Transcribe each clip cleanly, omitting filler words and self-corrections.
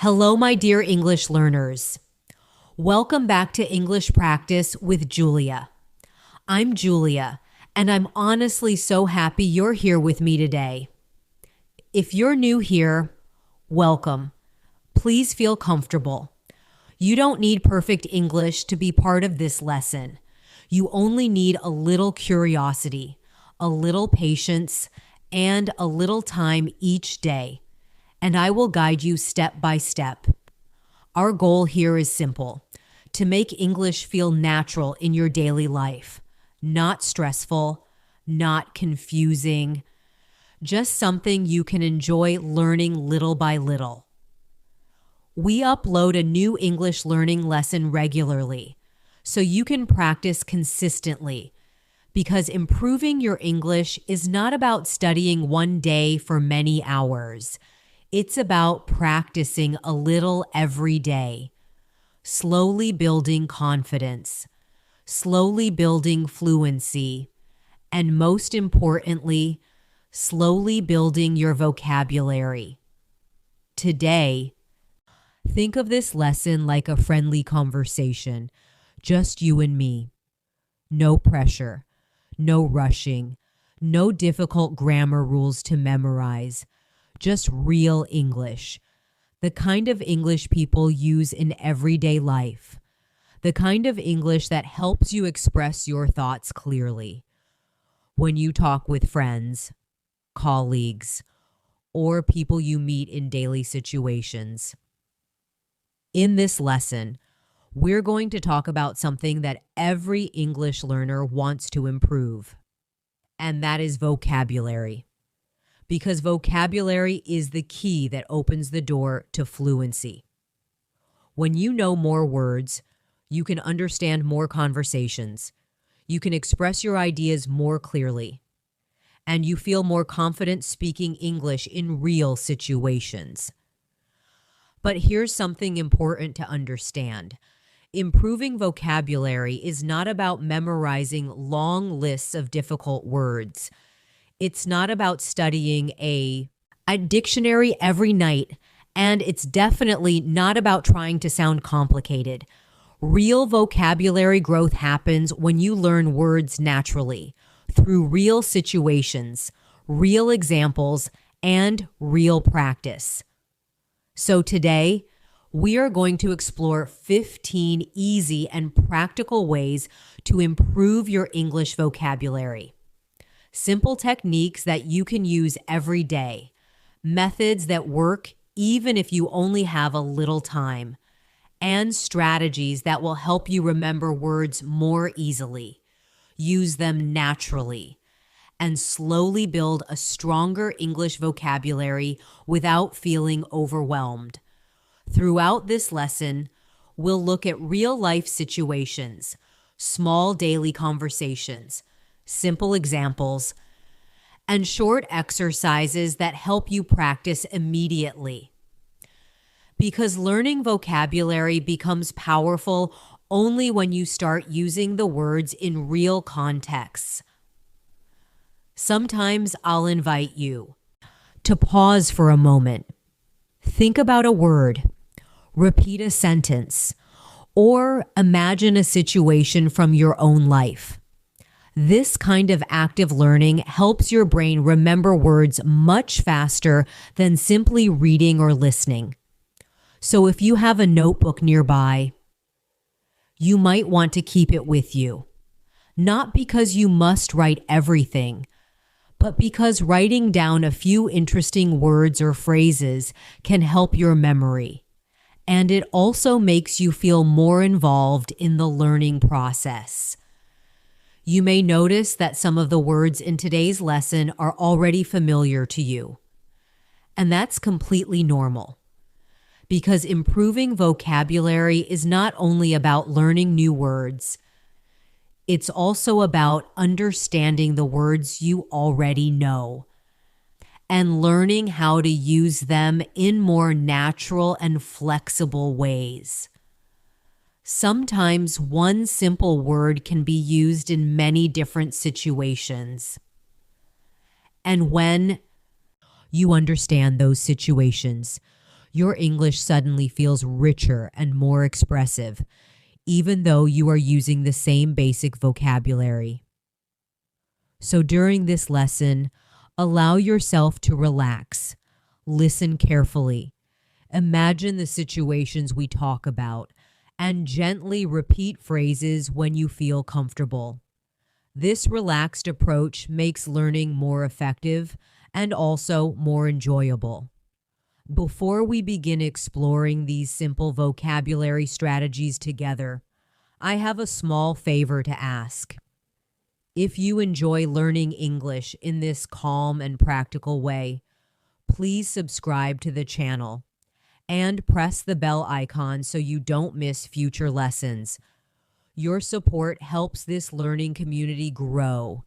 Hello, my dear English learners. Welcome back to English Practice with Julia. I'm Julia, and I'm honestly so happy you're here with me today. If you're new here, welcome. Please feel comfortable. You don't need perfect English to be part of this lesson. You only need a little curiosity, a little patience, and a little time each day. And I will guide you step by step. Our goal here is simple: to make English feel natural in your daily life, not stressful, not confusing, just something you can enjoy learning little by little. We upload a new English learning lesson regularly, so you can practice consistently, because improving your English is not about studying one day for many hours. It's about practicing a little every day, slowly building confidence, slowly building fluency, and most importantly, slowly building your vocabulary. Today, think of this lesson like a friendly conversation, just you and me. No pressure, no rushing, no difficult grammar rules to memorize. Just real English, the kind of English people use in everyday life, the kind of English that helps you express your thoughts clearly when you talk with friends, colleagues, or people you meet in daily situations. In this lesson, we're going to talk about something that every English learner wants to improve, and that is vocabulary. Because vocabulary is the key that opens the door to fluency. When you know more words, you can understand more conversations, you can express your ideas more clearly, and you feel more confident speaking English in real situations. But here's something important to understand. Improving vocabulary is not about memorizing long lists of difficult words. It's not about studying a dictionary every night, and it's definitely not about trying to sound complicated. Real vocabulary growth happens when you learn words naturally, through real situations, real examples, and real practice. So today, we are going to explore 15 easy and practical ways to improve your English vocabulary. Simple techniques that you can use every day, methods that work even if you only have a little time, and strategies that will help you remember words more easily, use them naturally, and slowly build a stronger English vocabulary without feeling overwhelmed. Throughout this lesson, we'll look at real-life situations, small daily conversations, simple examples, and short exercises that help you practice immediately. Because learning vocabulary becomes powerful only when you start using the words in real contexts. Sometimes I'll invite you to pause for a moment, think about a word, repeat a sentence, or imagine a situation from your own life. This kind of active learning helps your brain remember words much faster than simply reading or listening. So if you have a notebook nearby, you might want to keep it with you. Not because you must write everything, but because writing down a few interesting words or phrases can help your memory. And it also makes you feel more involved in the learning process. You may notice that some of the words in today's lesson are already familiar to you. And that's completely normal. Because improving vocabulary is not only about learning new words, it's also about understanding the words you already know and learning how to use them in more natural and flexible ways. Sometimes one simple word can be used in many different situations. And when you understand those situations, your English suddenly feels richer and more expressive, even though you are using the same basic vocabulary. So during this lesson, allow yourself to relax, listen carefully, imagine the situations we talk about, and gently repeat phrases when you feel comfortable. This relaxed approach makes learning more effective and also more enjoyable. Before we begin exploring these simple vocabulary strategies together, I have a small favor to ask. If you enjoy learning English in this calm and practical way, please subscribe to the channel and press the bell icon so you don't miss future lessons. Your support helps this learning community grow,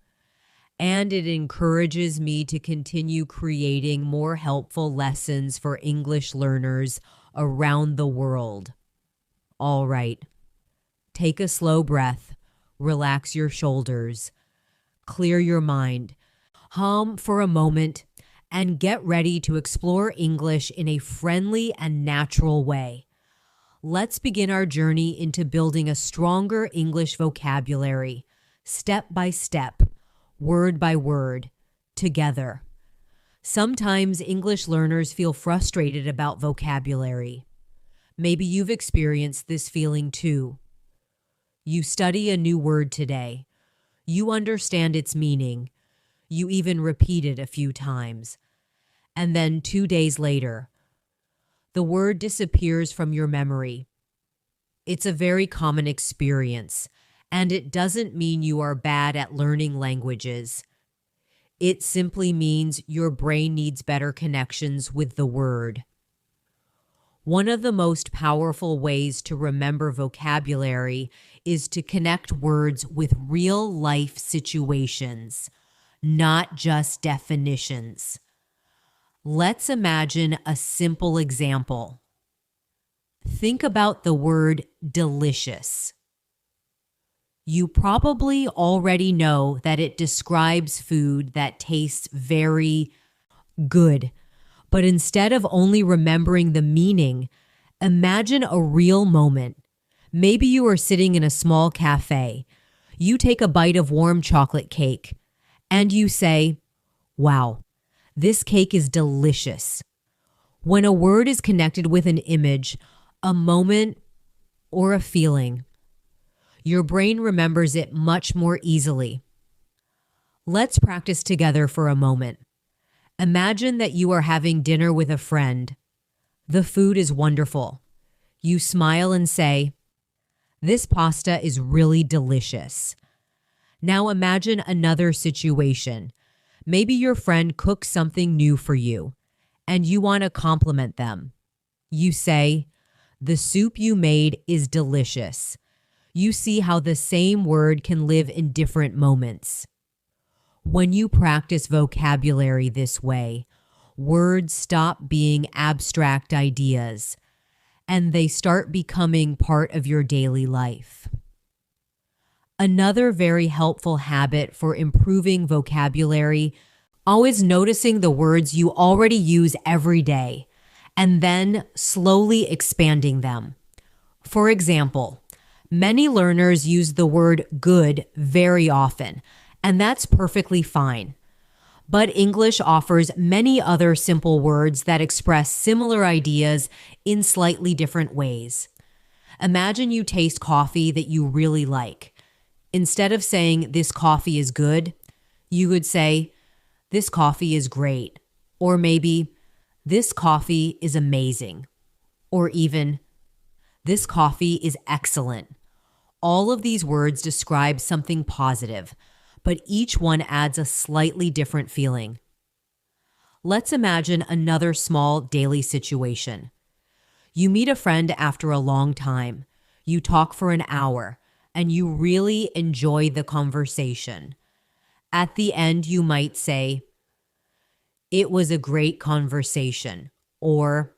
and it encourages me to continue creating more helpful lessons for English learners around the world. All right, take a slow breath, relax your shoulders, clear your mind, hum for a moment, and get ready to explore English in a friendly and natural way. Let's begin our journey into building a stronger English vocabulary, step by step, word by word, together. Sometimes English learners feel frustrated about vocabulary. Maybe you've experienced this feeling too. You study a new word today. You understand its meaning. You even repeat it a few times. And then 2 days later, the word disappears from your memory. It's a very common experience, and it doesn't mean you are bad at learning languages. It simply means your brain needs better connections with the word. One of the most powerful ways to remember vocabulary is to connect words with real-life situations, not just definitions. Let's imagine a simple example. Think about the word delicious. You probably already know that it describes food that tastes very good. But instead of only remembering the meaning, imagine a real moment. Maybe you are sitting in a small cafe. You take a bite of warm chocolate cake, and you say, "Wow, this cake is delicious." When a word is connected with an image, a moment, or a feeling, your brain remembers it much more easily. Let's practice together for a moment. Imagine that you are having dinner with a friend. The food is wonderful. You smile and say, "This pasta is really delicious." Now imagine another situation. Maybe your friend cooks something new for you, and you want to compliment them. You say, "The soup you made is delicious." You see how the same word can live in different moments. When you practice vocabulary this way, words stop being abstract ideas, and they start becoming part of your daily life. Another very helpful habit for improving vocabulary, always noticing the words you already use every day, and then slowly expanding them. For example, many learners use the word good very often, and that's perfectly fine. But English offers many other simple words that express similar ideas in slightly different ways. Imagine you taste coffee that you really like. Instead of saying, "This coffee is good," you would say, "This coffee is great." Or maybe, "This coffee is amazing." Or even, "This coffee is excellent." All of these words describe something positive, but each one adds a slightly different feeling. Let's imagine another small daily situation. You meet a friend after a long time. You talk for an hour, and you really enjoy the conversation. At the end, you might say, "It was a great conversation," or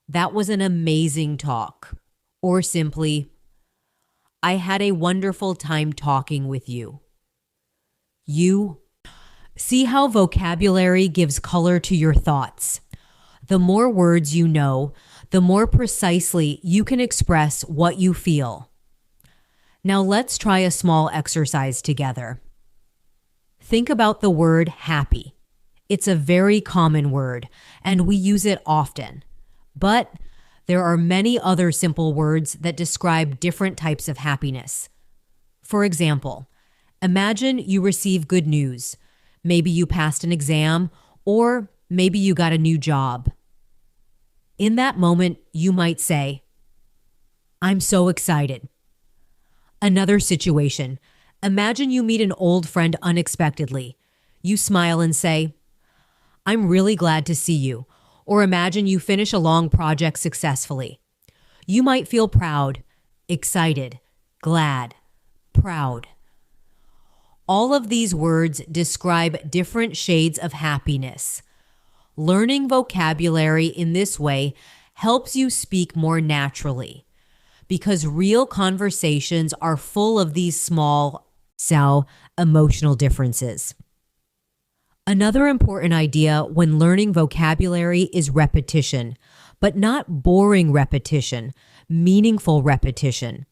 "That was an amazing talk," or simply, "I had a wonderful time talking with you." You see how vocabulary gives color to your thoughts. The more words you know, the more precisely you can express what you feel. Now let's try a small exercise together. Think about the word happy. It's a very common word, and we use it often. But there are many other simple words that describe different types of happiness. For example, imagine you receive good news. Maybe you passed an exam, or maybe you got a new job. In that moment, you might say, "I'm so excited." Another situation. Imagine you meet an old friend unexpectedly. You smile and say, "I'm really glad to see you." Or imagine you finish a long project successfully. You might feel proud, excited, glad, proud. All of these words describe different shades of happiness. Learning vocabulary in this way helps you speak more naturally, because real conversations are full of these small, emotional differences. Another important idea when learning vocabulary is repetition, but not boring repetition, meaningful repetition.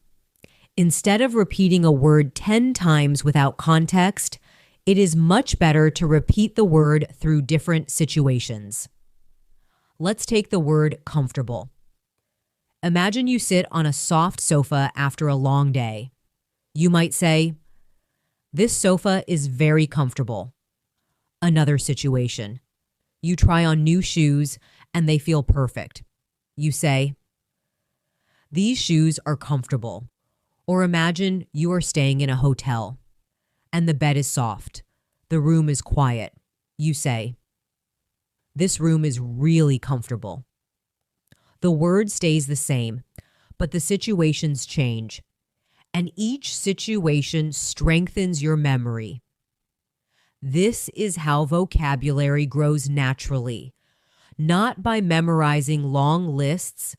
Instead of repeating a word 10 times without context, it is much better to repeat the word through different situations. Let's take the word comfortable. Imagine you sit on a soft sofa after a long day. You might say, "This sofa is very comfortable." Another situation. You try on new shoes and they feel perfect. You say, "These shoes are comfortable." Or imagine you are staying in a hotel and the bed is soft. The room is quiet. You say, "This room is really comfortable." The word stays the same, but the situations change. And each situation strengthens your memory. This is how vocabulary grows naturally, not by memorizing long lists,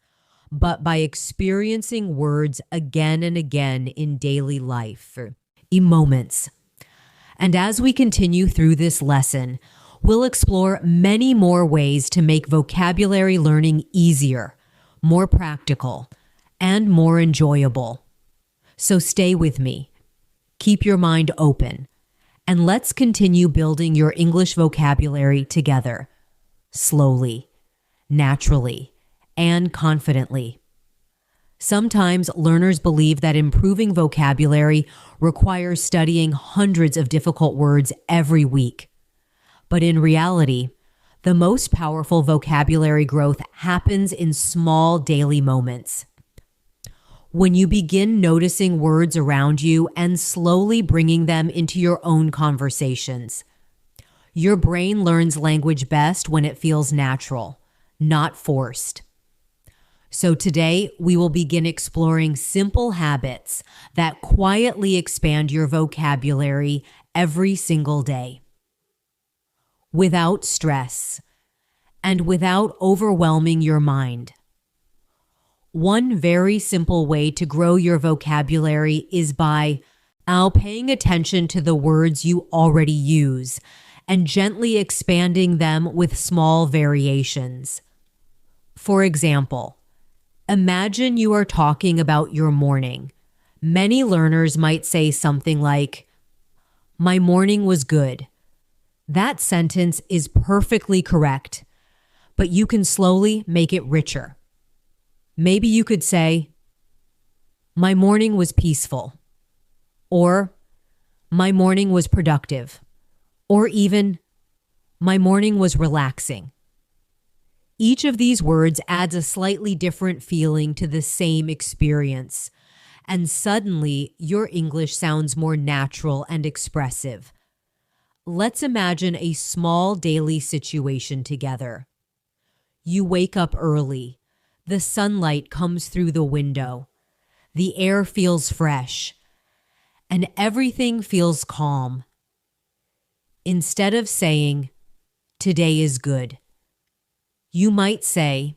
but by experiencing words again and again in daily life, in moments. And as we continue through this lesson, we'll explore many more ways to make vocabulary learning easier, more practical, and more enjoyable. So stay with me. Keep your mind open. And let's continue building your English vocabulary together, slowly, naturally, and confidently. Sometimes learners believe that improving vocabulary requires studying hundreds of difficult words every week. But in reality, the most powerful vocabulary growth happens in small daily moments. When you begin noticing words around you and slowly bringing them into your own conversations. Your brain learns language best when it feels natural, not forced. So today, we will begin exploring simple habits that quietly expand your vocabulary every single day. Without stress and without overwhelming your mind. One very simple way to grow your vocabulary is by paying attention to the words you already use and gently expanding them with small variations. For example, imagine you are talking about your morning. Many learners might say something like, "My morning was good." That sentence is perfectly correct, but you can slowly make it richer. Maybe you could say, "My morning was peaceful," or "My morning was productive," or even, "My morning was relaxing." Each of these words adds a slightly different feeling to the same experience, and suddenly your English sounds more natural and expressive. Let's imagine a small daily situation together. You wake up early. The sunlight comes through the window. The air feels fresh, and everything feels calm. Instead of saying, "Today is good," you might say,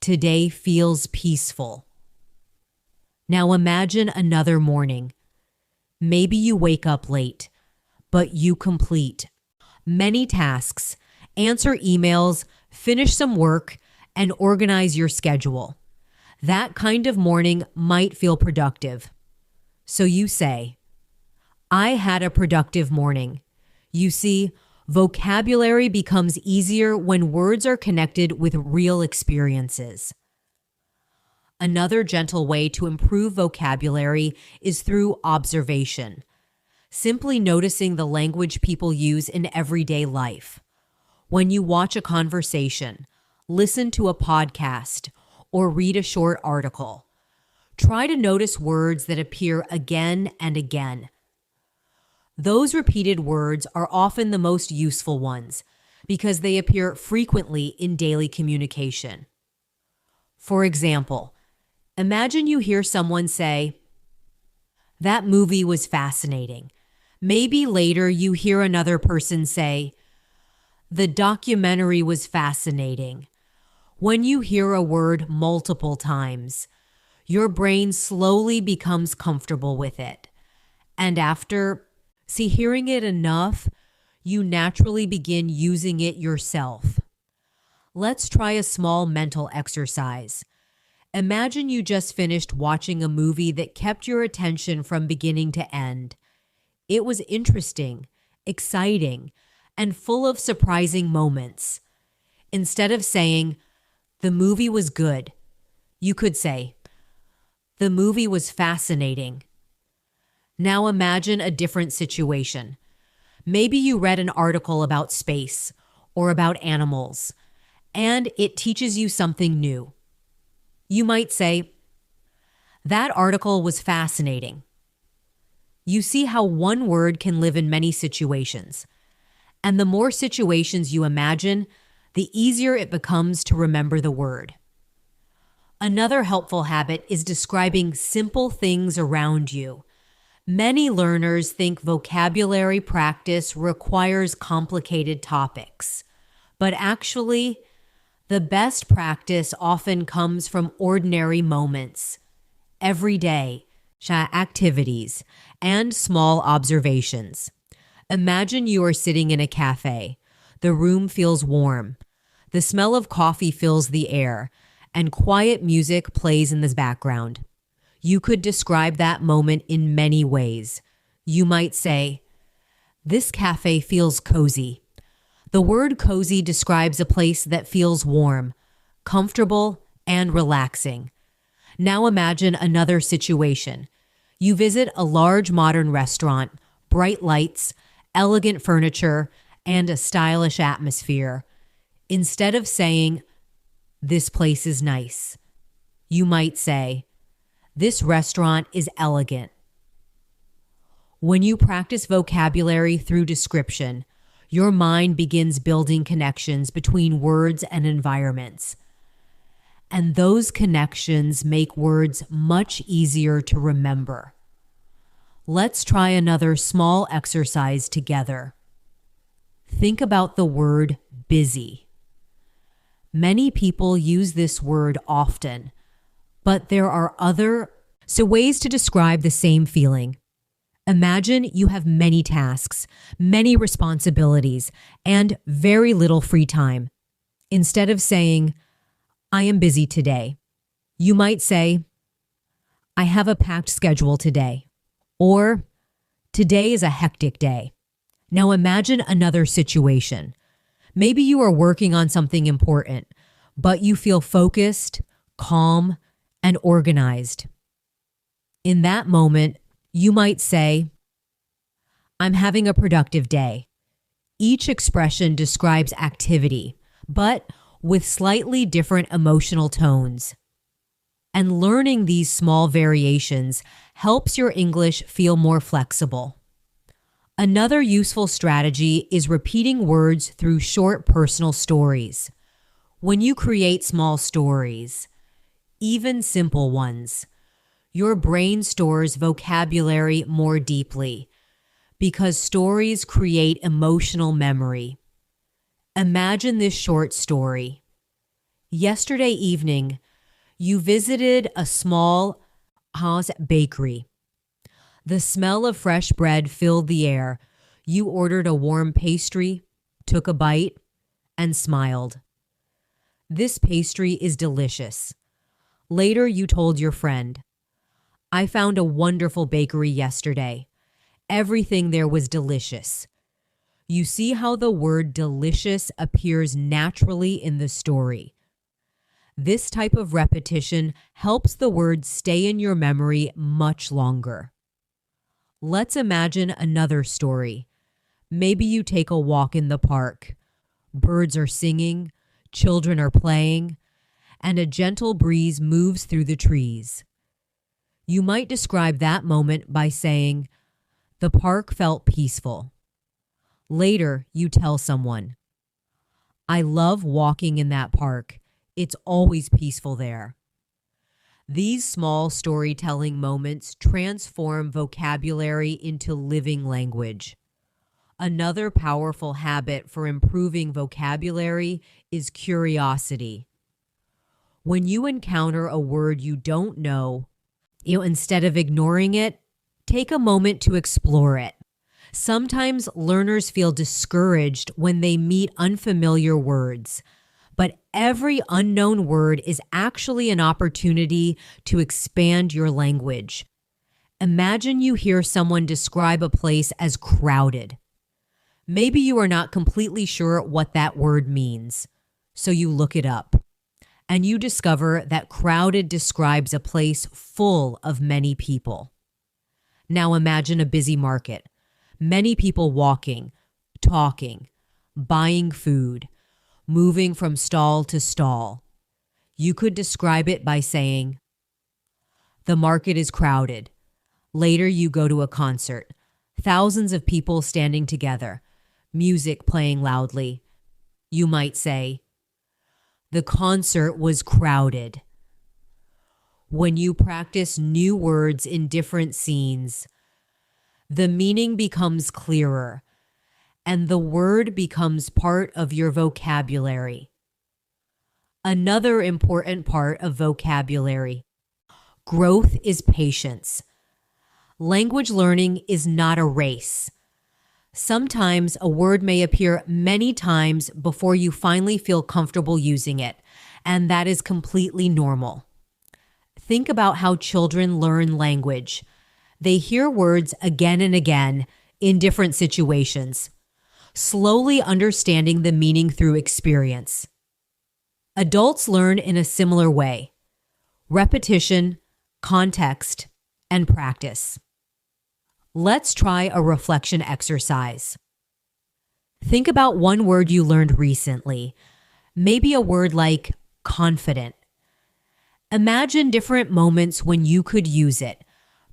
"Today feels peaceful." Now imagine another morning. Maybe you wake up late, but you complete many tasks, answer emails, finish some work, and organize your schedule. That kind of morning might feel productive. So you say, I had a productive morning. You see, vocabulary becomes easier when words are connected with real experiences. Another gentle way to improve vocabulary is through observation. Simply noticing the language people use in everyday life. When you watch a conversation, listen to a podcast, or read a short article, try to notice words that appear again and again. Those repeated words are often the most useful ones because they appear frequently in daily communication. For example, imagine you hear someone say, "That movie was fascinating." Maybe later you hear another person say, "The documentary was fascinating." When you hear a word multiple times, your brain slowly becomes comfortable with it. And after hearing it enough, you naturally begin using it yourself. Let's try a small mental exercise. Imagine you just finished watching a movie that kept your attention from beginning to end. It was interesting, exciting, and full of surprising moments. Instead of saying, "The movie was good," you could say, "The movie was fascinating." Now imagine a different situation. Maybe you read an article about space or about animals, and it teaches you something new. You might say, "That article was fascinating." You see how one word can live in many situations. And the more situations you imagine, the easier it becomes to remember the word. Another helpful habit is describing simple things around you. Many learners think vocabulary practice requires complicated topics, but actually, the best practice often comes from ordinary moments, everyday activities, and small observations. Imagine you are sitting in a cafe. The room feels warm. The smell of coffee fills the air, and quiet music plays in the background. You could describe that moment in many ways. You might say, "This cafe feels cozy." The word cozy describes a place that feels warm, comfortable, and relaxing. Now imagine another situation. You visit a large modern restaurant, bright lights, elegant furniture, and a stylish atmosphere. Instead of saying, "This place is nice," you might say, "This restaurant is elegant." When you practice vocabulary through description, your mind begins building connections between words and environments. And those connections make words much easier to remember. Let's try another small exercise together. Think about the word busy. Many people use this word often, but there are other ways to describe the same feeling. Imagine you have many tasks, many responsibilities, and very little free time. Instead of saying, "I am busy today," you might say, "I have a packed schedule today," or "Today is a hectic day." Now imagine another situation. Maybe you are working on something important, but you feel focused, calm, and organized. In that moment, you might say, "I'm having a productive day." Each expression describes activity, but with slightly different emotional tones. And learning these small variations helps your English feel more flexible. Another useful strategy is repeating words through short personal stories. When you create small stories, even simple ones, your brain stores vocabulary more deeply because stories create emotional memory. Imagine this short story. Yesterday evening, you visited a small house bakery. The smell of fresh bread filled the air. You ordered a warm pastry, took a bite, and smiled. This pastry is delicious. Later, you told your friend, I found a wonderful bakery yesterday. Everything there was delicious. You see how the word delicious appears naturally in the story. This type of repetition helps the word stay in your memory much longer. Let's imagine another story. Maybe you take a walk in the park. Birds are singing, children are playing, and a gentle breeze moves through the trees. You might describe that moment by saying, the park felt peaceful. Later, you tell someone, I love walking in that park. It's always peaceful there. These small storytelling moments transform vocabulary into living language. Another powerful habit for improving vocabulary is curiosity. When you encounter a word you don't know, instead of ignoring it, take a moment to explore it. Sometimes learners feel discouraged when they meet unfamiliar words, but every unknown word is actually an opportunity to expand your language. Imagine you hear someone describe a place as crowded. Maybe you are not completely sure what that word means, so you look it up, and you discover that crowded describes a place full of many people. Now imagine a busy market. Many people walking, talking, buying food, moving from stall to stall. You could describe it by saying, the market is crowded. Later you go to a concert. Thousands of people standing together, music playing loudly. You might say, the concert was crowded. When you practice new words in different scenes, the meaning becomes clearer, and the word becomes part of your vocabulary. Another important part of vocabulary. Growth is patience. Language learning is not a race. Sometimes a word may appear many times before you finally feel comfortable using it, and that is completely normal. Think about how children learn language. They hear words again and again in different situations, slowly understanding the meaning through experience. Adults learn in a similar way: repetition, context, and practice. Let's try a reflection exercise. Think about one word you learned recently, maybe a word like confident. Imagine different moments when you could use it.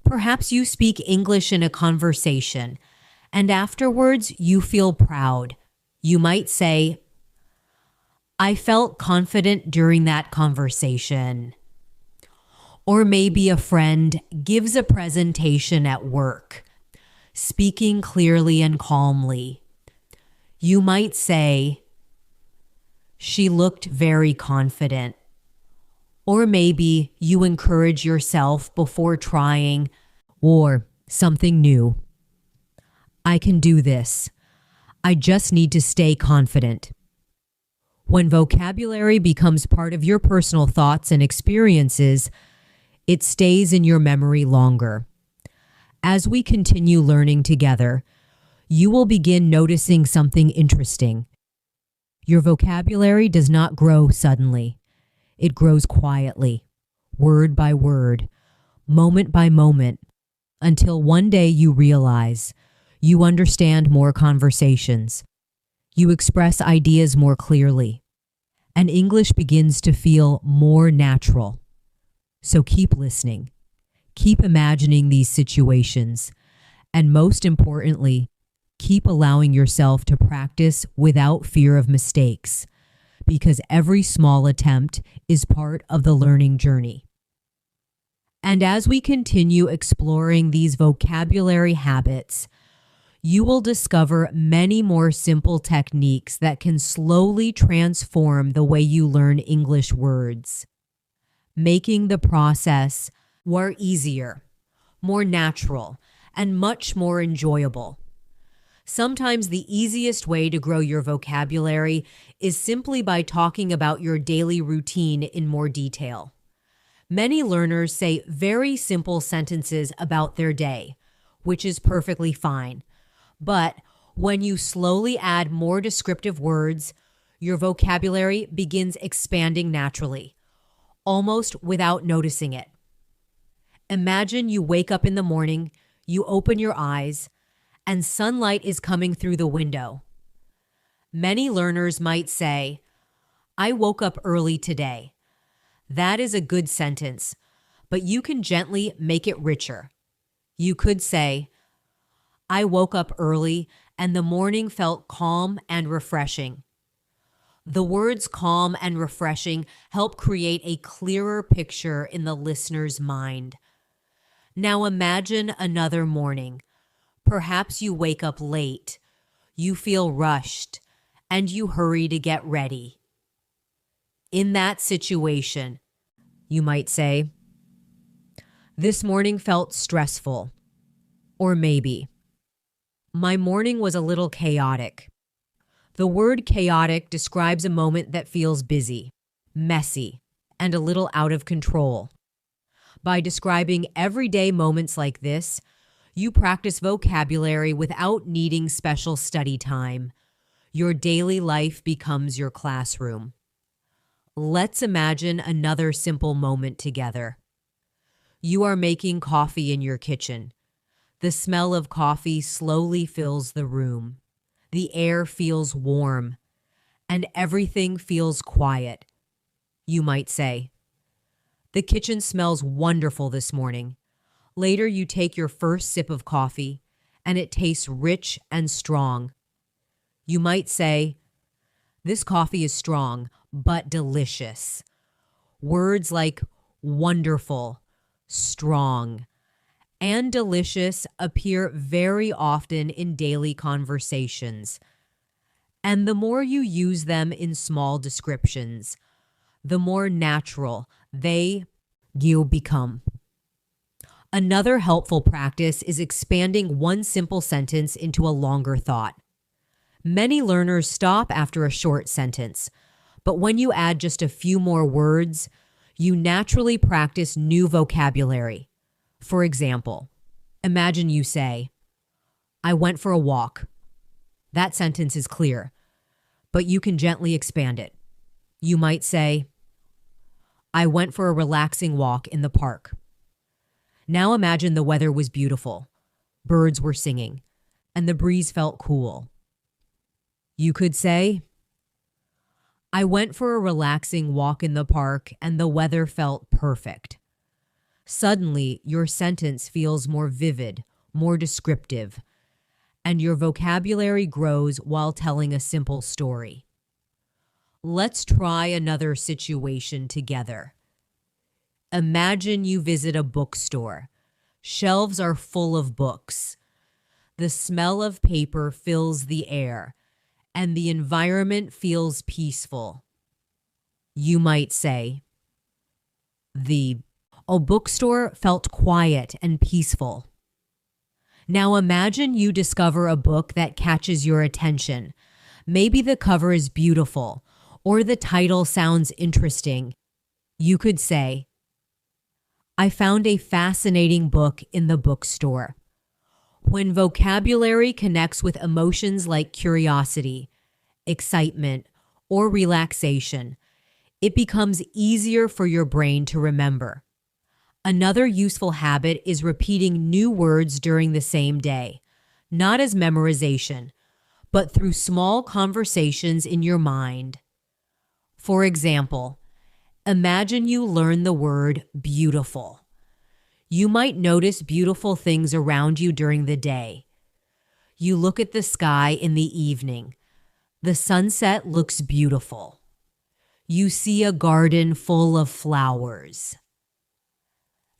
Perhaps you speak English in a conversation, and afterwards you feel proud. You might say, I felt confident during that conversation. Or maybe a friend gives a presentation at work, speaking clearly and calmly. You might say, she looked very confident. Or maybe you encourage yourself before trying or something new. I can do this. I just need to stay confident. When vocabulary becomes part of your personal thoughts and experiences, it stays in your memory longer. As we continue learning together, you will begin noticing something interesting. Your vocabulary does not grow suddenly. It grows quietly, word by word, moment by moment, until one day you realize you understand more conversations. You express ideas more clearly, and English begins to feel more natural. So keep listening, keep imagining these situations, and most importantly, keep allowing yourself to practice without fear of mistakes, because every small attempt is part of the learning journey. And as we continue exploring these vocabulary habits, you will discover many more simple techniques that can slowly transform the way you learn English words, making the process more easier, more natural, and much more enjoyable. Sometimes the easiest way to grow your vocabulary is simply by talking about your daily routine in more detail. Many learners say very simple sentences about their day, which is perfectly fine. But when you slowly add more descriptive words, your vocabulary begins expanding naturally, almost without noticing it. Imagine you wake up in the morning, you open your eyes, and sunlight is coming through the window. Many learners might say, "I woke up early today." That is a good sentence, but you can gently make it richer. You could say, "I woke up early and the morning felt calm and refreshing." The words calm and refreshing help create a clearer picture in the listener's mind. Now imagine another morning. Perhaps you wake up late, you feel rushed, and you hurry to get ready. In that situation, you might say, "This morning felt stressful." Or maybe, "My morning was a little chaotic." The word chaotic describes a moment that feels busy, messy, and a little out of control. By describing everyday moments like this, you practice vocabulary without needing special study time. Your daily life becomes your classroom. Let's imagine another simple moment together. You are making coffee in your kitchen. The smell of coffee slowly fills the room. The air feels warm, and everything feels quiet. You might say, "The kitchen smells wonderful this morning." Later, you take your first sip of coffee, and it tastes rich and strong. You might say, "This coffee is strong, but delicious." Words like wonderful, strong, and delicious appear very often in daily conversations. And the more you use them in small descriptions, the more natural you become. Another helpful practice is expanding one simple sentence into a longer thought. Many learners stop after a short sentence, but when you add just a few more words, you naturally practice new vocabulary. For example, imagine you say, "I went for a walk." That sentence is clear, but you can gently expand it. You might say, "I went for a relaxing walk in the park." Now imagine the weather was beautiful, birds were singing, and the breeze felt cool. You could say, "I went for a relaxing walk in the park and the weather felt perfect." Suddenly, your sentence feels more vivid, more descriptive, and your vocabulary grows while telling a simple story. Let's try another situation together. Imagine you visit a bookstore. Shelves are full of books. The smell of paper fills the air, and the environment feels peaceful. You might say, "The bookstore felt quiet and peaceful." Now imagine you discover a book that catches your attention. Maybe the cover is beautiful, or the title sounds interesting. You could say, "I found a fascinating book in the bookstore." When vocabulary connects with emotions like curiosity, excitement, or relaxation, it becomes easier for your brain to remember. Another useful habit is repeating new words during the same day, not as memorization, but through small conversations in your mind. For example, imagine you learn the word beautiful. You might notice beautiful things around you during the day. You look at the sky in the evening. The sunset looks beautiful. You see a garden full of flowers.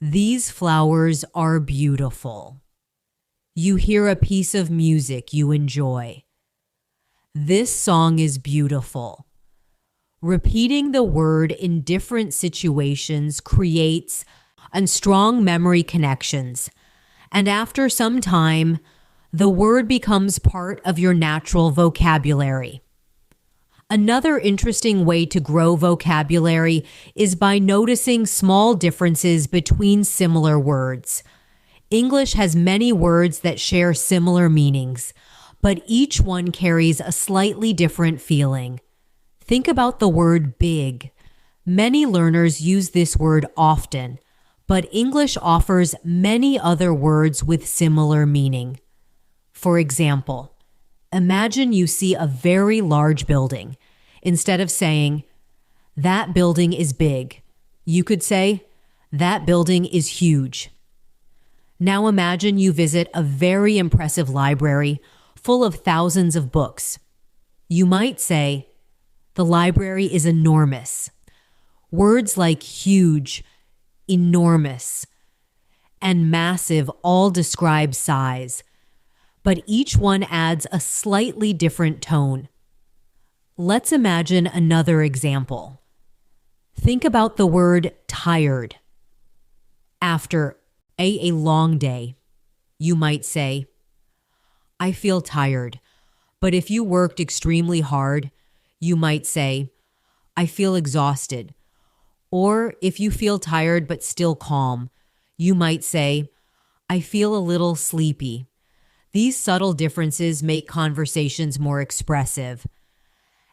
These flowers are beautiful. You hear a piece of music you enjoy. This song is beautiful. Repeating the word in different situations creates strong memory connections, and after some time, The word becomes part of your natural vocabulary. Another interesting way to grow vocabulary is by noticing small differences between similar words. English has many words that share similar meanings, but each one carries a slightly different feeling. Think about the word big. Many learners use this word often, but English offers many other words with similar meaning. For example, imagine you see a very large building. Instead of saying, "That building is big," you could say, "That building is huge." Now imagine you visit a very impressive library full of thousands of books. You might say, "The library is enormous." Words like huge, enormous, and massive all describe size, but each one adds a slightly different tone. Let's imagine another example. Think about the word tired. After a long day, you might say, "I feel tired." But if you worked extremely hard, you might say, "I feel exhausted." Or if you feel tired but still calm, you might say, "I feel a little sleepy." These subtle differences make conversations more expressive,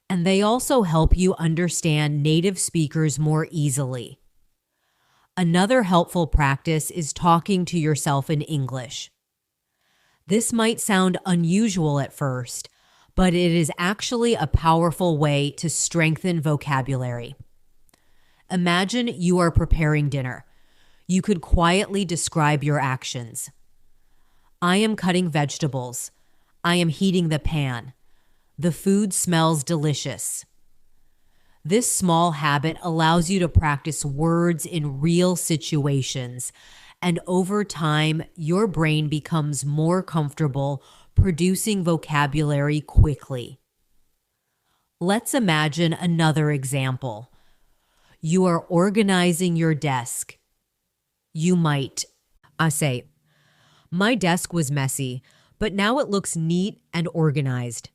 and they also help you understand native speakers more easily. Another helpful practice is talking to yourself in English. This might sound unusual at first, but it is actually a powerful way to strengthen vocabulary. Imagine you are preparing dinner. You could quietly describe your actions. "I am cutting vegetables. I am heating the pan. The food smells delicious." This small habit allows you to practice words in real situations, and over time, your brain becomes more comfortable producing vocabulary quickly. Let's imagine another example. You are organizing your desk. You might say, "My desk was messy, but now it looks neat and organized."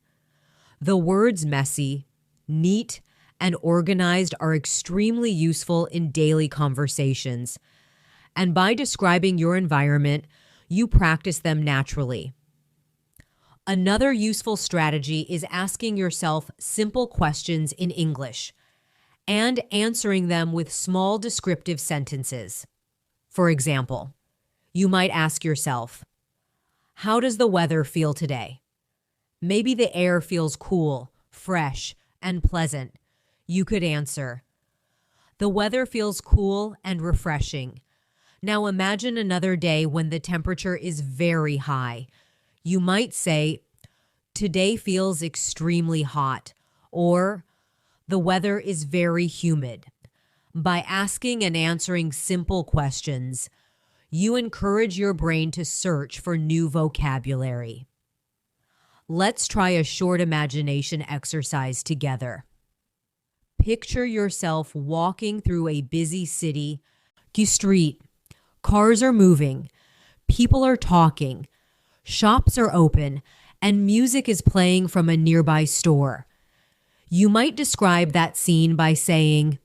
The words messy, neat, and organized are extremely useful in daily conversations. And by describing your environment, you practice them naturally. Another useful strategy is asking yourself simple questions in English and answering them with small descriptive sentences. For example, you might ask yourself, "How does the weather feel today?" Maybe the air feels cool, fresh, and pleasant. You could answer, "The weather feels cool and refreshing." Now imagine another day when the temperature is very high. You might say, "Today feels extremely hot," or "The weather is very humid." By asking and answering simple questions, you encourage your brain to search for new vocabulary. Let's try a short imagination exercise together. Picture yourself walking through a busy city street. Cars are moving, people are talking, shops are open, and music is playing from a nearby store. You might describe that scene by saying,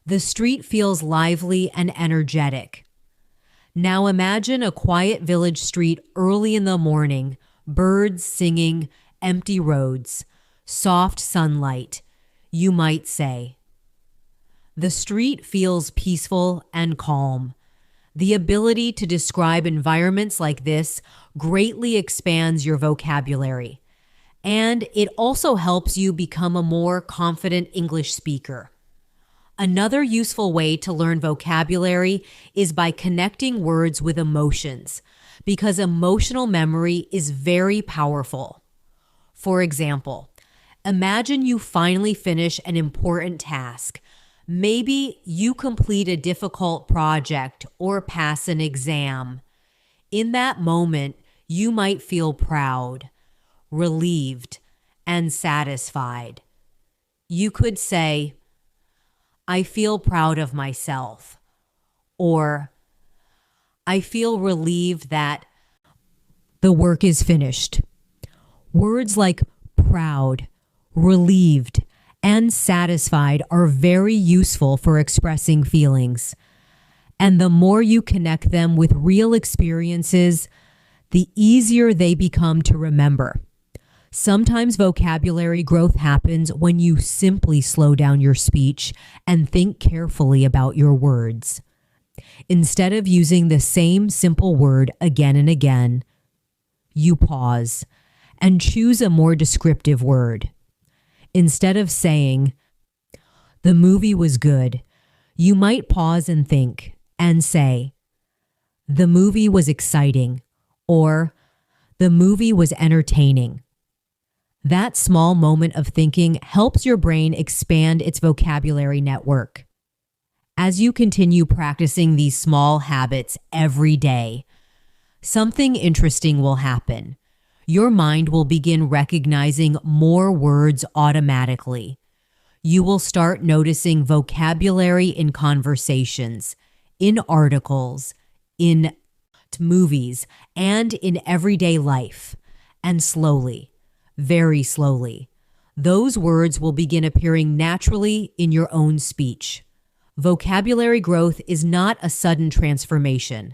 "The street feels lively and energetic." Now imagine a quiet village street early in the morning, birds singing, empty roads, soft sunlight. You might say, "The street feels peaceful and calm." The ability to describe environments like this greatly expands your vocabulary, and it also helps you become a more confident English speaker. Another useful way to learn vocabulary is by connecting words with emotions, because emotional memory is very powerful. For example, imagine you finally finish an important task. Maybe you complete a difficult project or pass an exam. In that moment, you might feel proud, relieved, and satisfied. You could say, "I feel proud of myself," or "I feel relieved that The work is finished. Words like proud, relieved, and satisfied are very useful for expressing feelings. And the more you connect them with real experiences, the easier they become to remember. Sometimes vocabulary growth happens when you simply slow down your speech and think carefully about your words. Instead of using the same simple word again and again, you pause and choose a more descriptive word. Instead of saying, "The movie was good," you might pause and think and say, "The movie was exciting," or "The movie was entertaining." That small moment of thinking helps your brain expand its vocabulary network. As you continue practicing these small habits every day, something interesting will happen. Your mind will begin recognizing more words automatically. You will start noticing vocabulary in conversations, in articles, in movies, and in everyday life. And slowly, very slowly, those words will begin appearing naturally in your own speech. Vocabulary growth is not a sudden transformation.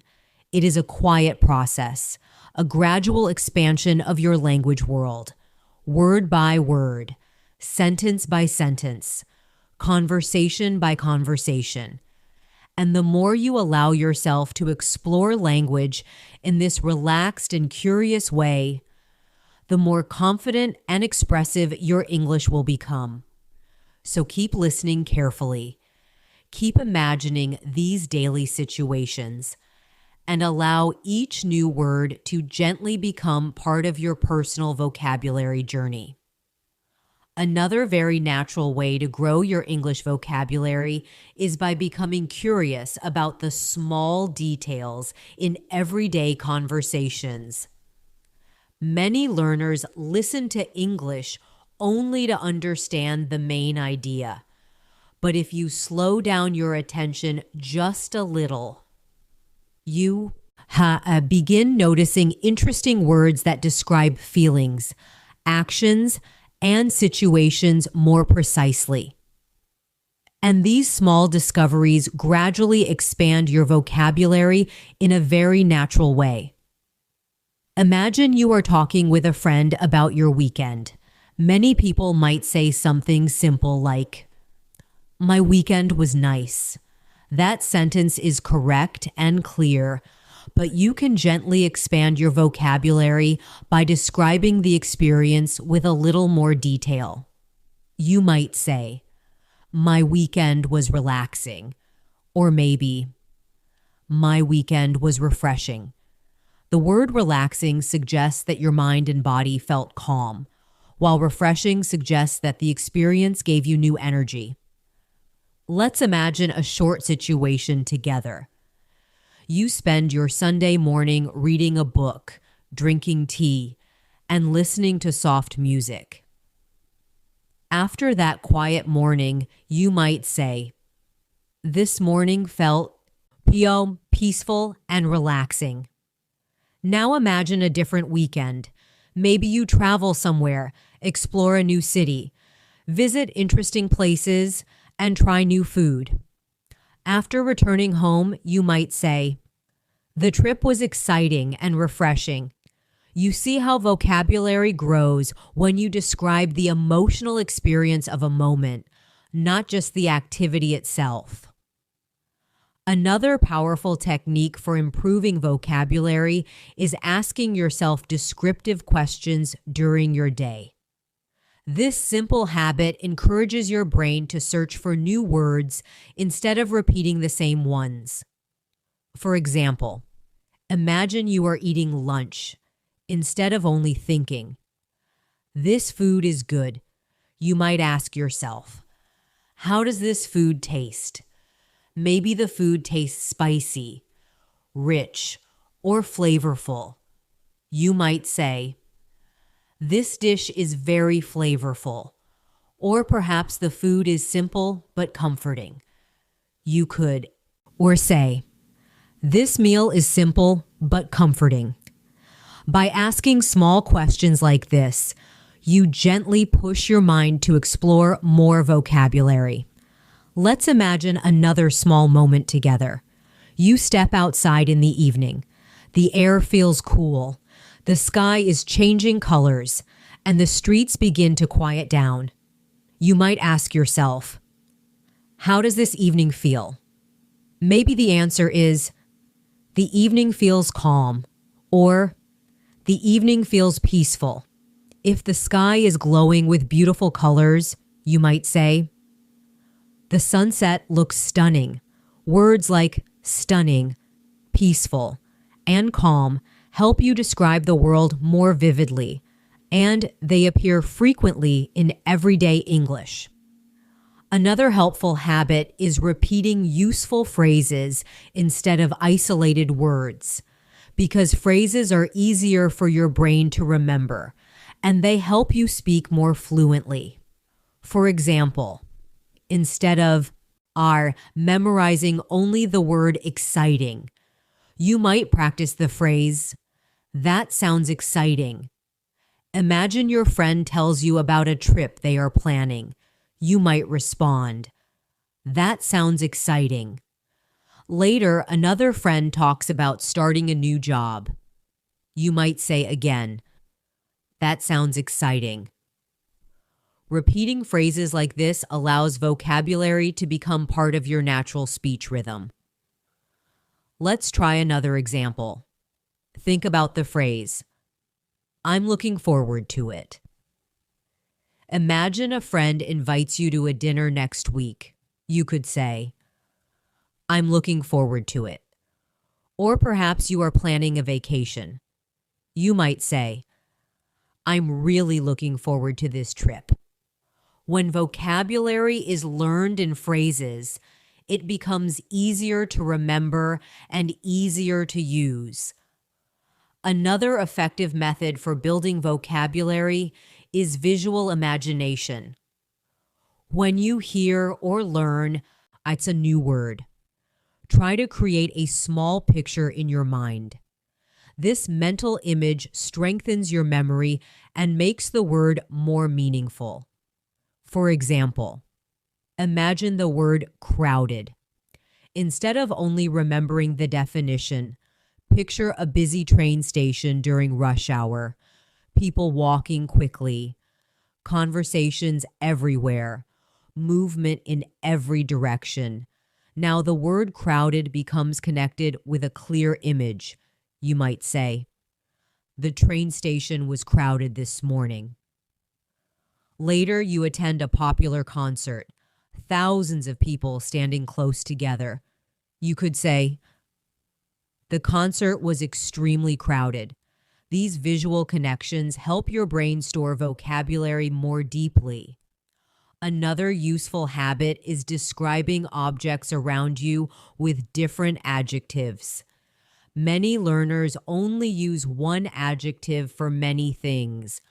It is a quiet process, a gradual expansion of your language world, word by word, sentence by sentence, conversation by conversation. And the more you allow yourself to explore language in this relaxed and curious way, the more confident and expressive your English will become. So keep listening carefully. Keep imagining these daily situations and allow each new word to gently become part of your personal vocabulary journey. Another very natural way to grow your English vocabulary is by becoming curious about the small details in everyday conversations. Many learners listen to English only to understand the main idea. But if you slow down your attention just a little, you begin noticing interesting words that describe feelings, actions, and situations more precisely. And these small discoveries gradually expand your vocabulary in a very natural way. Imagine you are talking with a friend about your weekend. Many people might say something simple like, "My weekend was nice." That sentence is correct and clear, but you can gently expand your vocabulary by describing the experience with a little more detail. You might say, "My weekend was relaxing," or maybe, "My weekend was refreshing." The word relaxing suggests that your mind and body felt calm, while refreshing suggests that the experience gave you new energy. Let's imagine a short situation together. You spend your Sunday morning reading a book, drinking tea, and listening to soft music. After that quiet morning, you might say, "This morning felt peaceful and relaxing." Now imagine a different weekend. Maybe you travel somewhere, explore a new city, visit interesting places, and try new food. After returning home, you might say, "The trip was exciting and refreshing." You see how vocabulary grows when you describe the emotional experience of a moment, not just the activity itself. Another powerful technique for improving vocabulary is asking yourself descriptive questions during your day. This simple habit encourages your brain to search for new words instead of repeating the same ones. For example, imagine you are eating lunch instead of only thinking, "This food is good." You might ask yourself, "How does this food taste?" Maybe the food tastes spicy, rich, or flavorful. You might say, "This dish is very flavorful." Or perhaps the food is simple but comforting. You could, or say, "This meal is simple but comforting." By asking small questions like this, you gently push your mind to explore more vocabulary. Let's imagine another small moment together. You step outside in the evening. The air feels cool. The sky is changing colors, and the streets begin to quiet down. You might ask yourself, how does this evening feel? Maybe the answer is, the evening feels calm, or the evening feels peaceful. If the sky is glowing with beautiful colors, you might say, the sunset looks stunning. Words like stunning, peaceful, and calm help you describe the world more vividly, and they appear frequently in everyday English. Another helpful habit is repeating useful phrases instead of isolated words, because phrases are easier for your brain to remember, and they help you speak more fluently. For example, instead of are memorizing only the word exciting, you might practice the phrase, that sounds exciting. Imagine your friend tells you about a trip they are planning. You might respond, that sounds exciting. Later, another friend talks about starting a new job. You might say again, that sounds exciting. Repeating phrases like this allows vocabulary to become part of your natural speech rhythm. Let's try another example. Think about the phrase, I'm looking forward to it. Imagine a friend invites you to a dinner next week. You could say, I'm looking forward to it. Or perhaps you are planning a vacation. You might say, I'm really looking forward to this trip. When vocabulary is learned in phrases, it becomes easier to remember and easier to use. Another effective method for building vocabulary is visual imagination. When you hear or learn, it's a new word. Try to create a small picture in your mind. This mental image strengthens your memory and makes the word more meaningful. For example, imagine the word crowded. Instead of only remembering the definition, picture a busy train station during rush hour, people walking quickly, conversations everywhere, movement in every direction. Now the word crowded becomes connected with a clear image. You might say, the train station was crowded this morning. Later, you attend a popular concert, thousands of people standing close together. You could say, the concert was extremely crowded. These visual connections help your brain store vocabulary more deeply. Another useful habit is describing objects around you with different adjectives. Many learners only use one adjective for many things,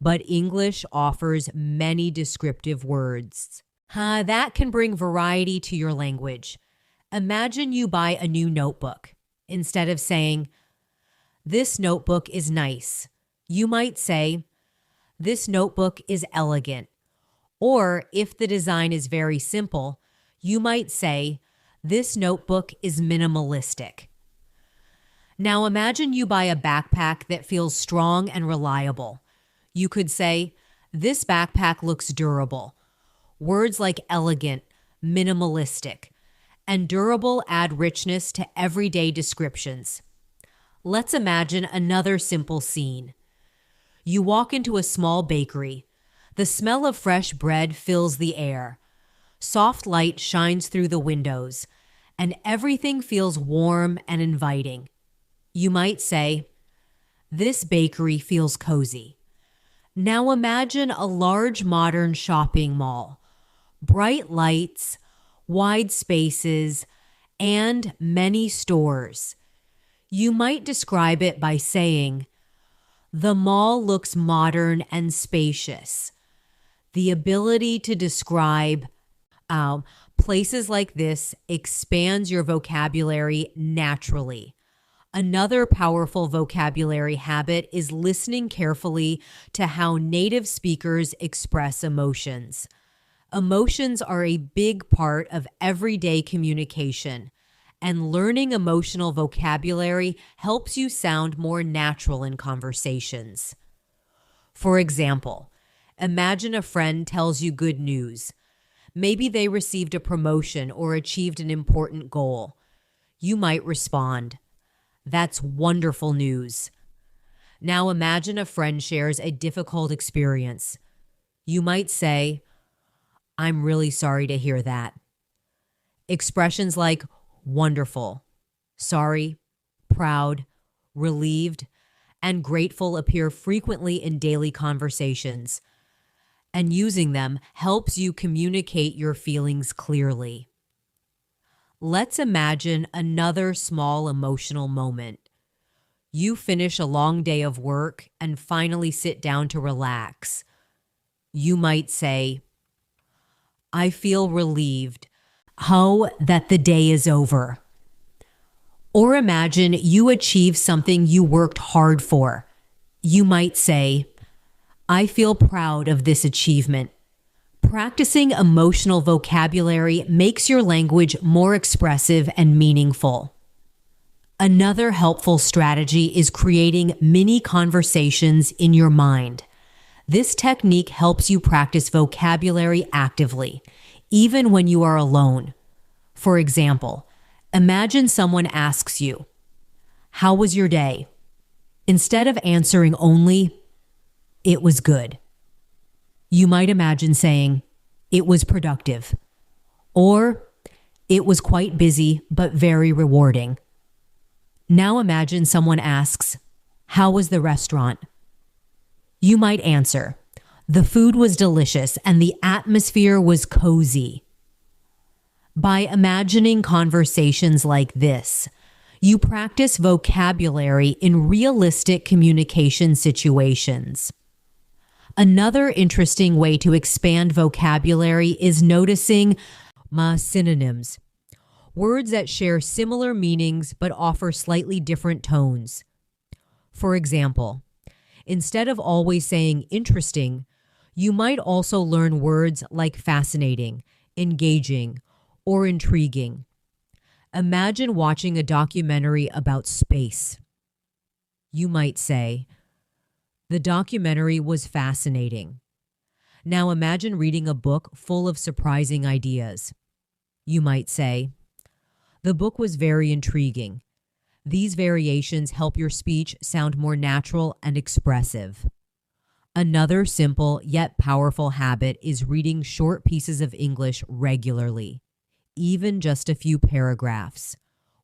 but English offers many descriptive words. That can bring variety to your language. Imagine you buy a new notebook. Instead of saying, this notebook is nice, you might say, this notebook is elegant. Or if the design is very simple, you might say, this notebook is minimalistic. Now imagine you buy a backpack that feels strong and reliable. You could say, this backpack looks durable. Words like elegant, minimalistic, and durable add richness to everyday descriptions. Let's imagine another simple scene. You walk into a small bakery. The smell of fresh bread fills the air. Soft light shines through the windows, and everything feels warm and inviting. You might say, this bakery feels cozy. Now imagine a large modern shopping mall, bright lights, wide spaces, and many stores. You might describe it by saying, the mall looks modern and spacious. The ability to describe places like this expands your vocabulary naturally. Another powerful vocabulary habit is listening carefully to how native speakers express emotions. Emotions are a big part of everyday communication, and learning emotional vocabulary helps you sound more natural in conversations. For example, imagine a friend tells you good news. Maybe they received a promotion or achieved an important goal. You might respond, "That's wonderful news." Now imagine a friend shares a difficult experience. You might say, "I'm really sorry to hear that." Expressions like wonderful, sorry, proud, relieved, and grateful appear frequently in daily conversations, and using them helps you communicate your feelings clearly. Let's imagine another small emotional moment. You finish a long day of work and finally sit down to relax. You might say, "I feel relieved. Oh, that the day is over." Or imagine you achieve something you worked hard for. You might say, "I feel proud of this achievement." Practicing emotional vocabulary makes your language more expressive and meaningful. Another helpful strategy is creating mini conversations in your mind. This technique helps you practice vocabulary actively, even when you are alone. For example, imagine someone asks you, "How was your day?" Instead of answering only, "It was good," you might imagine saying, "It was productive," or "It was quite busy but very rewarding." Now imagine someone asks, "How was the restaurant?" You might answer, "The food was delicious and the atmosphere was cozy." By imagining conversations like this, you practice vocabulary in realistic communication situations. Another interesting way to expand vocabulary is noticing synonyms, words that share similar meanings but offer slightly different tones. For example, instead of always saying interesting, you might also learn words like fascinating, engaging, or intriguing. Imagine watching a documentary about space. You might say, "The documentary was fascinating." Now imagine reading a book full of surprising ideas. You might say, "The book was very intriguing." These variations help your speech sound more natural and expressive. Another simple yet powerful habit is reading short pieces of English regularly, even just a few paragraphs.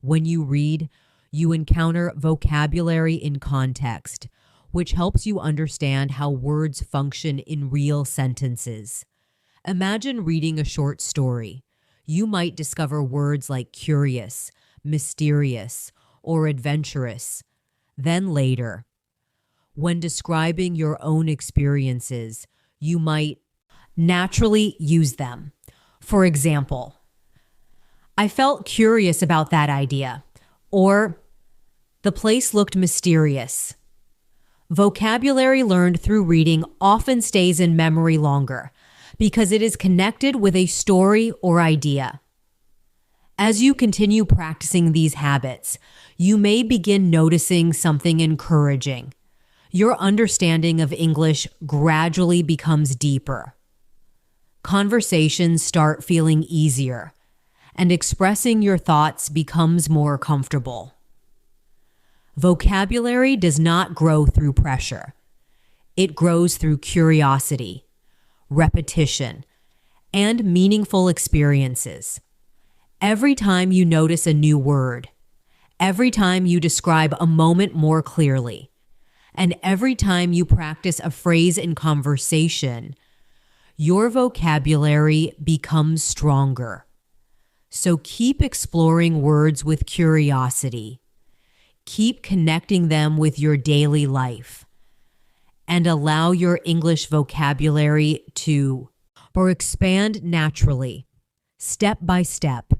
When you read, you encounter vocabulary in context, which helps you understand how words function in real sentences. Imagine reading a short story. You might discover words like curious, mysterious, or adventurous. Then later, when describing your own experiences, you might naturally use them. For example, "I felt curious about that idea," or "The place looked mysterious." Vocabulary learned through reading often stays in memory longer because it is connected with a story or idea. As you continue practicing these habits, you may begin noticing something encouraging. Your understanding of English gradually becomes deeper. Conversations start feeling easier, and expressing your thoughts becomes more comfortable. Vocabulary does not grow through pressure. It grows through curiosity, repetition, and meaningful experiences. Every time you notice a new word, every time you describe a moment more clearly, and every time you practice a phrase in conversation, your vocabulary becomes stronger. So keep exploring words with curiosity. Keep connecting them with your daily life, and allow your English vocabulary to expand naturally, step by step.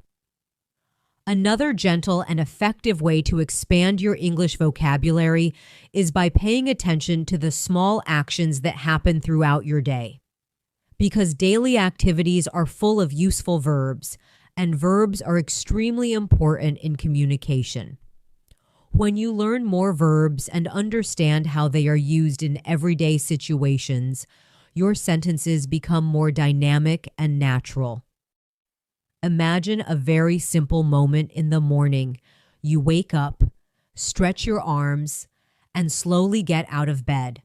Another gentle and effective way to expand your English vocabulary is by paying attention to the small actions that happen throughout your day. Because daily activities are full of useful verbs, and verbs are extremely important in communication. When you learn more verbs and understand how they are used in everyday situations, your sentences become more dynamic and natural. Imagine a very simple moment in the morning. You wake up, stretch your arms, and slowly get out of bed.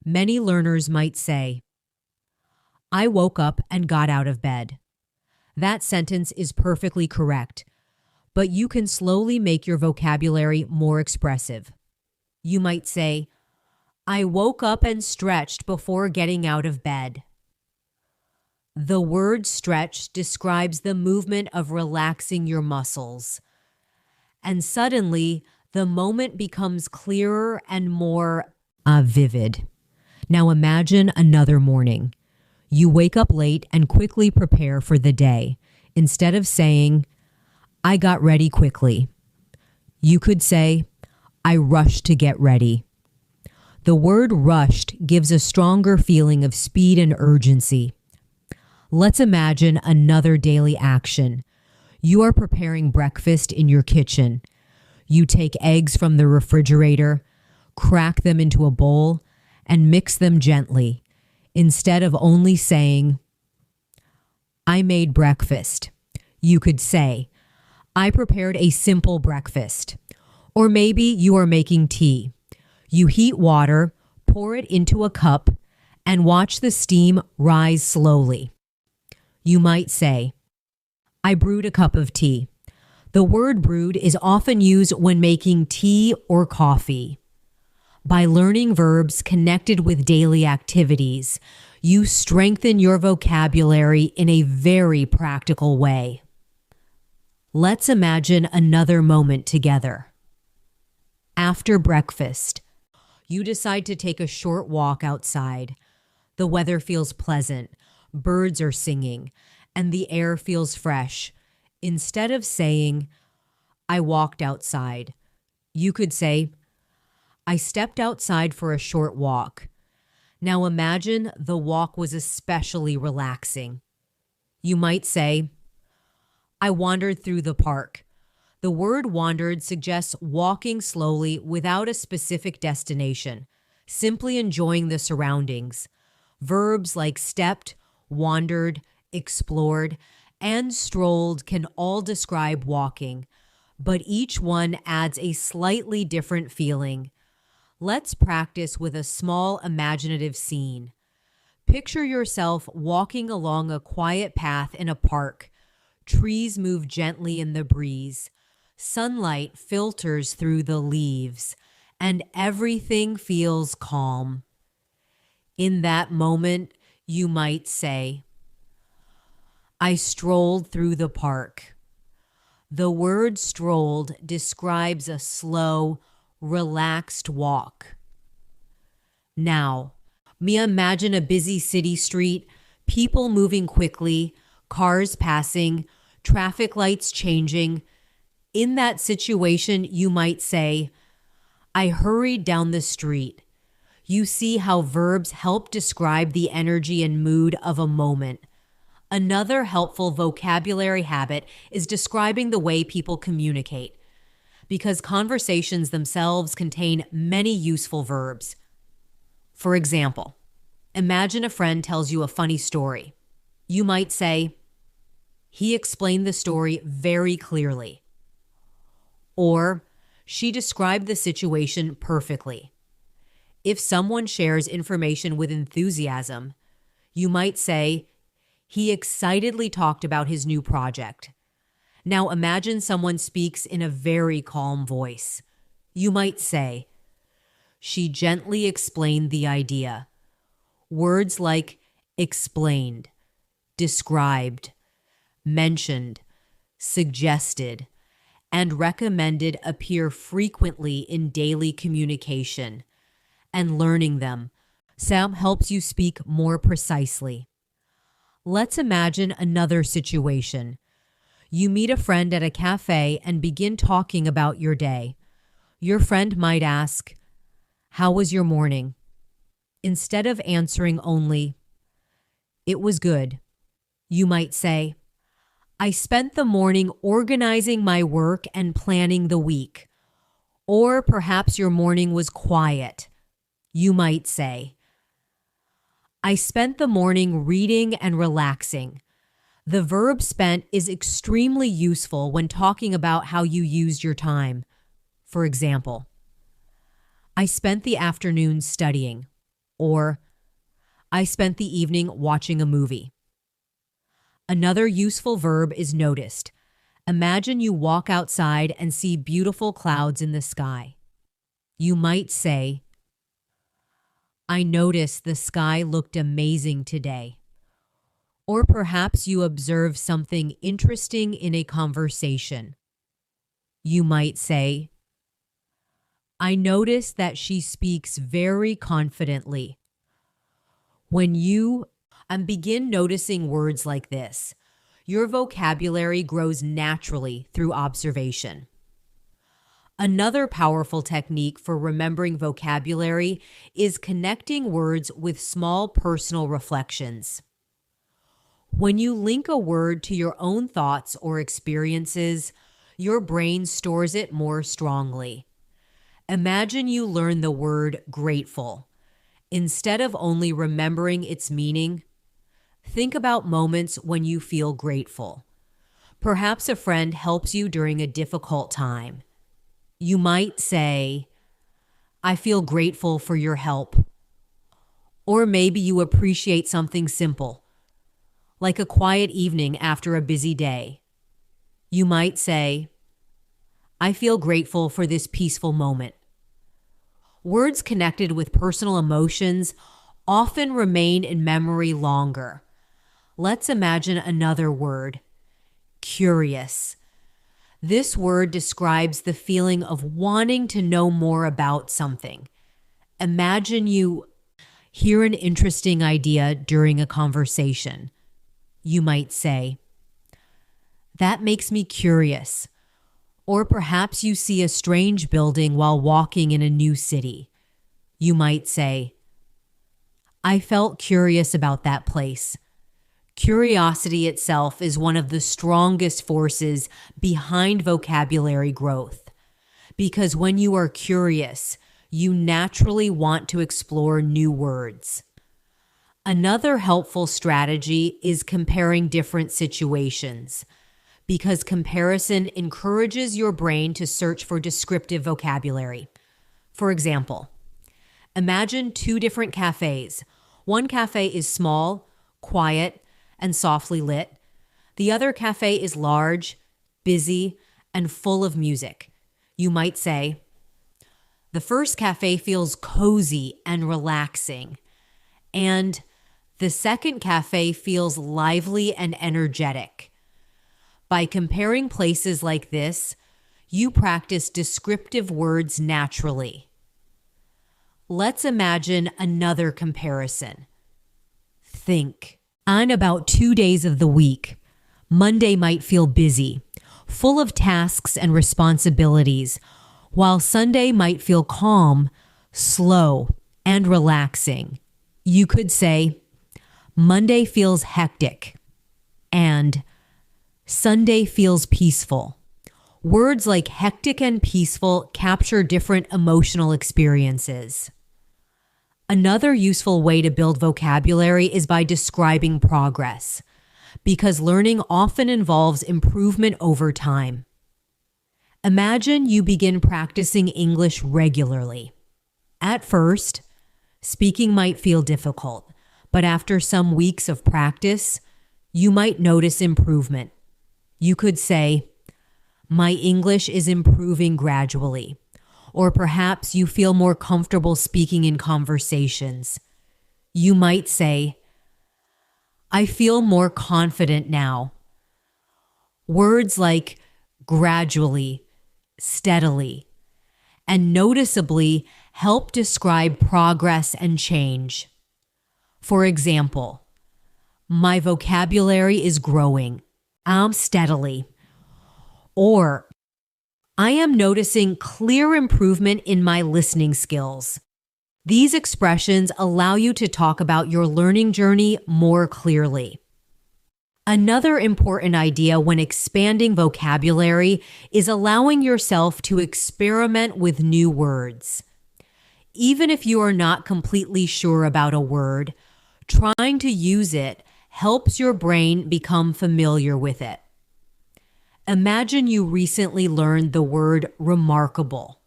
Many learners might say, "I woke up and got out of bed." That sentence is perfectly correct, but you can slowly make your vocabulary more expressive. You might say, "I woke up and stretched before getting out of bed." The word stretch describes the movement of relaxing your muscles. And suddenly, the moment becomes clearer and more vivid. Now imagine another morning. You wake up late and quickly prepare for the day. Instead of saying, "I got ready quickly," you could say, "I rushed to get ready." The word rushed gives a stronger feeling of speed and urgency. Let's imagine another daily action. You are preparing breakfast in your kitchen. You take eggs from the refrigerator, crack them into a bowl, and mix them gently. Instead of only saying, "I made breakfast," you could say, "I prepared a simple breakfast." Or maybe you are making tea. You heat water, pour it into a cup, and watch the steam rise slowly. You might say, "I brewed a cup of tea." The word brewed is often used when making tea or coffee. By learning verbs connected with daily activities, you strengthen your vocabulary in a very practical way. Let's imagine another moment together. After breakfast, you decide to take a short walk outside. The weather feels pleasant. Birds are singing, and the air feels fresh. Instead of saying, "I walked outside," you could say, "I stepped outside for a short walk." Now imagine the walk was especially relaxing. You might say, "I wandered through the park." The word wandered suggests walking slowly without a specific destination, simply enjoying the surroundings. Verbs like stepped, wandered, explored, and strolled can all describe walking, but each one adds a slightly different feeling. Let's practice with a small imaginative scene. Picture yourself walking along a quiet path in a park. Trees move gently in the breeze. Sunlight filters through the leaves, and everything feels calm. In that moment, you might say, "I strolled through the park." The word strolled describes a slow, relaxed walk. Now, imagine a busy city street, people moving quickly, cars passing, traffic lights changing. In that situation, you might say, "I hurried down the street." You see how verbs help describe the energy and mood of a moment. Another helpful vocabulary habit is describing the way people communicate, because conversations themselves contain many useful verbs. For example, imagine a friend tells you a funny story. You might say, "He explained the story very clearly," or "She described the situation perfectly." If someone shares information with enthusiasm, you might say, "He excitedly talked about his new project." Now imagine someone speaks in a very calm voice. You might say, "She gently explained the idea." Words like explained, described, mentioned, suggested, and recommended appear frequently in daily communication, and learning them helps you speak more precisely. Let's imagine another situation. You meet a friend at a cafe and begin talking about your day. Your friend might ask, "How was your morning?" Instead of answering only, "It was good," you might say, "I spent the morning organizing my work and planning the week." Or perhaps your morning was quiet. You might say, "I spent the morning reading and relaxing." The verb spent is extremely useful when talking about how you used your time. For example, "I spent the afternoon studying," or "I spent the evening watching a movie." Another useful verb is noticed. Imagine you walk outside and see beautiful clouds in the sky. You might say, "I noticed the sky looked amazing today." Or perhaps you observe something interesting in a conversation. You might say, "I noticed that she speaks very confidently." When you begin noticing words like this, your vocabulary grows naturally through observation. Another powerful technique for remembering vocabulary is connecting words with small personal reflections. When you link a word to your own thoughts or experiences, your brain stores it more strongly. Imagine you learn the word grateful. Instead of only remembering its meaning, think about moments when you feel grateful. Perhaps a friend helps you during a difficult time. You might say, "I feel grateful for your help." Or maybe you appreciate something simple, like a quiet evening after a busy day. You might say, "I feel grateful for this peaceful moment." Words connected with personal emotions often remain in memory longer. Let's imagine another word, curious. This word describes the feeling of wanting to know more about something. Imagine you hear an interesting idea during a conversation. You might say, "That makes me curious." Or perhaps you see a strange building while walking in a new city. You might say, "I felt curious about that place." Curiosity itself is one of the strongest forces behind vocabulary growth, because when you are curious, you naturally want to explore new words. Another helpful strategy is comparing different situations, because comparison encourages your brain to search for descriptive vocabulary. For example, imagine two different cafes. One cafe is small, quiet, and softly lit. The other cafe is large, busy, and full of music. You might say, "The first cafe feels cozy and relaxing," and "the second cafe feels lively and energetic." By comparing places like this, you practice descriptive words naturally. Let's imagine another comparison. Think. On about 2 days of the week, Monday might feel busy, full of tasks and responsibilities, while Sunday might feel calm, slow, and relaxing. You could say, "Monday feels hectic," and "Sunday feels peaceful." Words like hectic and peaceful capture different emotional experiences. Another useful way to build vocabulary is by describing progress, because learning often involves improvement over time. Imagine you begin practicing English regularly. At first, speaking might feel difficult, but after some weeks of practice, you might notice improvement. You could say, "My English is improving gradually." Or perhaps you feel more comfortable speaking in conversations. You might say, "I feel more confident now." Words like gradually, steadily, and noticeably help describe progress and change. For example, "My vocabulary is growing." Steadily. Or, I am noticing clear improvement in my listening skills. These expressions allow you to talk about your learning journey more clearly. Another important idea when expanding vocabulary is allowing yourself to experiment with new words. Even if you are not completely sure about a word, trying to use it helps your brain become familiar with it. Imagine you recently learned the word remarkable.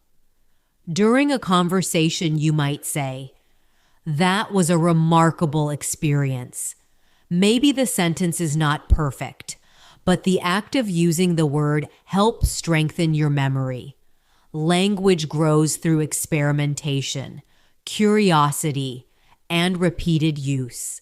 During a conversation, you might say, "That was a remarkable experience." Maybe the sentence is not perfect, but the act of using the word helps strengthen your memory. Language grows through experimentation, curiosity, and repeated use.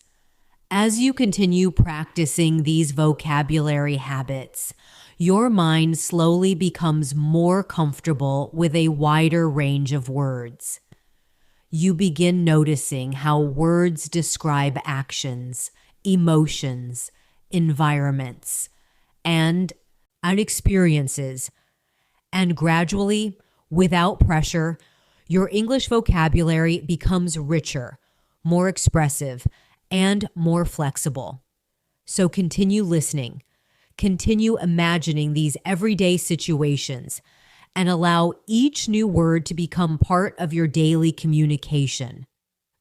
As you continue practicing these vocabulary habits, your mind slowly becomes more comfortable with a wider range of words. You begin noticing how words describe actions, emotions, environments, and experiences. And gradually, without pressure, your English vocabulary becomes richer, more expressive, and more flexible. So continue listening, continue imagining these everyday situations, and allow each new word to become part of your daily communication.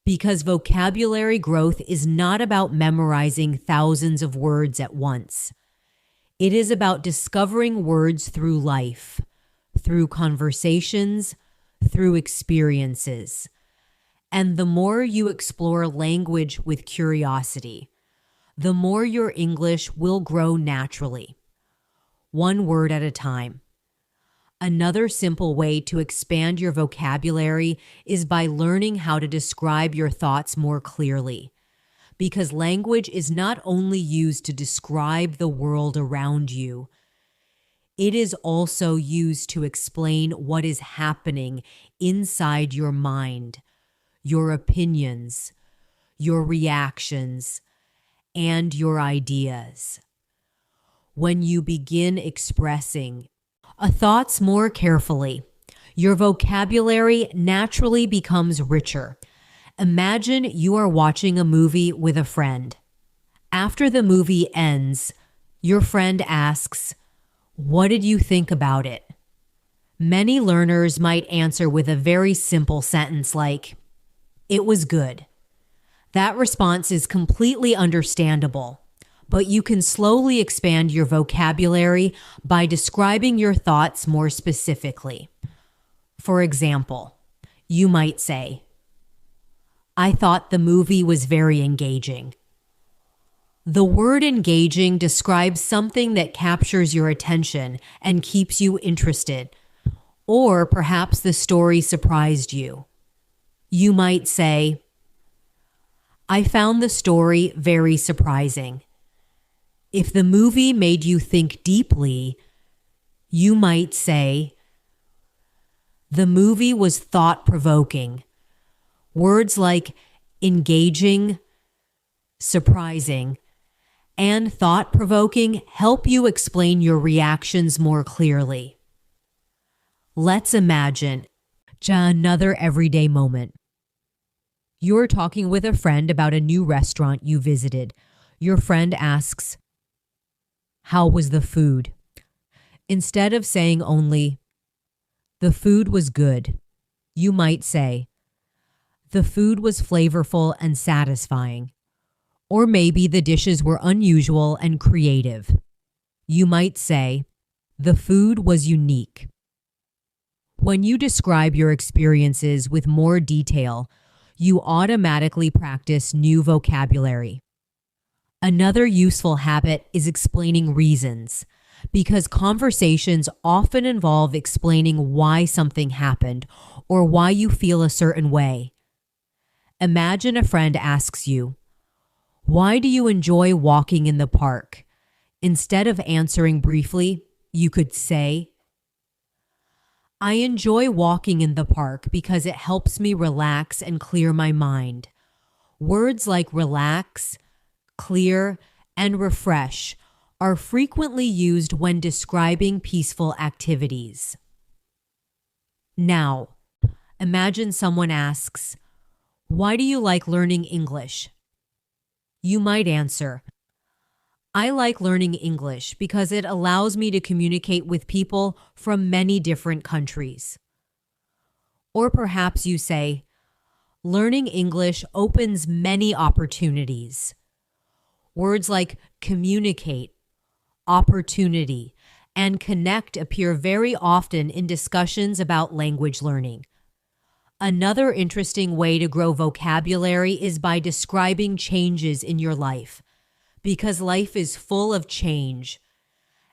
Because vocabulary growth is not about memorizing thousands of words at once. It is about discovering words through life, through conversations, through experiences. And the more you explore language with curiosity, the more your English will grow naturally, one word at a time. Another simple way to expand your vocabulary is by learning how to describe your thoughts more clearly, because language is not only used to describe the world around you, it is also used to explain what is happening inside your mind, your opinions, your reactions, and your ideas. When you begin expressing thoughts more carefully, your vocabulary naturally becomes richer. Imagine you are watching a movie with a friend. After the movie ends, your friend asks, "What did you think about it?" Many learners might answer with a very simple sentence like, "It was good." That response is completely understandable, but you can slowly expand your vocabulary by describing your thoughts more specifically. For example, you might say, "I thought the movie was very engaging." The word engaging describes something that captures your attention and keeps you interested, or perhaps the story surprised you. You might say, "I found the story very surprising." If the movie made you think deeply, you might say, "The movie was thought-provoking." Words like engaging, surprising, and thought-provoking help you explain your reactions more clearly. Let's imagine another everyday moment. You're talking with a friend about a new restaurant you visited. Your friend asks, "How was the food?" Instead of saying only, "The food was good," you might say, "The food was flavorful and satisfying." Or maybe the dishes were unusual and creative. You might say, "The food was unique." When you describe your experiences with more detail, you automatically practice new vocabulary. Another useful habit is explaining reasons, because conversations often involve explaining why something happened or why you feel a certain way. Imagine a friend asks you, "Why do you enjoy walking in the park?" Instead of answering briefly, you could say, "I enjoy walking in the park because it helps me relax and clear my mind." Words like relax, clear, and refresh are frequently used when describing peaceful activities. Now, imagine someone asks, "Why do you like learning English?" You might answer, "I like learning English because it allows me to communicate with people from many different countries." Or perhaps you say, "Learning English opens many opportunities." Words like communicate, opportunity, and connect appear very often in discussions about language learning. Another interesting way to grow vocabulary is by describing changes in your life, because life is full of change.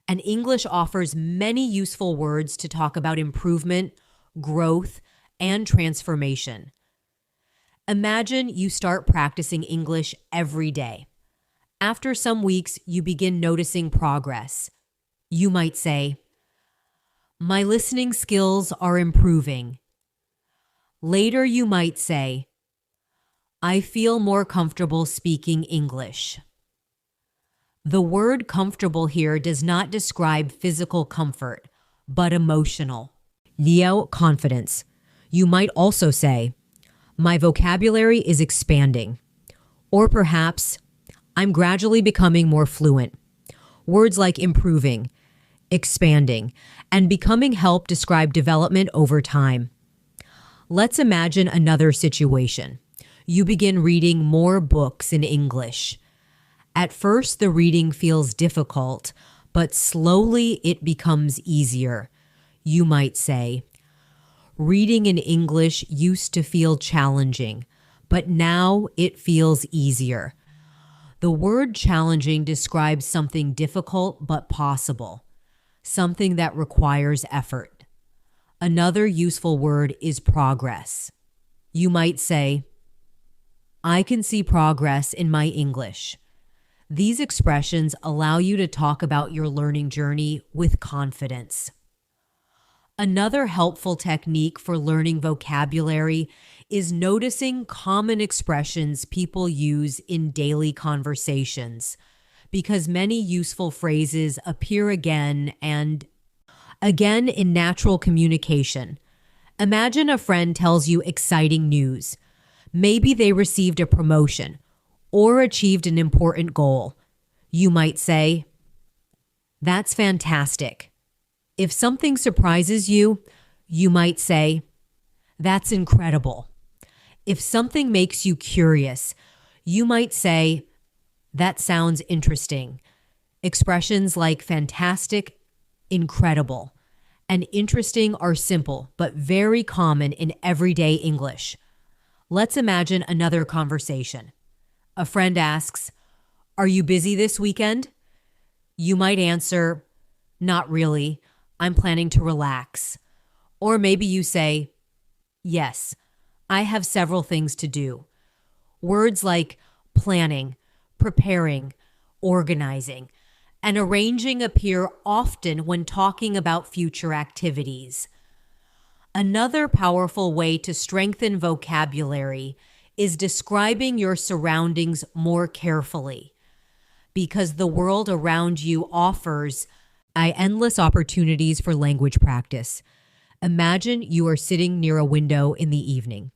And English offers many useful words to talk about improvement, growth, and transformation. Imagine you start practicing English every day. After some weeks, you begin noticing progress. You might say, "My listening skills are improving." Later, you might say, "I feel more comfortable speaking English." The word comfortable here does not describe physical comfort, but emotional. Neo confidence. You might also say, "My vocabulary is expanding." Or perhaps, "I'm gradually becoming more fluent." Words like improving, expanding, and becoming help describe development over time. Let's imagine another situation. You begin reading more books in English. At first, the reading feels difficult, but slowly it becomes easier. You might say, "Reading in English used to feel challenging, but now it feels easier." The word challenging describes something difficult but possible, something that requires effort. Another useful word is progress. You might say, "I can see progress in my English." These expressions allow you to talk about your learning journey with confidence. Another helpful technique for learning vocabulary is noticing common expressions people use in daily conversations, because many useful phrases appear again and again in natural communication. Imagine a friend tells you exciting news. Maybe they received a promotion or achieved an important goal. You might say, "That's fantastic." If something surprises you, you might say, "That's incredible." If something makes you curious, you might say, "That sounds interesting." Expressions like fantastic, incredible, and interesting are simple but very common in everyday English. Let's imagine another conversation. A friend asks, "Are you busy this weekend?" You might answer, "Not really. I'm planning to relax." Or maybe you say, "Yes, I have several things to do." Words like planning, preparing, organizing, and arranging appear often when talking about future activities. Another powerful way to strengthen vocabulary is describing your surroundings more carefully, because the world around you offers endless opportunities for language practice. Imagine you are sitting near a window in the evening.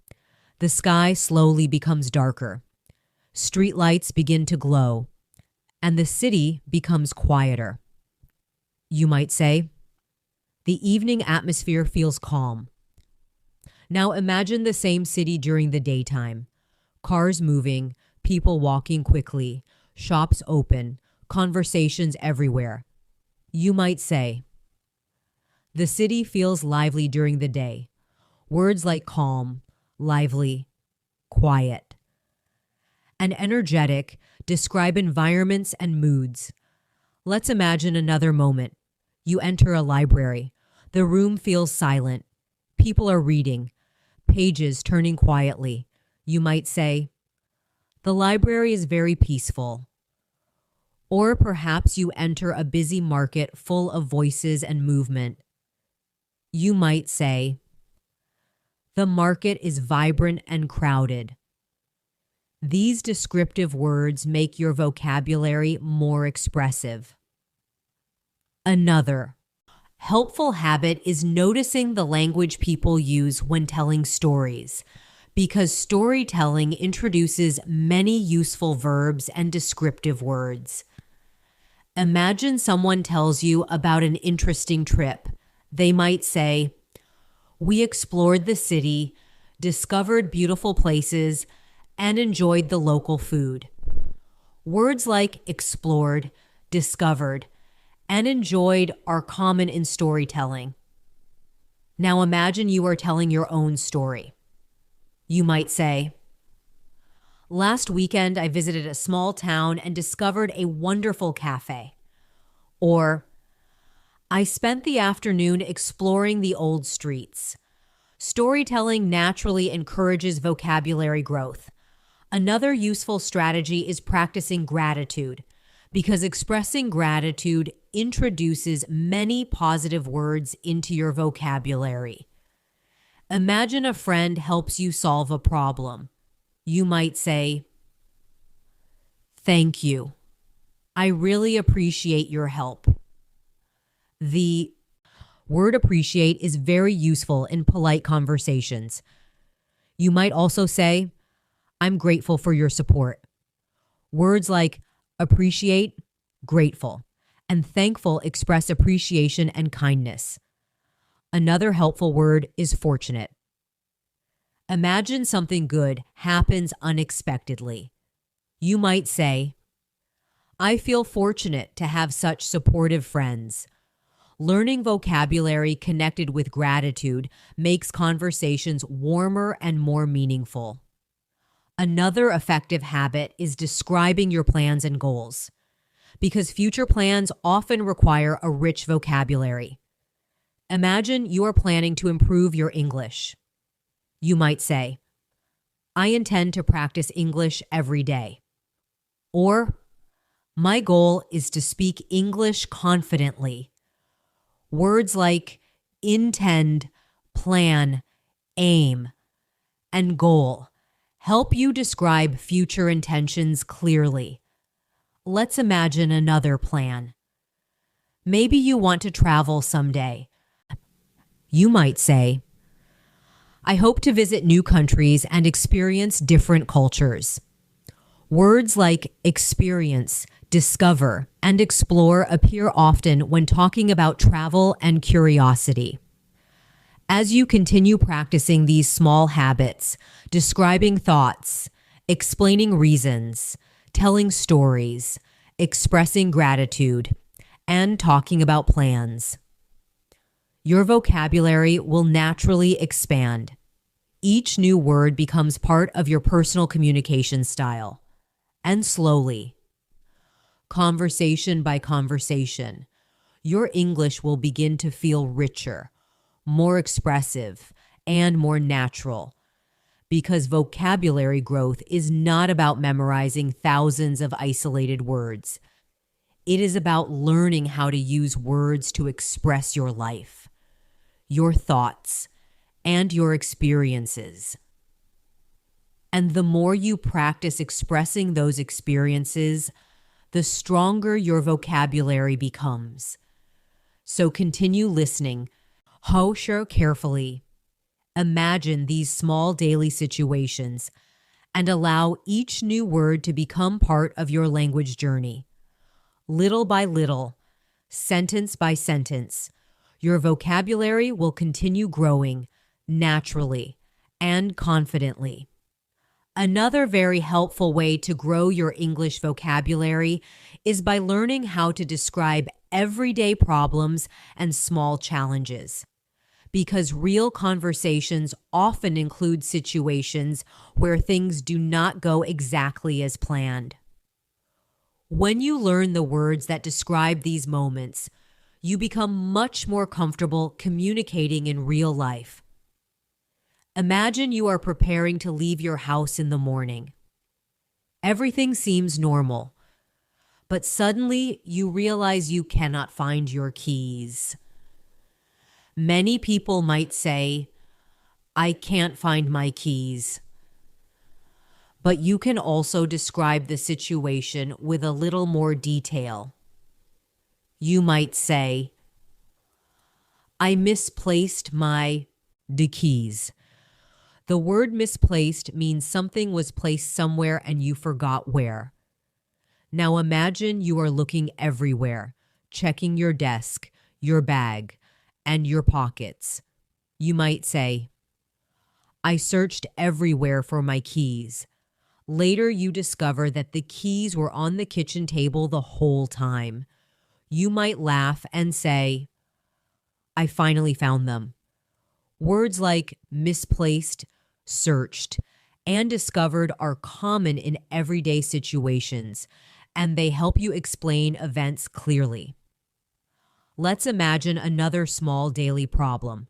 The sky slowly becomes darker. Streetlights begin to glow, and the city becomes quieter. You might say, "The evening atmosphere feels calm." Now imagine the same city during the daytime. Cars moving, people walking quickly, shops open, conversations everywhere. You might say, "The city feels lively during the day." Words like calm, lively, quiet, and energetic describe environments and moods. Let's imagine another moment. You enter a library. The room feels silent. People are reading, pages turning quietly. You might say, "The library is very peaceful." Or perhaps you enter a busy market full of voices and movement. You might say, "The market is vibrant and crowded." These descriptive words make your vocabulary more expressive. Another helpful habit is noticing the language people use when telling stories, because storytelling introduces many useful verbs and descriptive words. Imagine someone tells you about an interesting trip. They might say, "We explored the city, discovered beautiful places, and enjoyed the local food." Words like explored, discovered, and enjoyed are common in storytelling. Now imagine you are telling your own story. You might say, "Last weekend, I visited a small town and discovered a wonderful cafe." Or, "I spent the afternoon exploring the old streets." Storytelling naturally encourages vocabulary growth. Another useful strategy is practicing gratitude, because expressing gratitude introduces many positive words into your vocabulary. Imagine a friend helps you solve a problem. You might say, "Thank you. I really appreciate your help." The word appreciate is very useful in polite conversations. You might also say, "I'm grateful for your support." Words like appreciate, grateful, and thankful express appreciation and kindness. Another helpful word is fortunate. Imagine something good happens unexpectedly. You might say, "I feel fortunate to have such supportive friends." Learning vocabulary connected with gratitude makes conversations warmer and more meaningful. Another effective habit is describing your plans and goals, because future plans often require a rich vocabulary. Imagine you are planning to improve your English. You might say, "I intend to practice English every day." Or, "My goal is to speak English confidently." Words like intend, plan, aim, and goal help you describe future intentions clearly. Let's imagine another plan. Maybe you want to travel someday. You might say, "I hope to visit new countries and experience different cultures." Words like experience, discover, and explore appear often when talking about travel and curiosity. As you continue practicing these small habits, describing thoughts, explaining reasons, telling stories, expressing gratitude, and talking about plans, your vocabulary will naturally expand. Each new word becomes part of your personal communication style. And slowly, conversation by conversation, your English will begin to feel richer, more expressive, and more natural, because vocabulary growth is not about memorizing thousands of isolated words. It is about learning how to use words to express your life, your thoughts, and your experiences. And the more you practice expressing those experiences, the stronger your vocabulary becomes. So continue listening. Hosher carefully. Imagine these small daily situations and allow each new word to become part of your language journey. Little by little, sentence by sentence, your vocabulary will continue growing naturally and confidently. Another very helpful way to grow your English vocabulary is by learning how to describe everyday problems and small challenges, because real conversations often include situations where things do not go exactly as planned. When you learn the words that describe these moments, you become much more comfortable communicating in real life. Imagine you are preparing to leave your house in the morning. Everything seems normal, but suddenly you realize you cannot find your keys. Many people might say, "I can't find my keys." But you can also describe the situation with a little more detail. You might say, I misplaced my the keys. The word misplaced means something was placed somewhere and you forgot where. Now imagine you are looking everywhere, checking your desk, your bag, and your pockets. You might say, I searched everywhere for my keys. Later, you discover that the keys were on the kitchen table the whole time. You might laugh and say, I finally found them. Words like misplaced, searched, and discovered are common in everyday situations, and they help you explain events clearly. Let's imagine another small daily problem.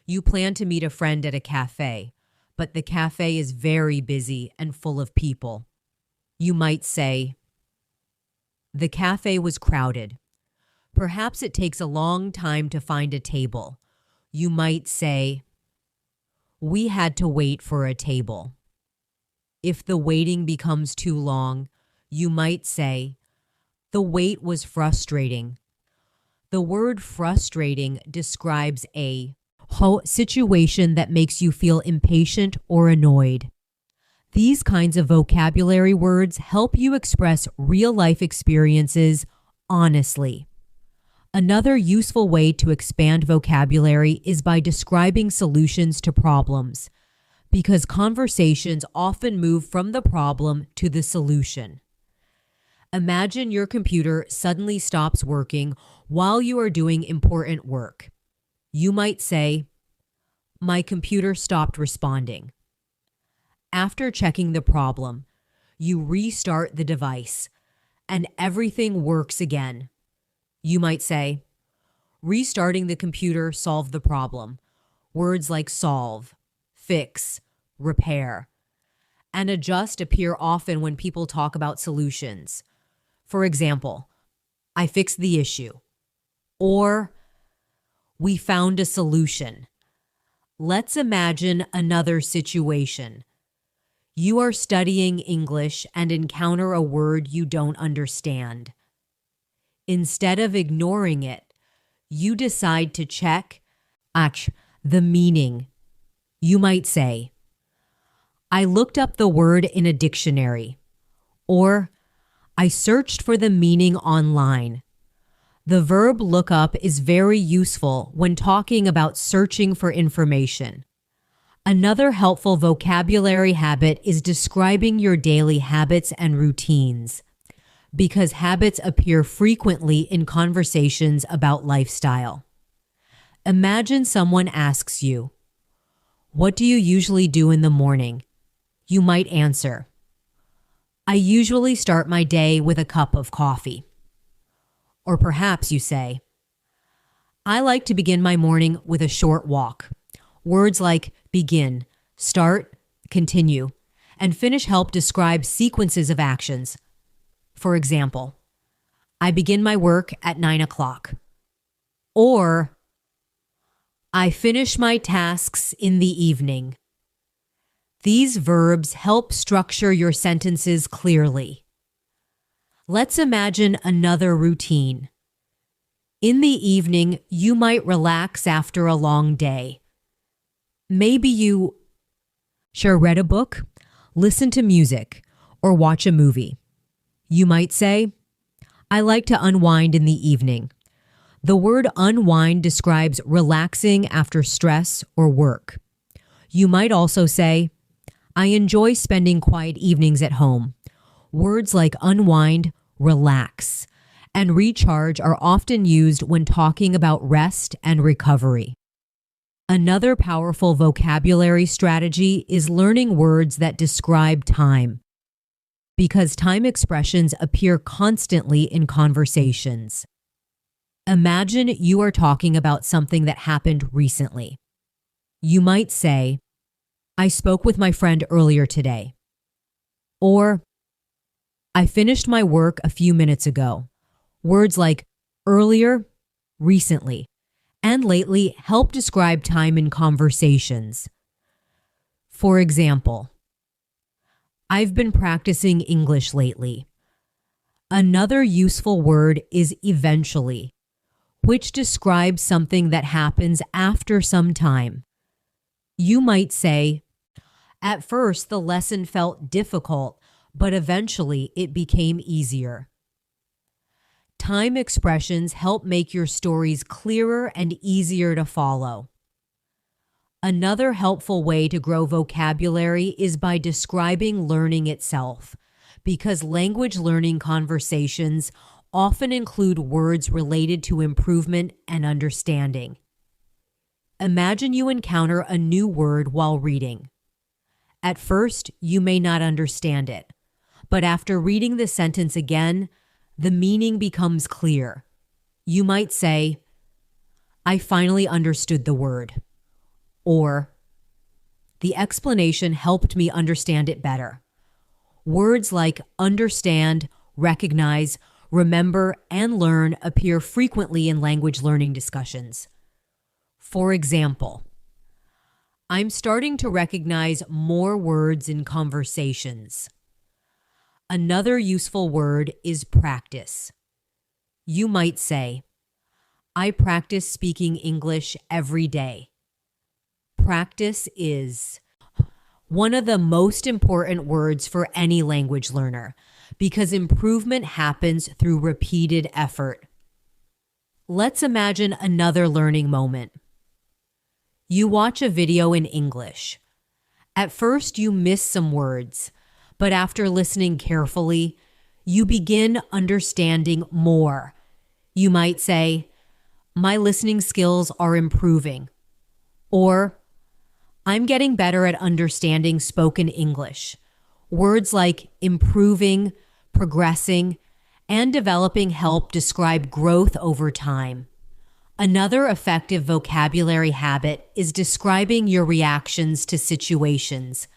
You plan to meet a friend at a cafe, but the cafe is very busy and full of people. You might say, the cafe was crowded. Perhaps it takes a long time to find a table. You might say, we had to wait for a table. If the waiting becomes too long, you might say, the wait was frustrating. The word frustrating describes a situation that makes you feel impatient or annoyed. These kinds of vocabulary words help you express real-life experiences honestly. Another useful way to expand vocabulary is by describing solutions to problems, because conversations often move from the problem to the solution. Imagine your computer suddenly stops working while you are doing important work. You might say, my computer stopped responding. After checking the problem, you restart the device, and everything works again. You might say, restarting the computer solved the problem. Words like solve, fix, repair, and adjust appear often when people talk about solutions. For example, I fixed the issue, or we found a solution. Let's imagine another situation. You are studying English and encounter a word you don't understand. Instead of ignoring it, you decide to check the meaning. You might say, I looked up the word in a dictionary, or I searched for the meaning online. The verb look up is very useful when talking about searching for information. Another helpful vocabulary habit is describing your daily habits and routines, because habits appear frequently in conversations about lifestyle. Imagine someone asks you, what do you usually do in the morning? You might answer, I usually start my day with a cup of coffee. Or perhaps you say, I like to begin my morning with a short walk. Words like begin, start, continue, and finish help describe sequences of actions. For example, I begin my work at 9 o'clock. Or, I finish my tasks in the evening. These verbs help structure your sentences clearly. Let's imagine another routine. In the evening, you might relax after a long day. Maybe you read a book, listen to music, or watch a movie. You might say, I like to unwind in the evening. The word unwind describes relaxing after stress or work. You might also say, I enjoy spending quiet evenings at home. Words like unwind, relax, and recharge are often used when talking about rest and recovery. Another powerful vocabulary strategy is learning words that describe time, because time expressions appear constantly in conversations. Imagine you are talking about something that happened recently. You might say, I spoke with my friend earlier today. Or, I finished my work a few minutes ago. Words like earlier, recently, and lately help describe time in conversations. For example, I've been practicing English lately. Another useful word is eventually, which describes something that happens after some time. You might say, "At first, the lesson felt difficult, but eventually it became easier." Time expressions help make your stories clearer and easier to follow. Another helpful way to grow vocabulary is by describing learning itself, because language learning conversations often include words related to improvement and understanding. Imagine you encounter a new word while reading. At first, you may not understand it, but after reading the sentence again, the meaning becomes clear. You might say, "I finally understood the word," or "The explanation helped me understand it better." Words like understand, recognize, remember, and learn appear frequently in language learning discussions. For example, "I'm starting to recognize more words in conversations." Another useful word is practice. You might say, "I practice speaking English every day." Practice is one of the most important words for any language learner because improvement happens through repeated effort. Let's imagine another learning moment. You watch a video in English. At first, you miss some words, but after listening carefully, you begin understanding more. You might say, "My listening skills are improving," or "I'm getting better at understanding spoken English." Words like improving, progressing, and developing help describe growth over time. Another effective vocabulary habit is describing your reactions to situations,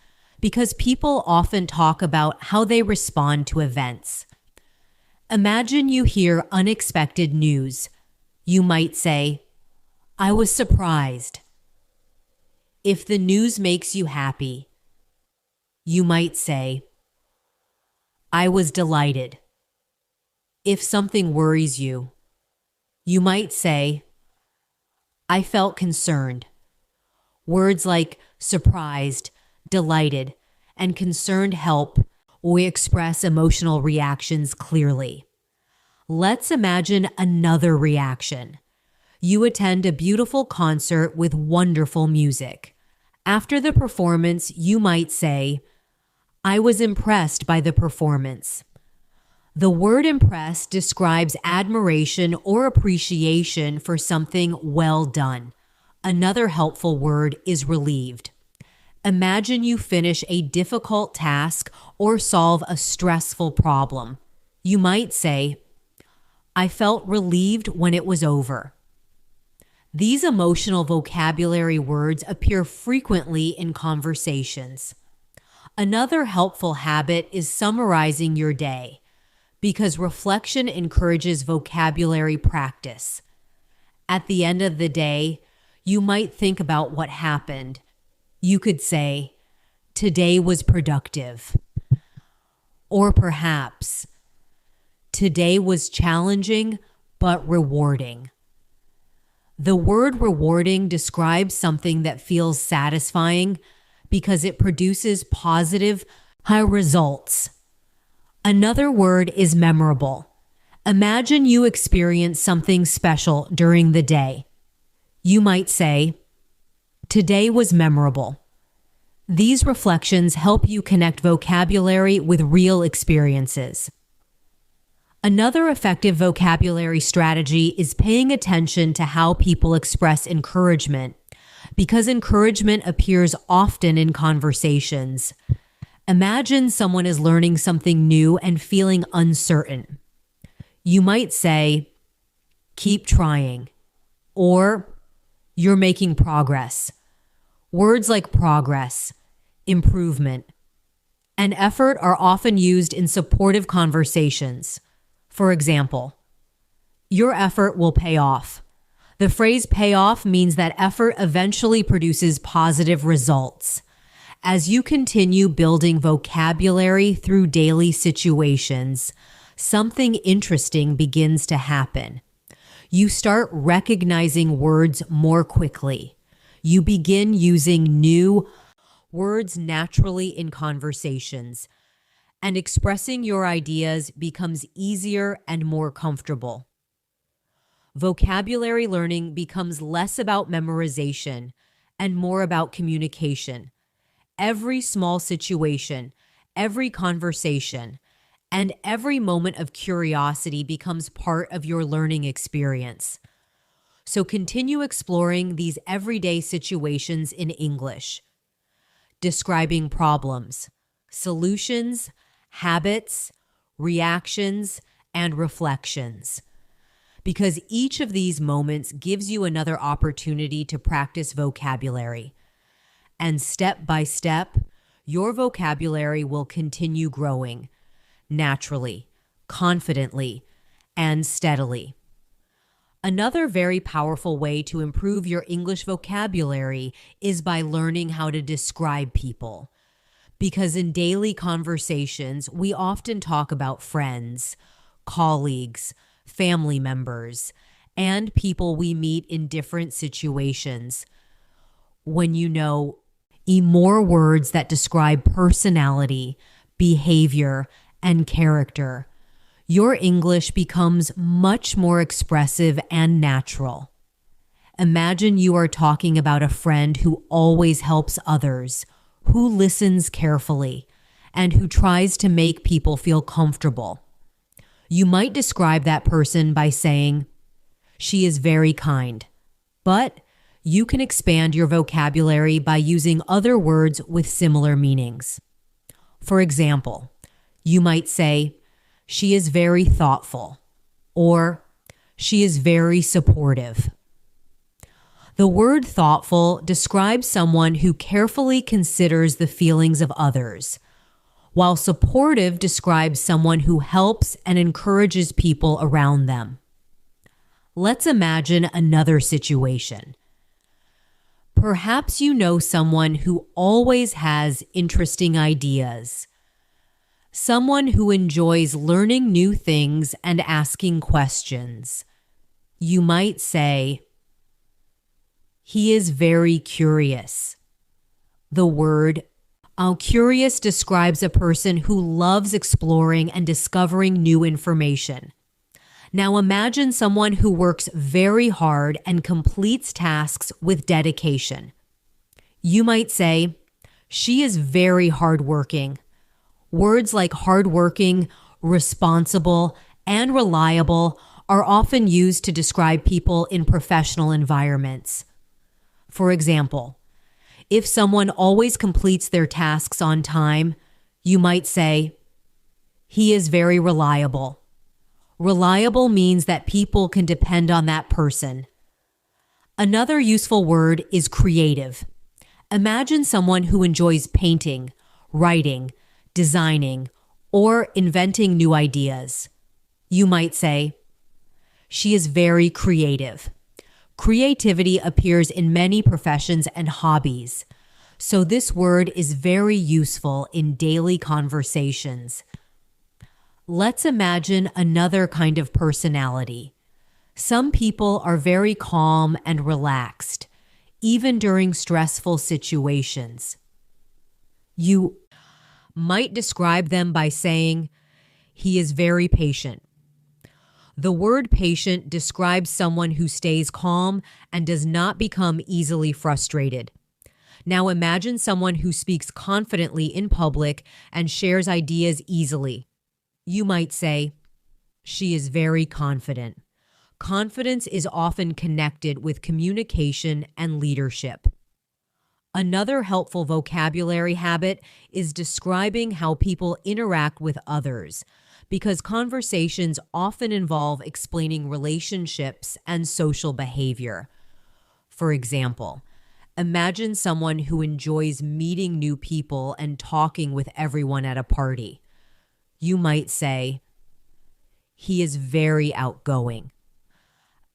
because people often talk about how they respond to events. Imagine you hear unexpected news. You might say, "I was surprised." If the news makes you happy, you might say, "I was delighted." If something worries you, you might say, "I felt concerned." Words like surprised, delighted, and concerned help we express emotional reactions clearly. Let's imagine another reaction. You attend a beautiful concert with wonderful music. After the performance, you might say, "I was impressed by the performance." The word impress describes admiration or appreciation for something well done. Another helpful word is relieved. Imagine you finish a difficult task or solve a stressful problem. You might say, "I felt relieved when it was over." These emotional vocabulary words appear frequently in conversations. Another helpful habit is summarizing your day, because reflection encourages vocabulary practice. At the end of the day, you might think about what happened. You could say, "Today was productive." Or perhaps, "Today was challenging but rewarding." The word rewarding describes something that feels satisfying because it produces positive, high results. Another word is memorable. Imagine you experience something special during the day. You might say, "Today was memorable." These reflections help you connect vocabulary with real experiences. Another effective vocabulary strategy is paying attention to how people express encouragement, because encouragement appears often in conversations. Imagine someone is learning something new and feeling uncertain. You might say, "Keep trying," or "You're making progress." Words like progress, improvement, and effort are often used in supportive conversations. For example, "Your effort will pay off." The phrase "pay off" means that effort eventually produces positive results. As you continue building vocabulary through daily situations, something interesting begins to happen. You start recognizing words more quickly. You begin using new words naturally in conversations, and expressing your ideas becomes easier and more comfortable. Vocabulary learning becomes less about memorization and more about communication. Every small situation, every conversation, and every moment of curiosity becomes part of your learning experience. So continue exploring these everyday situations in English, describing problems, solutions, habits, reactions, and reflections. Because each of these moments gives you another opportunity to practice vocabulary. And step by step, your vocabulary will continue growing naturally, confidently, and steadily. Another very powerful way to improve your English vocabulary is by learning how to describe people. Because in daily conversations, we often talk about friends, colleagues, family members, and people we meet in different situations. When you know more words that describe personality, behavior, and character, your English becomes much more expressive and natural. Imagine you are talking about a friend who always helps others, who listens carefully, and who tries to make people feel comfortable. You might describe that person by saying, "She is very kind," but you can expand your vocabulary by using other words with similar meanings. For example, you might say, "She is very thoughtful," or "She is very supportive." The word thoughtful describes someone who carefully considers the feelings of others, while supportive describes someone who helps and encourages people around them. Let's imagine another situation. Perhaps you know someone who always has interesting ideas, someone who enjoys learning new things and asking questions. You might say, "He is very curious." The word curious describes a person who loves exploring and discovering new information. Now imagine someone who works very hard and completes tasks with dedication. You might say, "She is very hardworking." Words like hardworking, responsible, and reliable are often used to describe people in professional environments. For example, if someone always completes their tasks on time, you might say, "He is very reliable." Reliable means that people can depend on that person. Another useful word is creative. Imagine someone who enjoys painting, writing, designing, or inventing new ideas. You might say, "She is very creative." Creativity appears in many professions and hobbies, so this word is very useful in daily conversations. Let's imagine another kind of personality. Some people are very calm and relaxed, even during stressful situations. You might describe them by saying, "He is very patient." The word patient describes someone who stays calm and does not become easily frustrated. Now imagine someone who speaks confidently in public and shares ideas easily. You might say, "She is very confident." Confidence is often connected with communication and leadership. Another helpful vocabulary habit is describing how people interact with others, because conversations often involve explaining relationships and social behavior. For example, imagine someone who enjoys meeting new people and talking with everyone at a party. You might say, "He is very outgoing."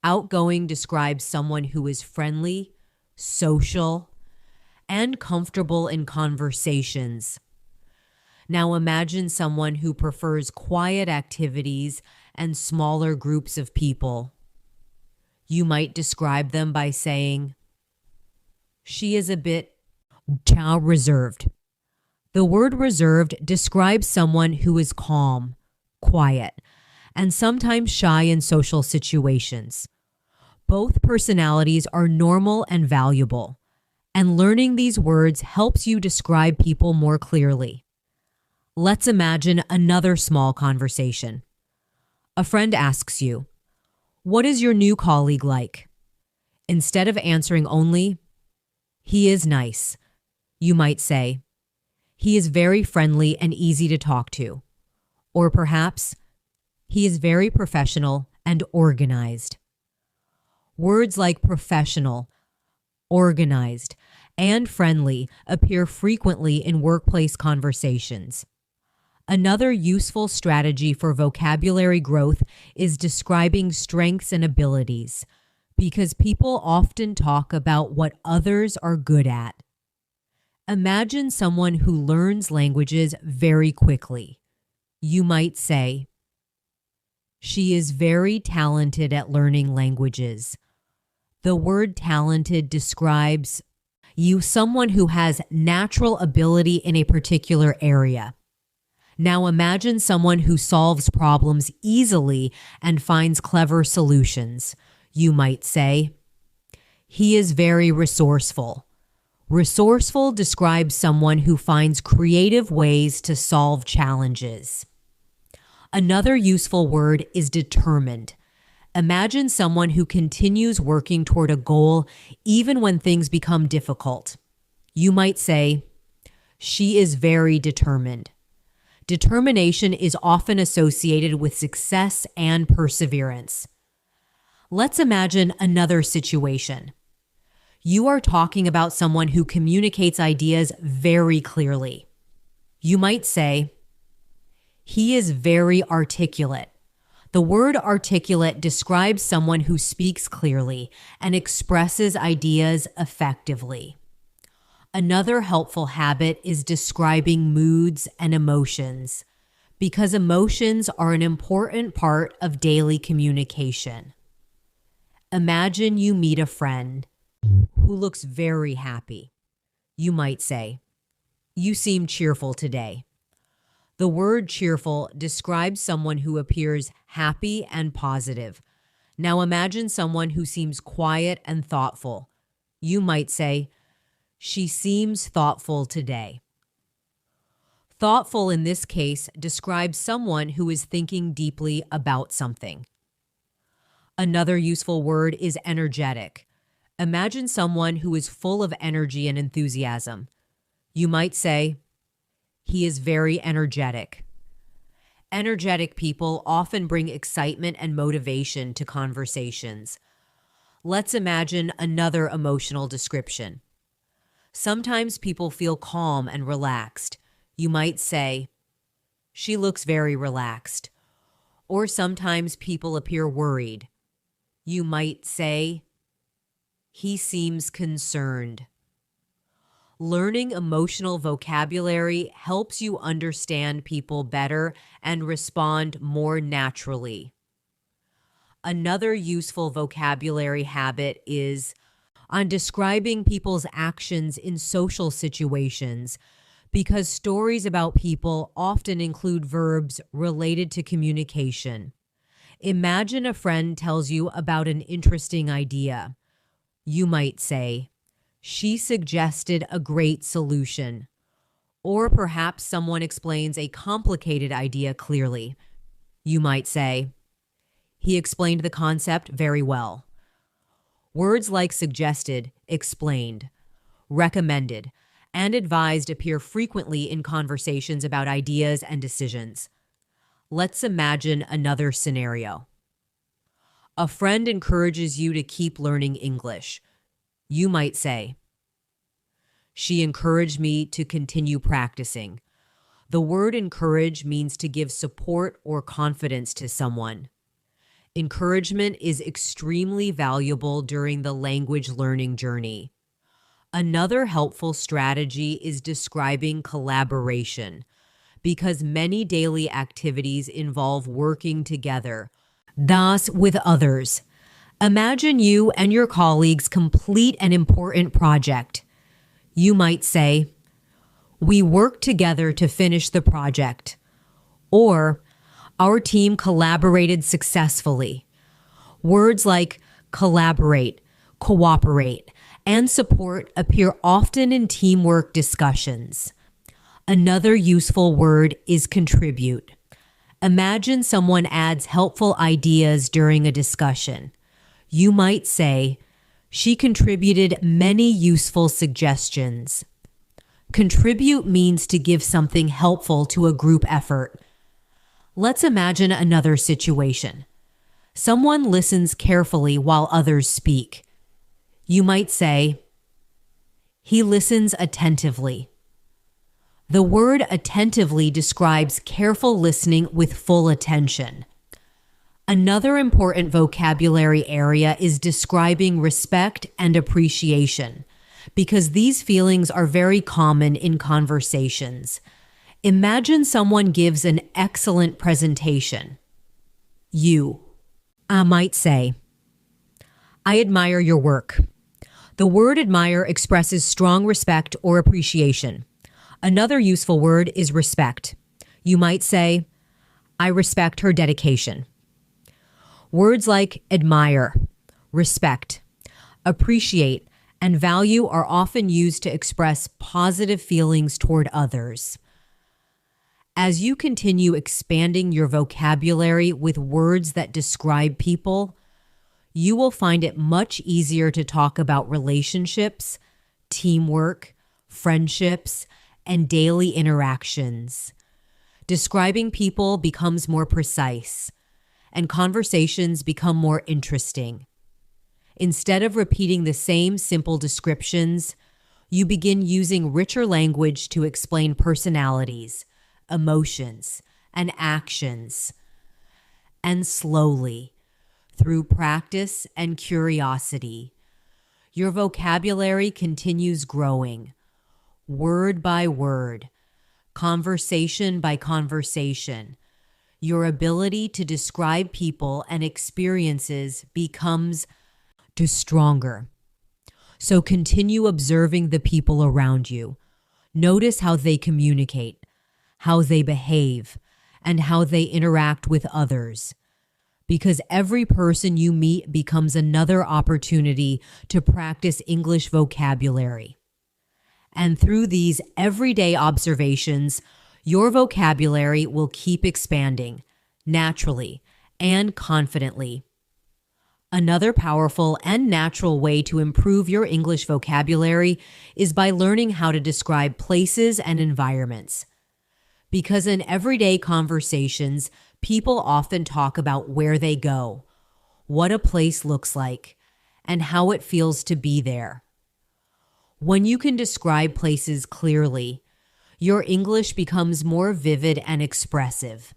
Outgoing describes someone who is friendly, social, and comfortable in conversations. Now imagine someone who prefers quiet activities and smaller groups of people. You might describe them by saying, she is a bit reserved. The word reserved describes someone who is calm, quiet, and sometimes shy in social situations. Both personalities are normal and valuable, and learning these words helps you describe people more clearly. Let's imagine another small conversation. A friend asks you, "What is your new colleague like?" Instead of answering only, "He is nice," you might say, "He is very friendly and easy to talk to." Or perhaps, "He is very professional and organized." Words like professional, organized, and friendly appear frequently in workplace conversations. Another useful strategy for vocabulary growth is describing strengths and abilities, because people often talk about what others are good at. Imagine someone who learns languages very quickly. You might say, "She is very talented at learning languages." The word talented describes someone who has natural ability in a particular area. Now imagine someone who solves problems easily and finds clever solutions. You might say, "He is very resourceful." Resourceful describes someone who finds creative ways to solve challenges. Another useful word is determined. Imagine someone who continues working toward a goal even when things become difficult. You might say, "She is very determined." Determination is often associated with success and perseverance. Let's imagine another situation. You are talking about someone who communicates ideas very clearly. You might say, "He is very articulate." The word articulate describes someone who speaks clearly and expresses ideas effectively. Another helpful habit is describing moods and emotions, because emotions are an important part of daily communication. Imagine you meet a friend who looks very happy. You might say, "You seem cheerful today." The word cheerful describes someone who appears happy and positive. Now imagine someone who seems quiet and thoughtful. You might say, "She seems thoughtful today." Thoughtful in this case describes someone who is thinking deeply about something. Another useful word is energetic. Imagine someone who is full of energy and enthusiasm. You might say, "He is very energetic." Energetic people often bring excitement and motivation to conversations. Let's imagine another emotional description. Sometimes people feel calm and relaxed. You might say, "She looks very relaxed." Or sometimes people appear worried. You might say, "He seems concerned." Learning emotional vocabulary helps you understand people better and respond more naturally. Another useful vocabulary habit is on describing people's actions in social situations, because stories about people often include verbs related to communication. Imagine a friend tells you about an interesting idea. You might say, "She suggested a great solution." Or perhaps someone explains a complicated idea clearly. You might say, "He explained the concept very well." Words like suggested, explained, recommended, and advised appear frequently in conversations about ideas and decisions. Let's imagine another scenario. A friend encourages you to keep learning English. You might say, "She encouraged me to continue practicing." The word encourage means to give support or confidence to someone. Encouragement is extremely valuable during the language learning journey. Another helpful strategy is describing collaboration, because many daily activities involve working together, thus with others. Imagine you and your colleagues complete an important project. You might say, "We worked together to finish the project," or "Our team collaborated successfully." Words like collaborate, cooperate, and support appear often in teamwork discussions. Another useful word is contribute. Imagine someone adds helpful ideas during a discussion. You might say, "She contributed many useful suggestions." Contribute means to give something helpful to a group effort. Let's imagine another situation. Someone listens carefully while others speak. You might say, "He listens attentively." The word attentively describes careful listening with full attention. Another important vocabulary area is describing respect and appreciation, because these feelings are very common in conversations. Imagine someone gives an excellent presentation. You might say, "I admire your work." The word admire expresses strong respect or appreciation. Another useful word is respect. You might say, "I respect her dedication." Words like admire, respect, appreciate, and value are often used to express positive feelings toward others. As you continue expanding your vocabulary with words that describe people, you will find it much easier to talk about relationships, teamwork, friendships, and daily interactions. Describing people becomes more precise, and conversations become more interesting. Instead of repeating the same simple descriptions, you begin using richer language to explain personalities, emotions, and actions. And slowly, through practice and curiosity, your vocabulary continues growing, word by word, conversation by conversation. Your ability to describe people and experiences becomes stronger. So continue observing the people around you. Notice how they communicate, how they behave, and how they interact with others. Because every person you meet becomes another opportunity to practice English vocabulary. And through these everyday observations, your vocabulary will keep expanding, naturally and confidently. Another powerful and natural way to improve your English vocabulary is by learning how to describe places and environments. Because in everyday conversations, people often talk about where they go, what a place looks like, and how it feels to be there. When you can describe places clearly, your English becomes more vivid and expressive.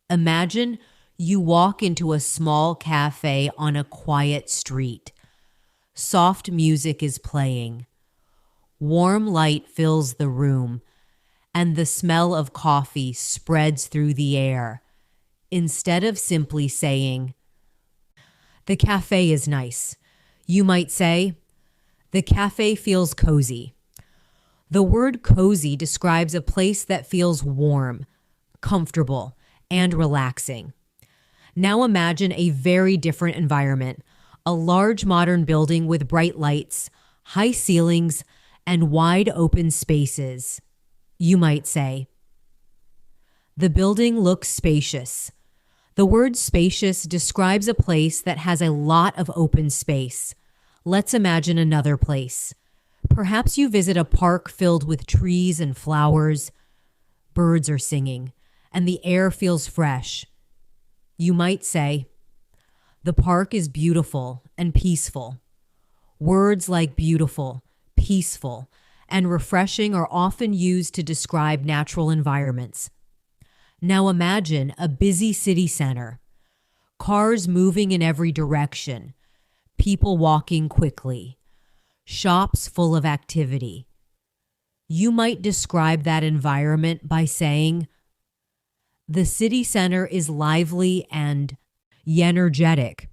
Imagine you walk into a small cafe on a quiet street. Soft music is playing. Warm light fills the room, and the smell of coffee spreads through the air. Instead of simply saying, "The cafe is nice," you might say, "The cafe feels cozy." The word cozy describes a place that feels warm, comfortable, and relaxing. Now imagine a very different environment, a large modern building with bright lights, high ceilings, and wide open spaces. You might say, "The building looks spacious." The word spacious describes a place that has a lot of open space. Let's imagine another place. Perhaps you visit a park filled with trees and flowers. Birds are singing, and the air feels fresh. You might say, "The park is beautiful and peaceful." Words like beautiful, peaceful, and refreshing are often used to describe natural environments. Now imagine a busy city center, cars moving in every direction, people walking quickly, shops full of activity. You might describe that environment by saying, The city center is lively and energetic.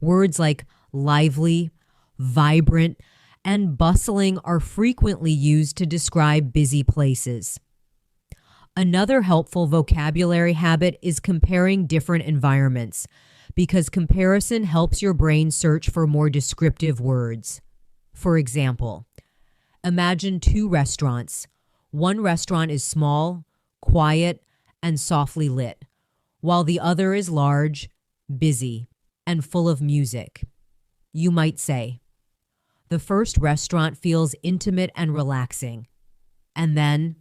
Words like lively, vibrant, and bustling are frequently used to describe busy places. Another helpful vocabulary habit is comparing different environments, because comparison helps your brain search for more descriptive words. For example, imagine two restaurants. One restaurant is small, quiet, and softly lit, while the other is large, busy, and full of music. You might say, the first restaurant feels intimate and relaxing, and then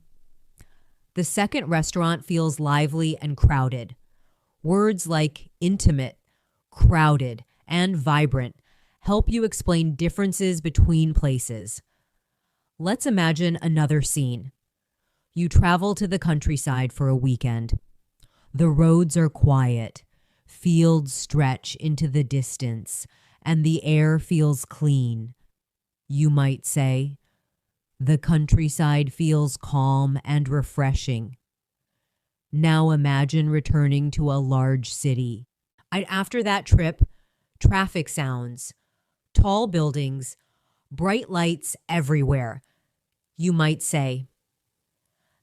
the second restaurant feels lively and crowded. Words like intimate, crowded, and vibrant help you explain differences between places. Let's imagine another scene. You travel to the countryside for a weekend. The roads are quiet, fields stretch into the distance, and the air feels clean. You might say, the countryside feels calm and refreshing. Now imagine returning to a large city. After that trip, traffic sounds, tall buildings, bright lights everywhere. You might say,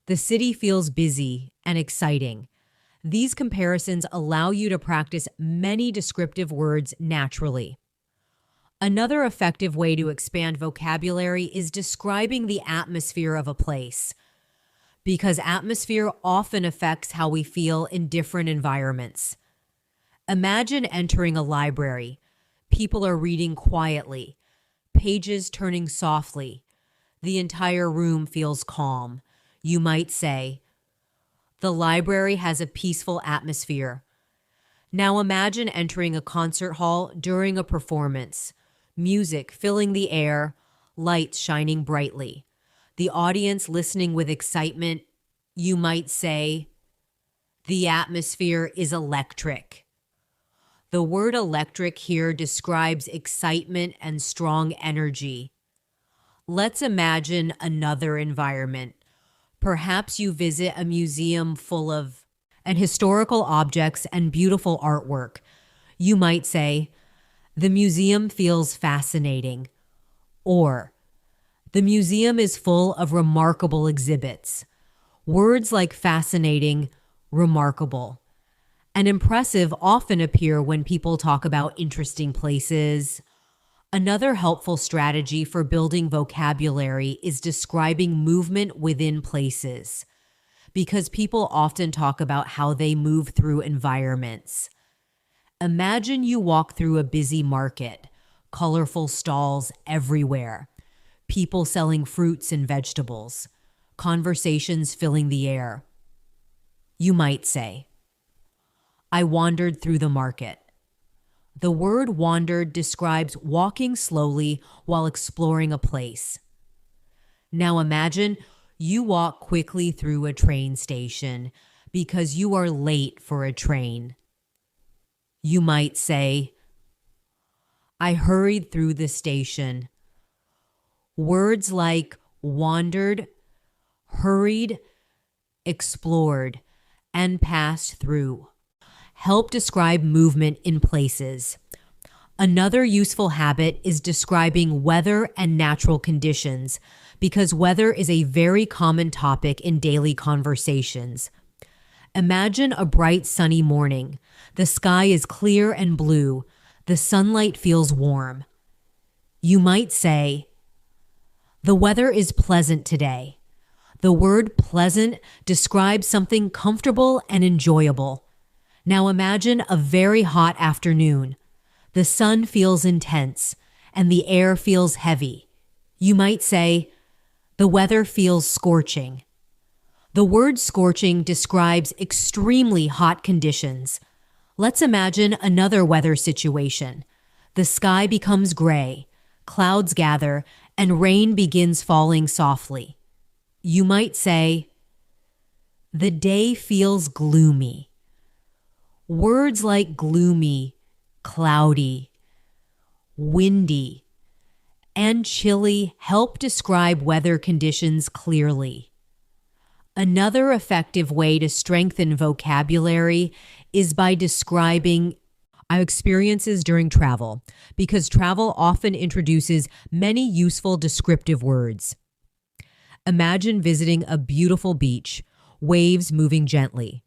the city feels busy and exciting. These comparisons allow you to practice many descriptive words naturally. Another effective way to expand vocabulary is describing the atmosphere of a place, because atmosphere often affects how we feel in different environments. Imagine entering a library. People are reading quietly, pages turning softly. The entire room feels calm. You might say, the library has a peaceful atmosphere. Now imagine entering a concert hall during a performance. Music filling the air, lights shining brightly. The audience listening with excitement. You might say, the atmosphere is electric. The word electric here describes excitement and strong energy. Let's imagine another environment. Perhaps you visit a museum full of historical objects and beautiful artwork. You might say, the museum feels fascinating. Or, the museum is full of remarkable exhibits. Words like fascinating, remarkable, and impressive often appear when people talk about interesting places. Another helpful strategy for building vocabulary is describing movement within places, because people often talk about how they move through environments. Imagine you walk through a busy market, colorful stalls everywhere, people selling fruits and vegetables, conversations filling the air. You might say, I wandered through the market. The word wandered describes walking slowly while exploring a place. Now imagine you walk quickly through a train station because you are late for a train. You might say, I hurried through the station. Words like wandered, hurried, explored, and passed through help describe movement in places. Another useful habit is describing weather and natural conditions, because weather is a very common topic in daily conversations. Imagine a bright sunny morning. The sky is clear and blue. The sunlight feels warm. You might say, the weather is pleasant today. The word pleasant describes something comfortable and enjoyable. Now imagine a very hot afternoon. The sun feels intense and the air feels heavy. You might say, the weather feels scorching. The word scorching describes extremely hot conditions. Let's imagine another weather situation. The sky becomes gray, clouds gather, and rain begins falling softly. You might say, the day feels gloomy. Words like gloomy, cloudy, windy, and chilly help describe weather conditions clearly. Another effective way to strengthen vocabulary is by describing our experiences during travel, because travel often introduces many useful descriptive words. Imagine visiting a beautiful beach, waves moving gently,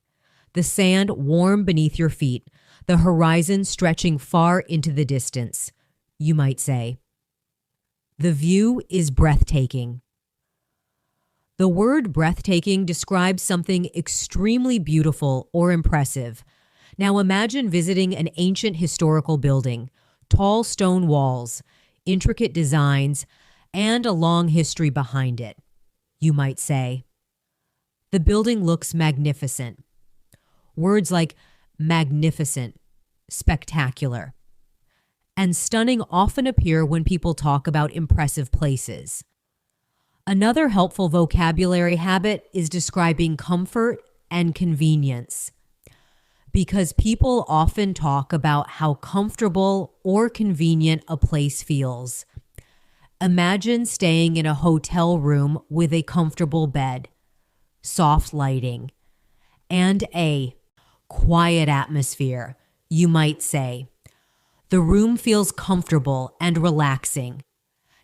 the sand warm beneath your feet, the horizon stretching far into the distance. You might say, "The view is breathtaking." The word breathtaking describes something extremely beautiful or impressive. Now imagine visiting an ancient historical building, tall stone walls, intricate designs, and a long history behind it. You might say, "The building looks magnificent." Words like magnificent, spectacular, and stunning often appear when people talk about impressive places. Another helpful vocabulary habit is describing comfort and convenience, because people often talk about how comfortable or convenient a place feels. Imagine staying in a hotel room with a comfortable bed, soft lighting, and a quiet atmosphere. You might say, "The room feels comfortable and relaxing."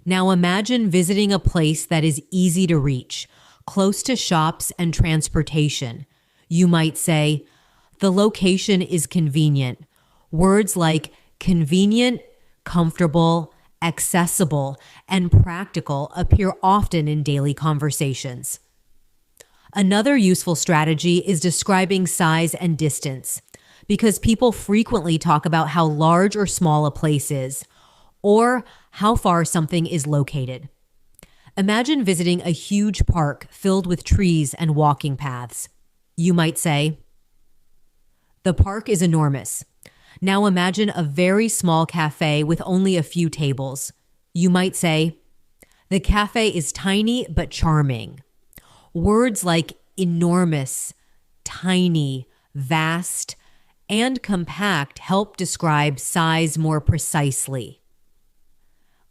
Now imagine visiting a place that is easy to reach, close to shops and transportation. You might say, "The location is convenient." Words like convenient, comfortable, accessible, and practical appear often in daily conversations. Another useful strategy is describing size and distance, because people frequently talk about how large or small a place is, or how far something is located. Imagine visiting a huge park filled with trees and walking paths. You might say, "The park is enormous." Now imagine a very small cafe with only a few tables. You might say, "The cafe is tiny but charming." Words like enormous, tiny, vast, and compact help describe size more precisely.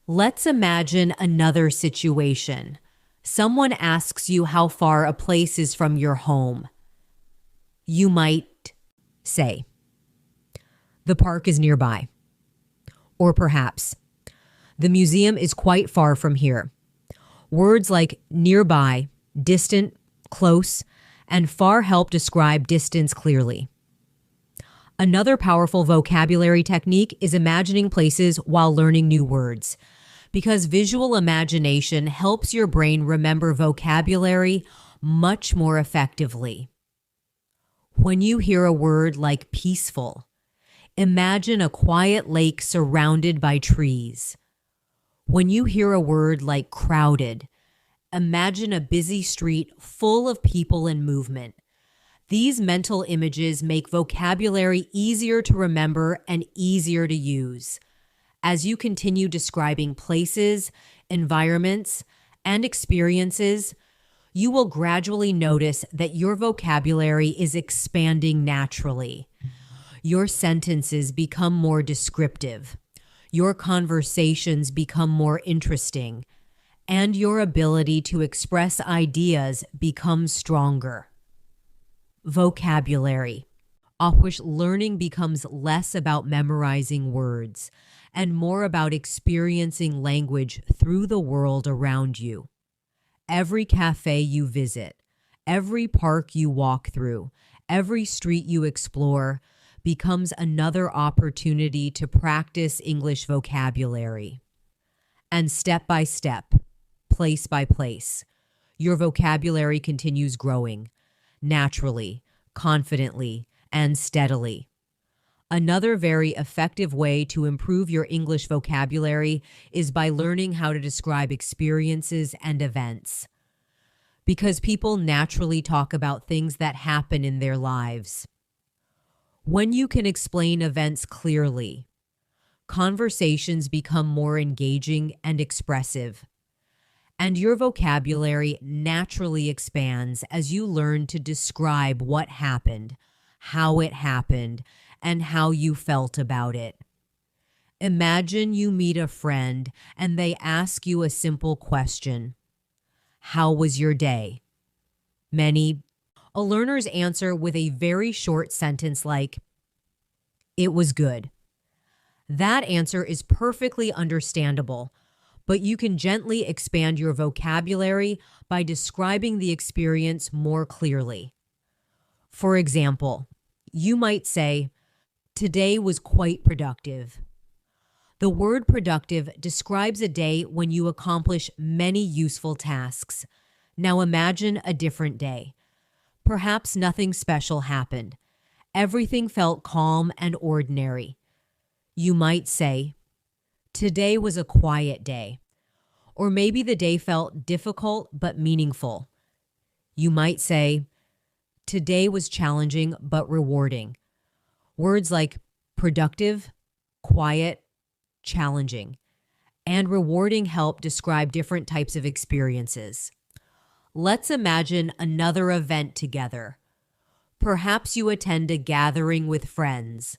Let's imagine another situation. Someone asks you how far a place is from your home. You might say, "The park is nearby." Or perhaps, "The museum is quite far from here." Words like nearby, distant, close, and far help describe distance clearly. Another powerful vocabulary technique is imagining places while learning new words, because visual imagination helps your brain remember vocabulary much more effectively. When you hear a word like peaceful, imagine a quiet lake surrounded by trees. When you hear a word like crowded, imagine a busy street full of people and movement. These mental images make vocabulary easier to remember and easier to use. As you continue describing places, environments, and experiences, you will gradually notice that your vocabulary is expanding naturally. Your sentences become more descriptive. Your conversations become more interesting, and your ability to express ideas becomes stronger. Vocabulary, of which learning becomes less about memorizing words and more about experiencing language through the world around you. Every cafe you visit, every park you walk through, every street you explore becomes another opportunity to practice English vocabulary. And step by step, place by place, your vocabulary continues growing, naturally, confidently, and steadily. Another very effective way to improve your English vocabulary is by learning how to describe experiences and events, because people naturally talk about things that happen in their lives. When you can explain events clearly, conversations become more engaging and expressive, and your vocabulary naturally expands as you learn to describe what happened, how it happened, and how you felt about it. Imagine you meet a friend and they ask you a simple question. "How was your day?" many. A learner's answer with a very short sentence like, "It was good." That answer is perfectly understandable, but you can gently expand your vocabulary by describing the experience more clearly. For example, you might say, "Today was quite productive." The word productive describes a day when you accomplish many useful tasks. Now imagine a different day. Perhaps nothing special happened. Everything felt calm and ordinary. You might say, "Today was a quiet day." Or maybe the day felt difficult but meaningful. You might say, "Today was challenging but rewarding." Words like productive, quiet, challenging, and rewarding help describe different types of experiences. Let's imagine another event together. Perhaps you attend a gathering with friends.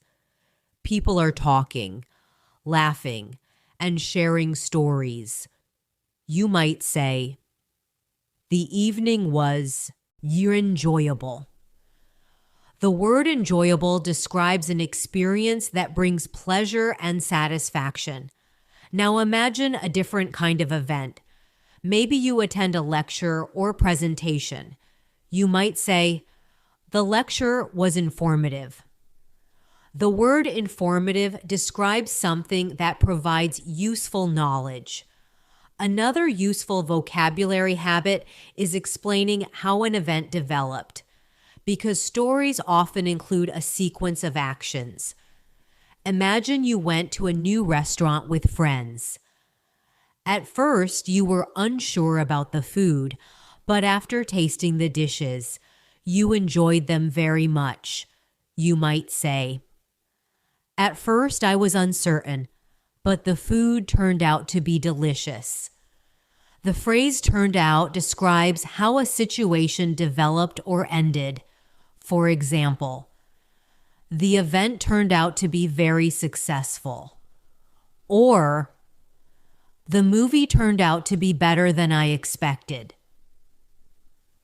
People are talking, laughing, and sharing stories. You might say, "The evening was enjoyable." The word enjoyable describes an experience that brings pleasure and satisfaction. Now imagine a different kind of event. Maybe you attend a lecture or presentation. You might say, "The lecture was informative." The word informative describes something that provides useful knowledge. Another useful vocabulary habit is explaining how an event developed, because stories often include a sequence of actions. Imagine you went to a new restaurant with friends. At first, you were unsure about the food, but after tasting the dishes, you enjoyed them very much. You might say, "At first, I was uncertain, but the food turned out to be delicious." The phrase "turned out" describes how a situation developed or ended. For example, "The event turned out to be very successful." Or, "The movie turned out to be better than I expected."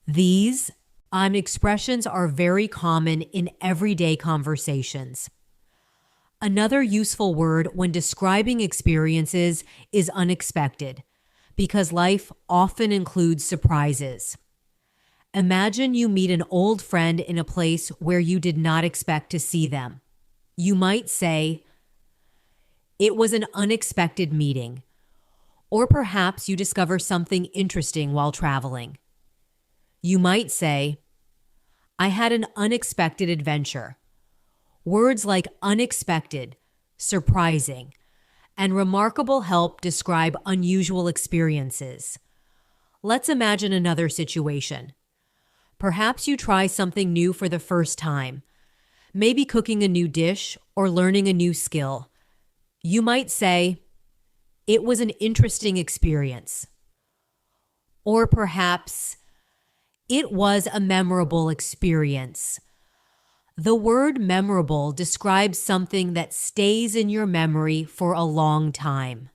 These expressions are very common in everyday conversations. Another useful word when describing experiences is unexpected, because life often includes surprises. Imagine you meet an old friend in a place where you did not expect to see them. You might say, "It was an unexpected meeting." Or perhaps you discover something interesting while traveling. You might say, "I had an unexpected adventure." Words like unexpected, surprising, and remarkable help describe unusual experiences. Let's imagine another situation. Perhaps you try something new for the first time, maybe cooking a new dish or learning a new skill. You might say, "It was an interesting experience." Or perhaps, "It was a memorable experience." The word memorable describes something that stays in your memory for a long time.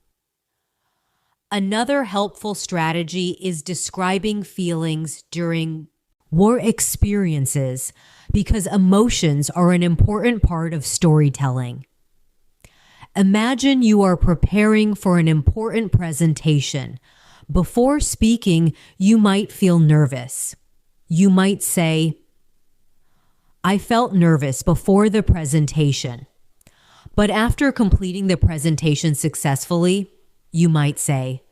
Another helpful strategy is describing feelings during war experiences, because emotions are an important part of storytelling. Imagine you are preparing for an important presentation. Before speaking, you might feel nervous. You might say, "I felt nervous before the presentation." But after completing the presentation successfully, you might say,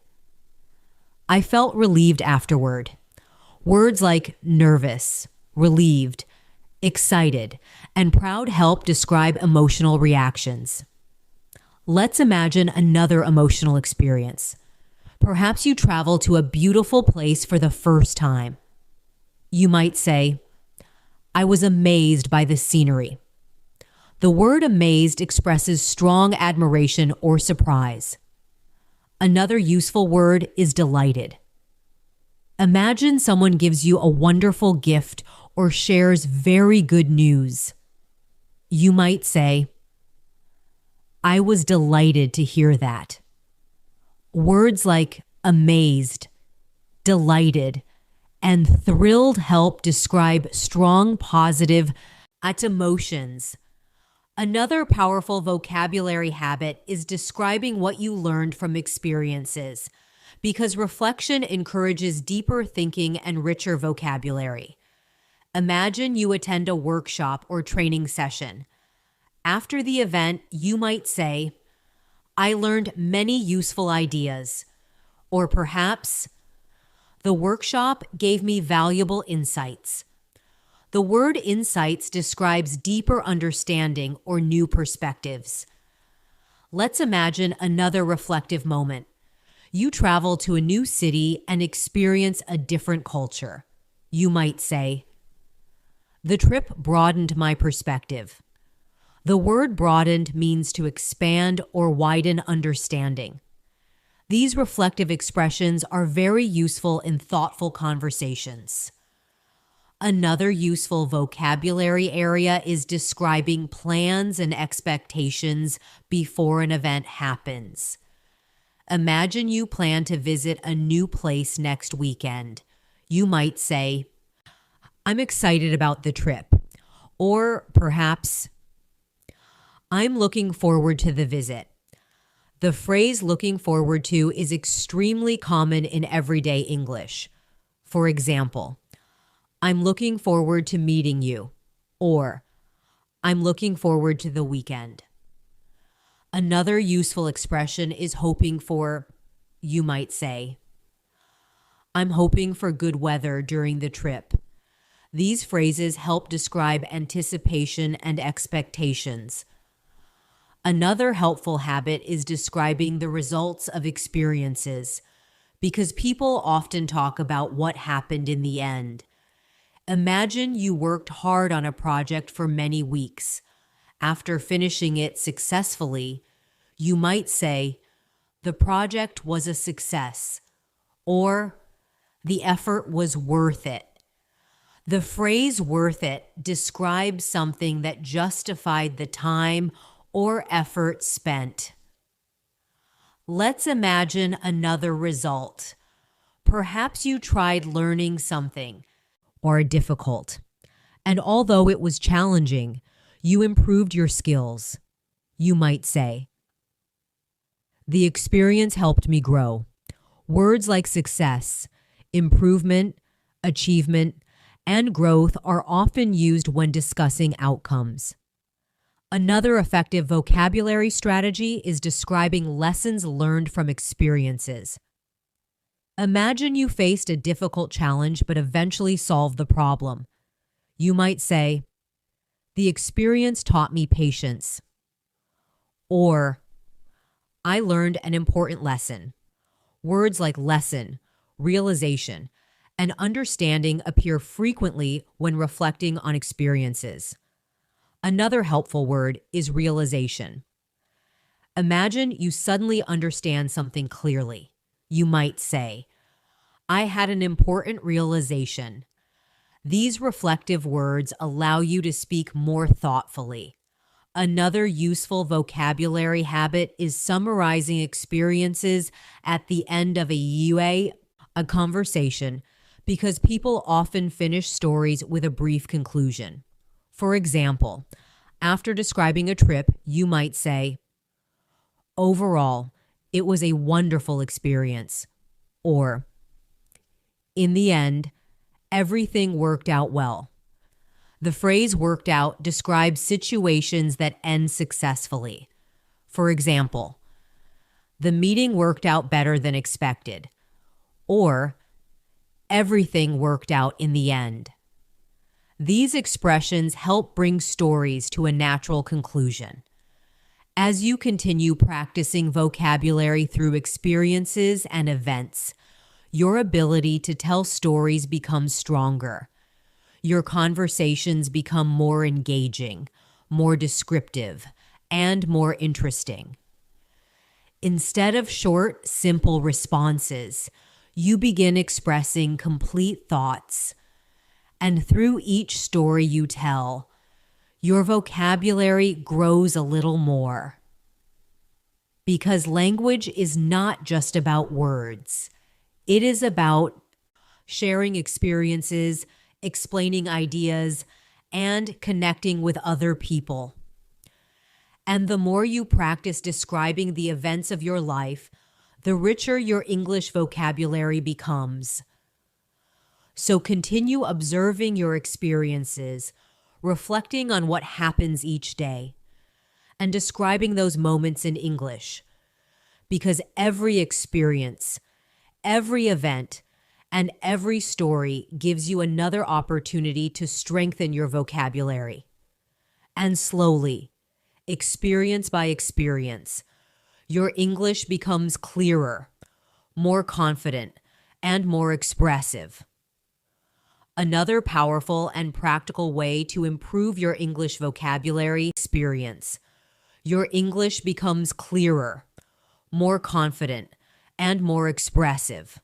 "I felt relieved afterward." Words like nervous, relieved, excited, and proud help describe emotional reactions. Let's imagine another emotional experience. Perhaps you travel to a beautiful place for the first time. You might say, "I was amazed by the scenery." The word amazed expresses strong admiration or surprise. Another useful word is delighted. Imagine someone gives you a wonderful gift or shares very good news. You might say, "I was delighted to hear that." Words like amazed, delighted, and thrilled help describe strong, positive emotions. Another powerful vocabulary habit is describing what you learned from experiences, because reflection encourages deeper thinking and richer vocabulary. Imagine you attend a workshop or training session. After the event, you might say, "I learned many useful ideas," or perhaps, "The workshop gave me valuable insights." The word insights describes deeper understanding or new perspectives. Let's imagine another reflective moment. You travel to a new city and experience a different culture. You might say, "The trip broadened my perspective." The word broadened means to expand or widen understanding. These reflective expressions are very useful in thoughtful conversations. Another useful vocabulary area is describing plans and expectations before an event happens. Imagine you plan to visit a new place next weekend. You might say, "I'm excited about the trip." Or perhaps, "I'm looking forward to the visit." The phrase "looking forward to" is extremely common in everyday English. For example, "I'm looking forward to meeting you," or "I'm looking forward to the weekend." Another useful expression is hoping for. You might say, "I'm hoping for good weather during the trip." These phrases help describe anticipation and expectations. Another helpful habit is describing the results of experiences, because people often talk about what happened in the end. Imagine you worked hard on a project for many weeks. After finishing it successfully, you might say, "The project was a success," or "The effort was worth it." The phrase "worth it" describes something that justified the time or effort spent. Let's imagine another result. Perhaps you tried learning something or difficult, and although it was challenging, you improved your skills. You might say, "The experience helped me grow." Words like success, improvement, achievement, and growth are often used when discussing outcomes. Another effective vocabulary strategy is describing lessons learned from experiences. Imagine you faced a difficult challenge but eventually solved the problem. You might say, "The experience taught me patience," or "I learned an important lesson." Words like lesson, realization, and understanding appear frequently when reflecting on experiences. Another helpful word is realization. Imagine you suddenly understand something clearly. You might say, "I had an important realization." These reflective words allow you to speak more thoughtfully. Another useful vocabulary habit is summarizing experiences at the end of a conversation, because people often finish stories with a brief conclusion. For example, after describing a trip, you might say, "Overall, it was a wonderful experience," or "In the end, everything worked out well." The phrase "worked out" describes situations that end successfully. For example, "The meeting worked out better than expected," or "Everything worked out in the end." These expressions help bring stories to a natural conclusion. As you continue practicing vocabulary through experiences and events, your ability to tell stories becomes stronger. Your conversations become more engaging, more descriptive, and more interesting. Instead of short, simple responses, you begin expressing complete thoughts. And through each story you tell, your vocabulary grows a little more. Because language is not just about words. It is about sharing experiences, explaining ideas, and connecting with other people. And the more you practice describing the events of your life, the richer your English vocabulary becomes. So continue observing your experiences, reflecting on what happens each day, and describing those moments in English. Because every experience, every event, and every story gives you another opportunity to strengthen your vocabulary. And slowly, experience by experience, your English becomes clearer, more confident, and more expressive. Another powerful and practical way to improve your English vocabulary experience. Your English becomes clearer, more confident, and more expressive.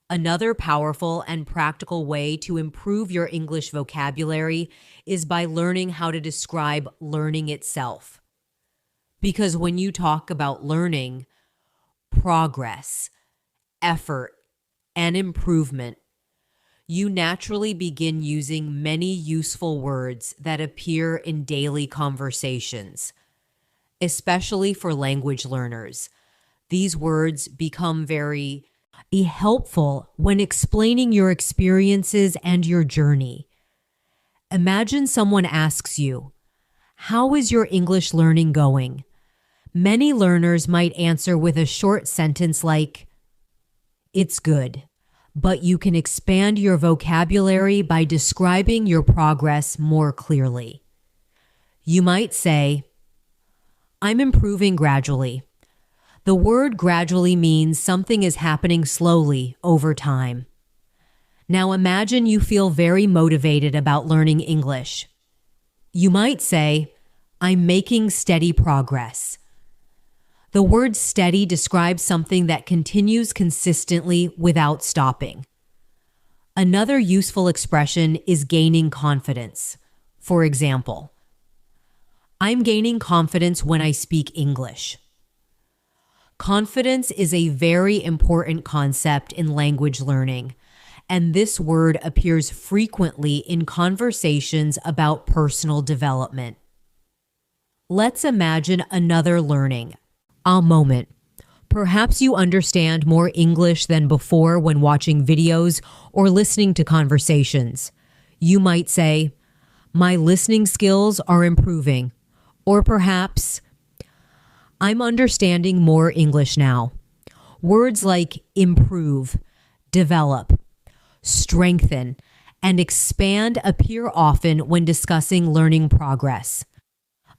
Another powerful and practical way to improve your English vocabulary is by learning how to describe learning itself. Because when you talk about learning, progress, effort, and improvement, you naturally begin using many useful words that appear in daily conversations. Especially for language learners, these words become very helpful when explaining your experiences and your journey. Imagine someone asks you, "How is your English learning going?" Many learners might answer with a short sentence like, "It's good," but you can expand your vocabulary by describing your progress more clearly. You might say, "I'm improving gradually." The word gradually means something is happening slowly over time. Now imagine you feel very motivated about learning English. You might say, "I'm making steady progress." The word steady describes something that continues consistently without stopping. Another useful expression is gaining confidence. For example, "I'm gaining confidence when I speak English." Confidence is a very important concept in language learning, and this word appears frequently in conversations about personal development. Let's imagine another learning, a moment. Perhaps you understand more English than before when watching videos or listening to conversations. You might say, "My listening skills are improving," or perhaps, "I'm understanding more English now." Words like improve, develop, strengthen, and expand appear often when discussing learning progress.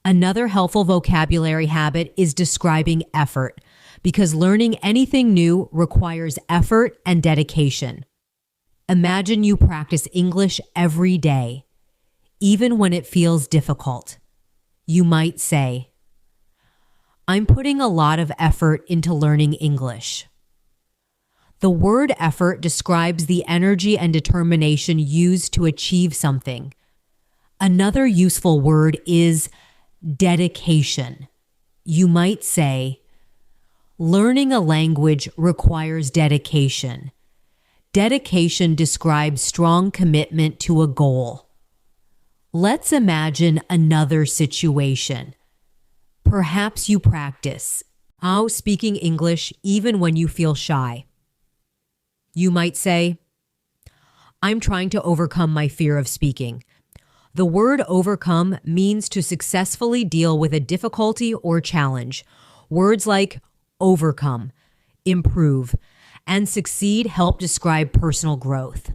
Another helpful vocabulary habit is describing effort, because learning anything new requires effort and dedication. Imagine you practice English every day, even when it feels difficult. You might say, "I'm putting a lot of effort into learning English." The word effort describes the energy and determination used to achieve something. Another useful word is dedication. You might say, "Learning a language requires dedication." Dedication describes strong commitment to a goal. Let's imagine another situation. Perhaps you practice speaking English even when you feel shy. You might say, "I'm trying to overcome my fear of speaking." The word overcome means to successfully deal with a difficulty or challenge. Words like overcome, improve, and succeed help describe personal growth.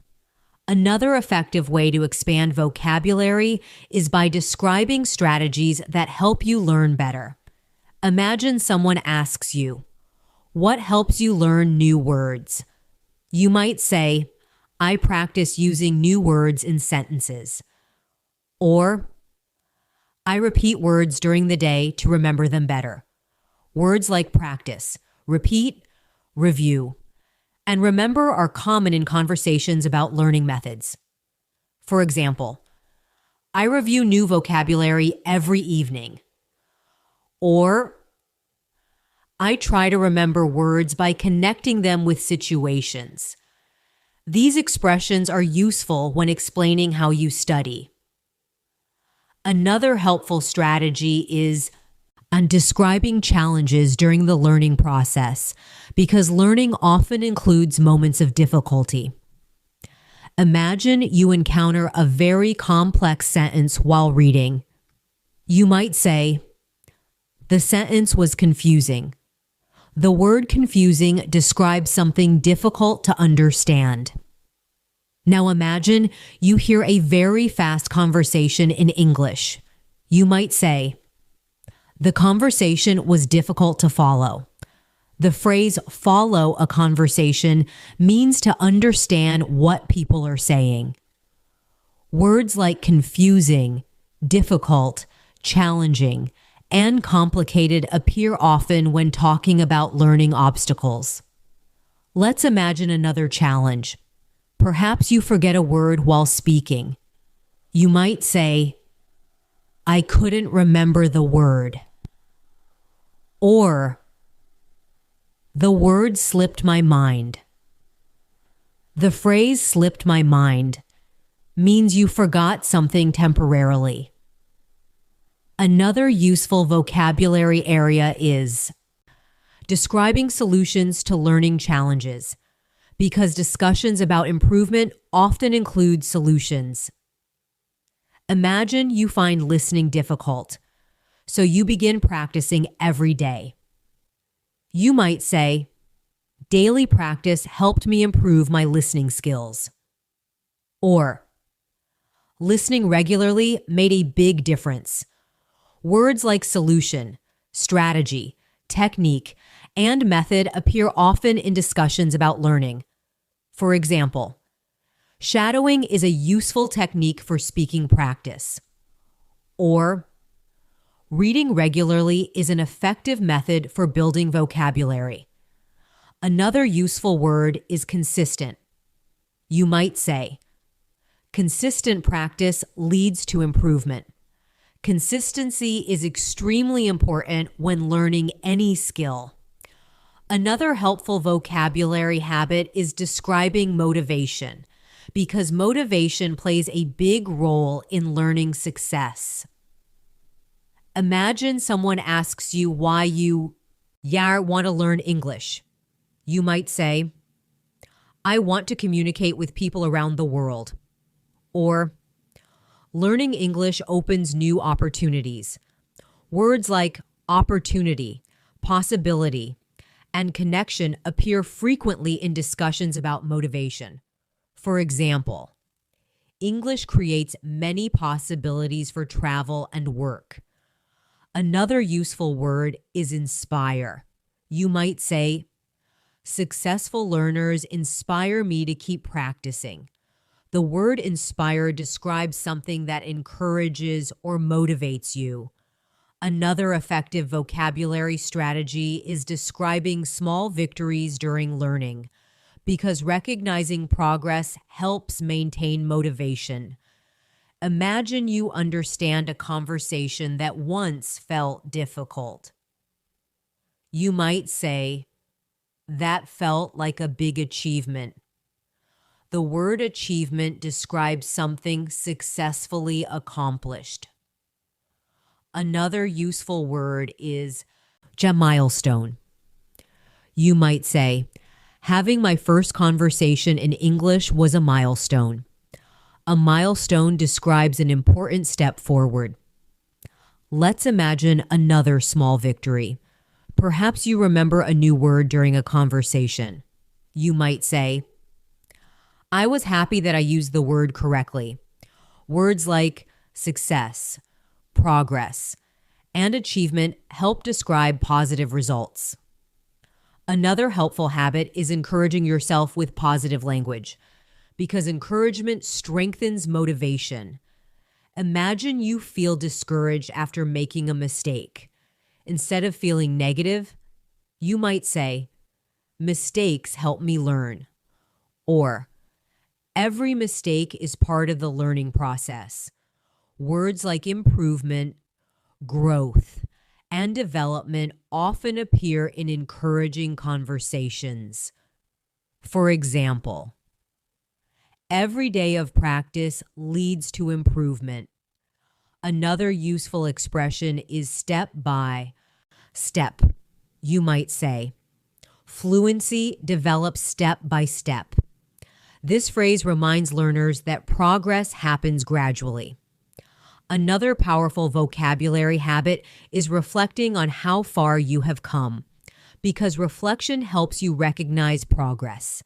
Another effective way to expand vocabulary is by describing strategies that help you learn better. Imagine someone asks you, "What helps you learn new words?" You might say, "I practice using new words in sentences." Or, "I repeat words during the day to remember them better." Words like practice, repeat, review, and remember are common in conversations about learning methods. For example, "I review new vocabulary every evening." Or, "I try to remember words by connecting them with situations." These expressions are useful when explaining how you study. Another helpful strategy is on describing challenges during the learning process, because learning often includes moments of difficulty. Imagine you encounter a very complex sentence while reading. You might say, "The sentence was confusing." The word confusing describes something difficult to understand. Now imagine you hear a very fast conversation in English. You might say, "The conversation was difficult to follow." The phrase follow a conversation means to understand what people are saying. Words like confusing, difficult, challenging, and complicated appear often when talking about learning obstacles. Let's imagine another challenge. Perhaps you forget a word while speaking. You might say, "I couldn't remember the word." Or, "The word slipped my mind." The phrase "slipped my mind" means you forgot something temporarily. Another useful vocabulary area is describing solutions to learning challenges, because discussions about improvement often include solutions. Imagine you find listening difficult, so you begin practicing every day. You might say, "Daily practice helped me improve my listening skills." Or, "Listening regularly made a big difference." Words like solution, strategy, technique, and method appear often in discussions about learning. For example, shadowing is a useful technique for speaking practice. Or, reading regularly is an effective method for building vocabulary. Another useful word is consistent. You might say, "Consistent practice leads to improvement." Consistency is extremely important when learning any skill. Another helpful vocabulary habit is describing motivation, because motivation plays a big role in learning success. Imagine someone asks you why you want to learn English. You might say, "I want to communicate with people around the world." Or, "Learning English opens new opportunities." Words like opportunity, possibility, and connection appear frequently in discussions about motivation. For example, English creates many possibilities for travel and work. Another useful word is inspire. You might say, "Successful learners inspire me to keep practicing." The word inspire describes something that encourages or motivates you. Another effective vocabulary strategy is describing small victories during learning, because recognizing progress helps maintain motivation. Imagine you understand a conversation that once felt difficult. You might say, "That felt like a big achievement." The word achievement describes something successfully accomplished. Another useful word is milestone. You might say, "Having my first conversation in English was a milestone." A milestone describes an important step forward. Let's imagine another small victory. Perhaps you remember a new word during a conversation. You might say, "I was happy that I used the word correctly." Words like success, progress, and achievement help describe positive results. Another helpful habit is encouraging yourself with positive language, because encouragement strengthens motivation. Imagine you feel discouraged after making a mistake. Instead of feeling negative, you might say, "Mistakes help me learn." Or, "Every mistake is part of the learning process." Words like improvement, growth, and development often appear in encouraging conversations. For example, Every day of practice leads to improvement. Another useful expression is step by step. You might say, fluency develops step by step. This phrase reminds learners that progress happens gradually. Another powerful vocabulary habit is reflecting on how far you have come, because reflection helps you recognize progress.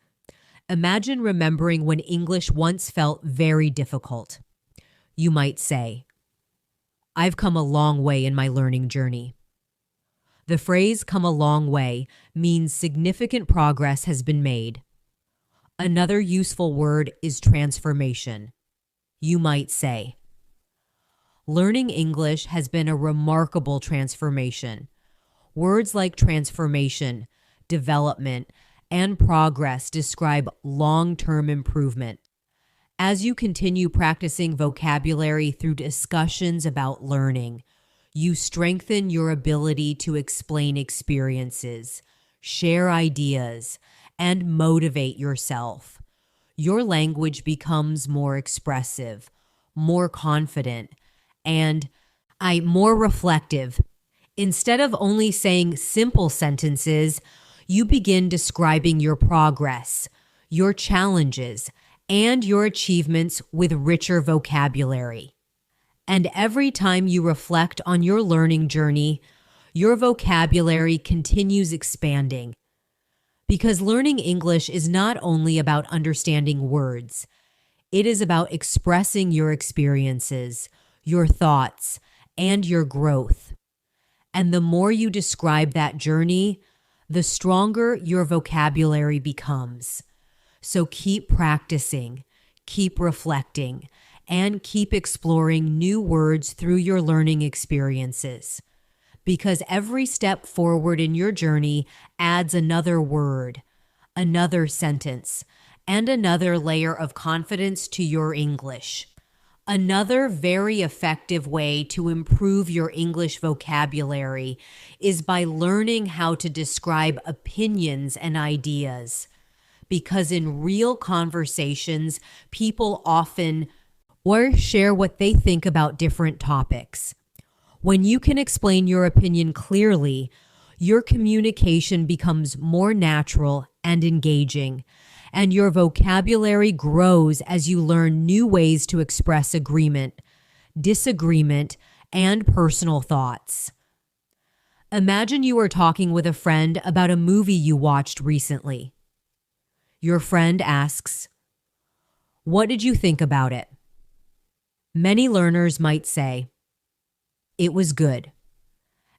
Imagine remembering when English once felt very difficult. You might say, I've come a long way in my learning journey. The phrase come a long way means significant progress has been made. Another useful word is transformation. You might say, learning English has been a remarkable transformation. Words like transformation, development, and progress describe long-term improvement. As you continue practicing vocabulary through discussions about learning, you strengthen your ability to explain experiences, share ideas, and motivate yourself. Your language becomes more expressive, more confident, and more reflective. Instead of only saying simple sentences, you begin describing your progress, your challenges, and your achievements with richer vocabulary. And every time you reflect on your learning journey, your vocabulary continues expanding. Because learning English is not only about understanding words, it is about expressing your experiences, your thoughts, and your growth. And the more you describe that journey, the stronger your vocabulary becomes. So keep practicing, keep reflecting, and keep exploring new words through your learning experiences. Because every step forward in your journey adds another word, another sentence, and another layer of confidence to your English. Another very effective way to improve your English vocabulary is by learning how to describe opinions and ideas. Because in real conversations, people often share what they think about different topics. When you can explain your opinion clearly, your communication becomes more natural and engaging, and your vocabulary grows as you learn new ways to express agreement, disagreement, and personal thoughts. Imagine you are talking with a friend about a movie you watched recently. Your friend asks, "What did you think about it?" Many learners might say, "It was good."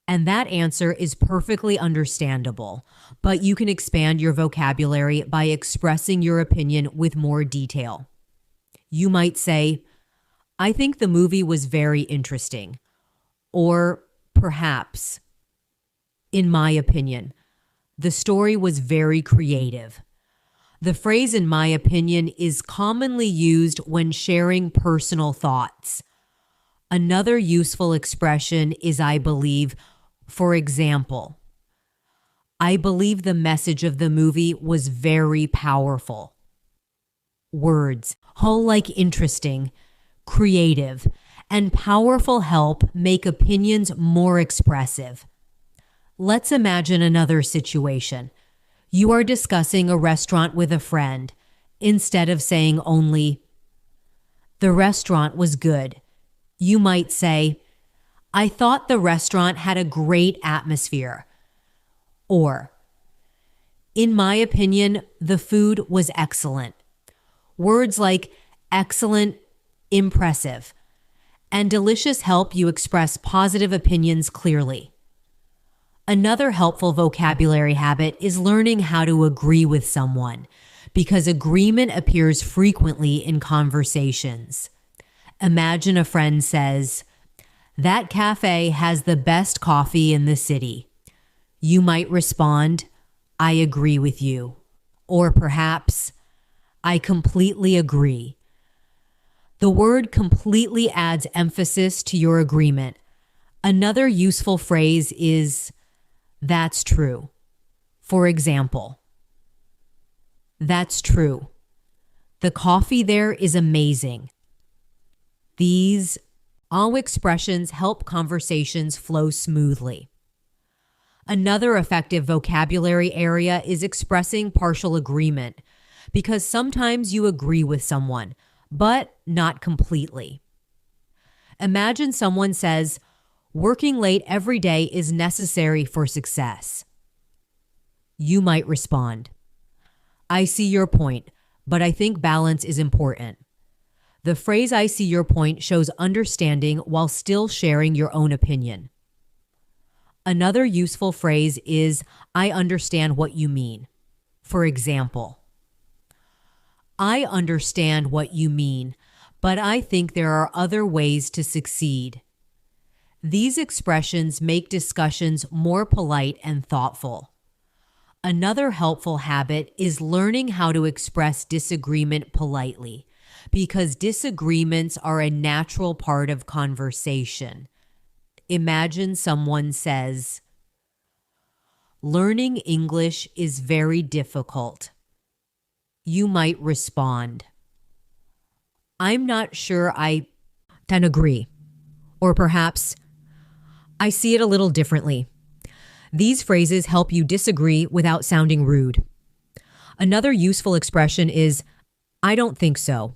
And that answer is perfectly understandable, but you can expand your vocabulary by expressing your opinion with more detail. You might say, "I think the movie was very interesting." Or perhaps, "In my opinion, the story was very creative." The phrase "in my opinion" is commonly used when sharing personal thoughts. Another useful expression is "I believe." For example, "I believe the message of the movie was very powerful." Words, like interesting, creative, and powerful help make opinions more expressive. Let's imagine another situation. You are discussing a restaurant with a friend. Instead of saying only, "The restaurant was good," you might say, "I thought the restaurant had a great atmosphere." Or, "In my opinion, the food was excellent." Words like excellent, impressive, and delicious help you express positive opinions clearly. Another helpful vocabulary habit is learning how to agree with someone, because agreement appears frequently in conversations. Imagine a friend says, "That cafe has the best coffee in the city." You might respond, "I agree with you." Or perhaps, "I completely agree." The word completely adds emphasis to your agreement. Another useful phrase is, "That's true." For example, "That's true. The coffee there is amazing. These all expressions help conversations flow smoothly. Another effective vocabulary area is expressing partial agreement, because sometimes you agree with someone, but not completely. Imagine someone says, "Working late every day is necessary for success." You might respond, "I see your point, but I think balance is important." The phrase "I see your point" shows understanding while still sharing your own opinion. Another useful phrase is "I understand what you mean." For example, "I understand what you mean, but I think there are other ways to succeed." These expressions make discussions more polite and thoughtful. Another helpful habit is learning how to express disagreement politely, because disagreements are a natural part of conversation. Imagine someone says, "Learning English is very difficult." You might respond, "I'm not sure I can agree." Or perhaps, "I see it a little differently." These phrases help you disagree without sounding rude. Another useful expression is, "I don't think so."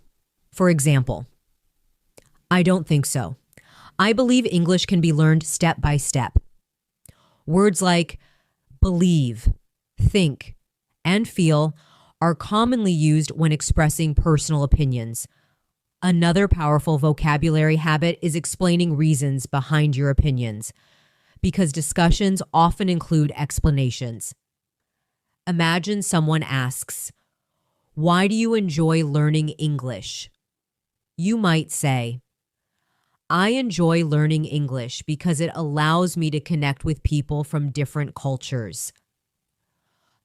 For example, "I don't think so. I believe English can be learned step by step." Words like believe, think, and feel are commonly used when expressing personal opinions. Another powerful vocabulary habit is explaining reasons behind your opinions, because discussions often include explanations. Imagine someone asks, "Why do you enjoy learning English?" You might say, "I enjoy learning English because it allows me to connect with people from different cultures."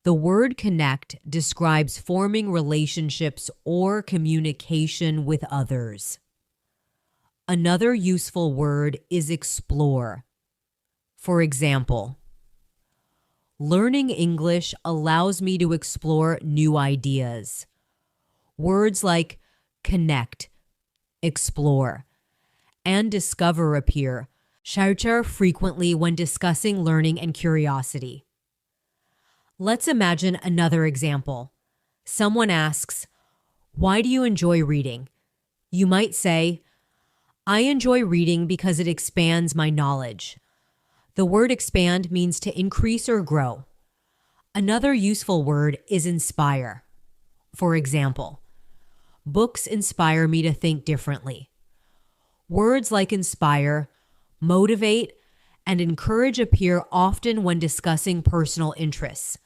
The word connect describes forming relationships or communication with others. Another useful word is explore. For example, "Learning English allows me to explore new ideas." Words like connect, explore, and discover appear frequently when discussing learning and curiosity. Let's imagine another example. Someone asks, "Why do you enjoy reading?" You might say, "I enjoy reading because it expands my knowledge." The word expand means to increase or grow. Another useful word is inspire. For example, "Books inspire me to think differently." Words like inspire, motivate, and encourage appear often when discussing personal interests.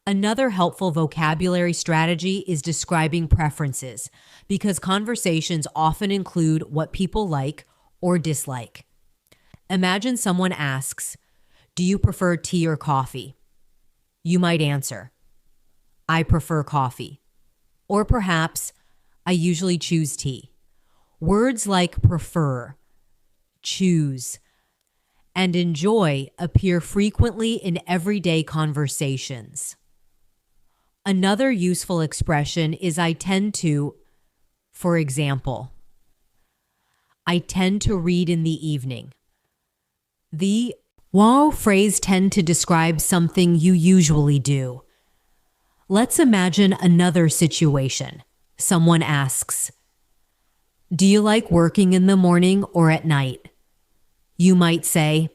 Another helpful vocabulary strategy is describing preferences, because conversations often include what people like or dislike. Imagine someone asks, "Do you prefer tea or coffee?" You might answer, "I prefer coffee." Or perhaps, "I usually choose tea." Words like prefer, choose, and enjoy appear frequently in everyday conversations. Another useful expression is "I tend to." For example, "I tend to read in the evening." The wow phrase tend to describe something you usually do. Let's imagine another situation. Someone asks, "Do you like working in the morning or at night?" You might say,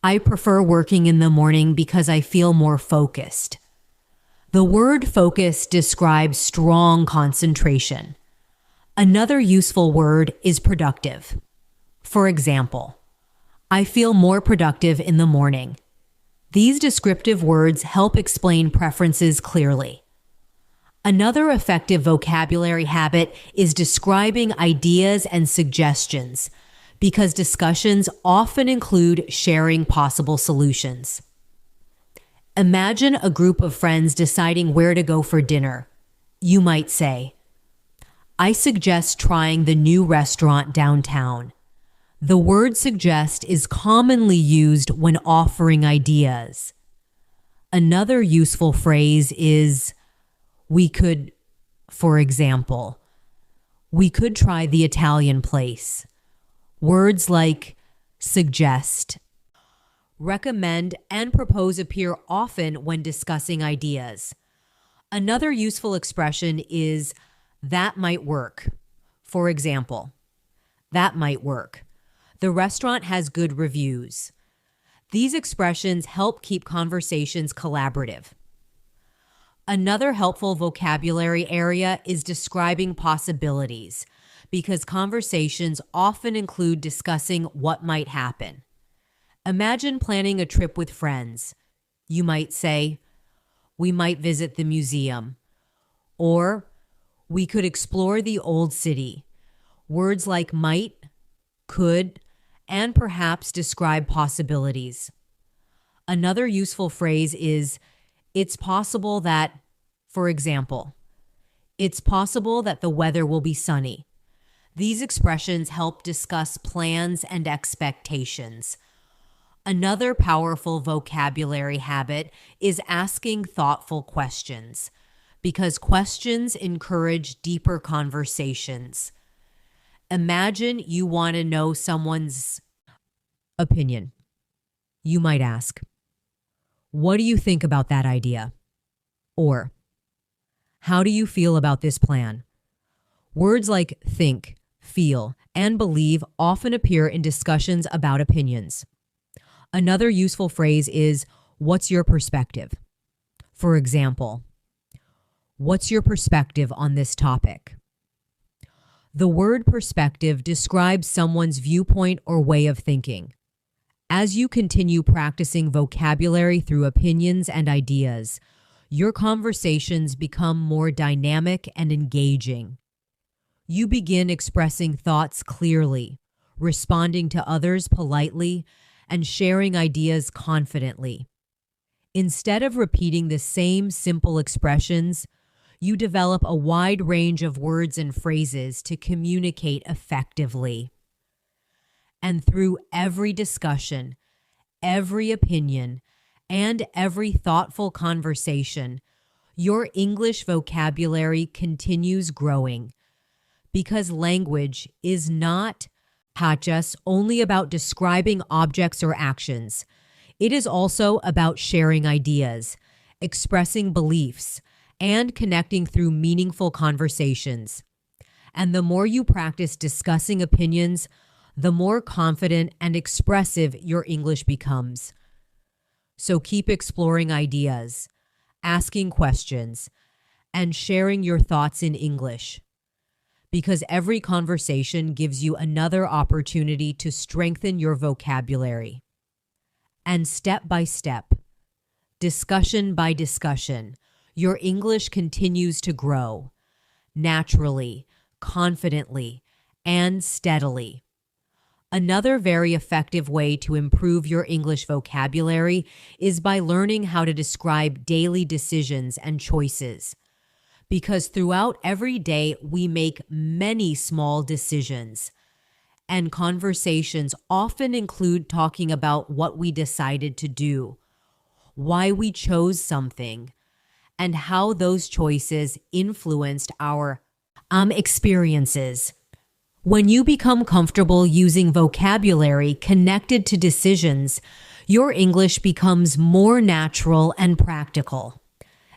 "I prefer working in the morning because I feel more focused." The word focus describes strong concentration. Another useful word is productive. For example, "I feel more productive in the morning." These descriptive words help explain preferences clearly. Another effective vocabulary habit is describing ideas and suggestions, because discussions often include sharing possible solutions. Imagine a group of friends deciding where to go for dinner. You might say, "I suggest trying the new restaurant downtown." The word suggest is commonly used when offering ideas. Another useful phrase is, "We could For example, we could try the Italian place. Words like suggest, recommend, and propose appear often when discussing ideas. Another useful expression is that might work. For example, that might work. The restaurant has good reviews. These expressions help keep conversations collaborative. Another helpful vocabulary area is describing possibilities, because conversations often include discussing what might happen. Imagine planning a trip with friends. You might say, we might visit the museum, or we could explore the old city. Words like might, could, and perhaps describe possibilities. Another useful phrase is, it's possible that, for example, it's possible that the weather will be sunny. These expressions help discuss plans and expectations. Another powerful vocabulary habit is asking thoughtful questions, because questions encourage deeper conversations. Imagine you want to know someone's opinion. You might ask, what do you think about that idea? Or, how do you feel about this plan? Words like think, feel, and believe often appear in discussions about opinions. Another useful phrase is, what's your perspective? For example, what's your perspective on this topic? The word perspective describes someone's viewpoint or way of thinking. As you continue practicing vocabulary through opinions and ideas, your conversations become more dynamic and engaging. You begin expressing thoughts clearly, responding to others politely, and sharing ideas confidently. Instead of repeating the same simple expressions, you develop a wide range of words and phrases to communicate effectively. And through every discussion, every opinion, and every thoughtful conversation, your English vocabulary continues growing, because language is not just only about describing objects or actions. It is also about sharing ideas, expressing beliefs, and connecting through meaningful conversations. And the more you practice discussing opinions, the more confident and expressive your English becomes. So keep exploring ideas, asking questions, and sharing your thoughts in English, because every conversation gives you another opportunity to strengthen your vocabulary. And step by step, discussion by discussion, your English continues to grow, naturally, confidently, and steadily. Another very effective way to improve your English vocabulary is by learning how to describe daily decisions and choices. Because throughout every day, we make many small decisions, and conversations often include talking about what we decided to do, why we chose something, and how those choices influenced our experiences. When you become comfortable using vocabulary connected to decisions, your English becomes more natural and practical.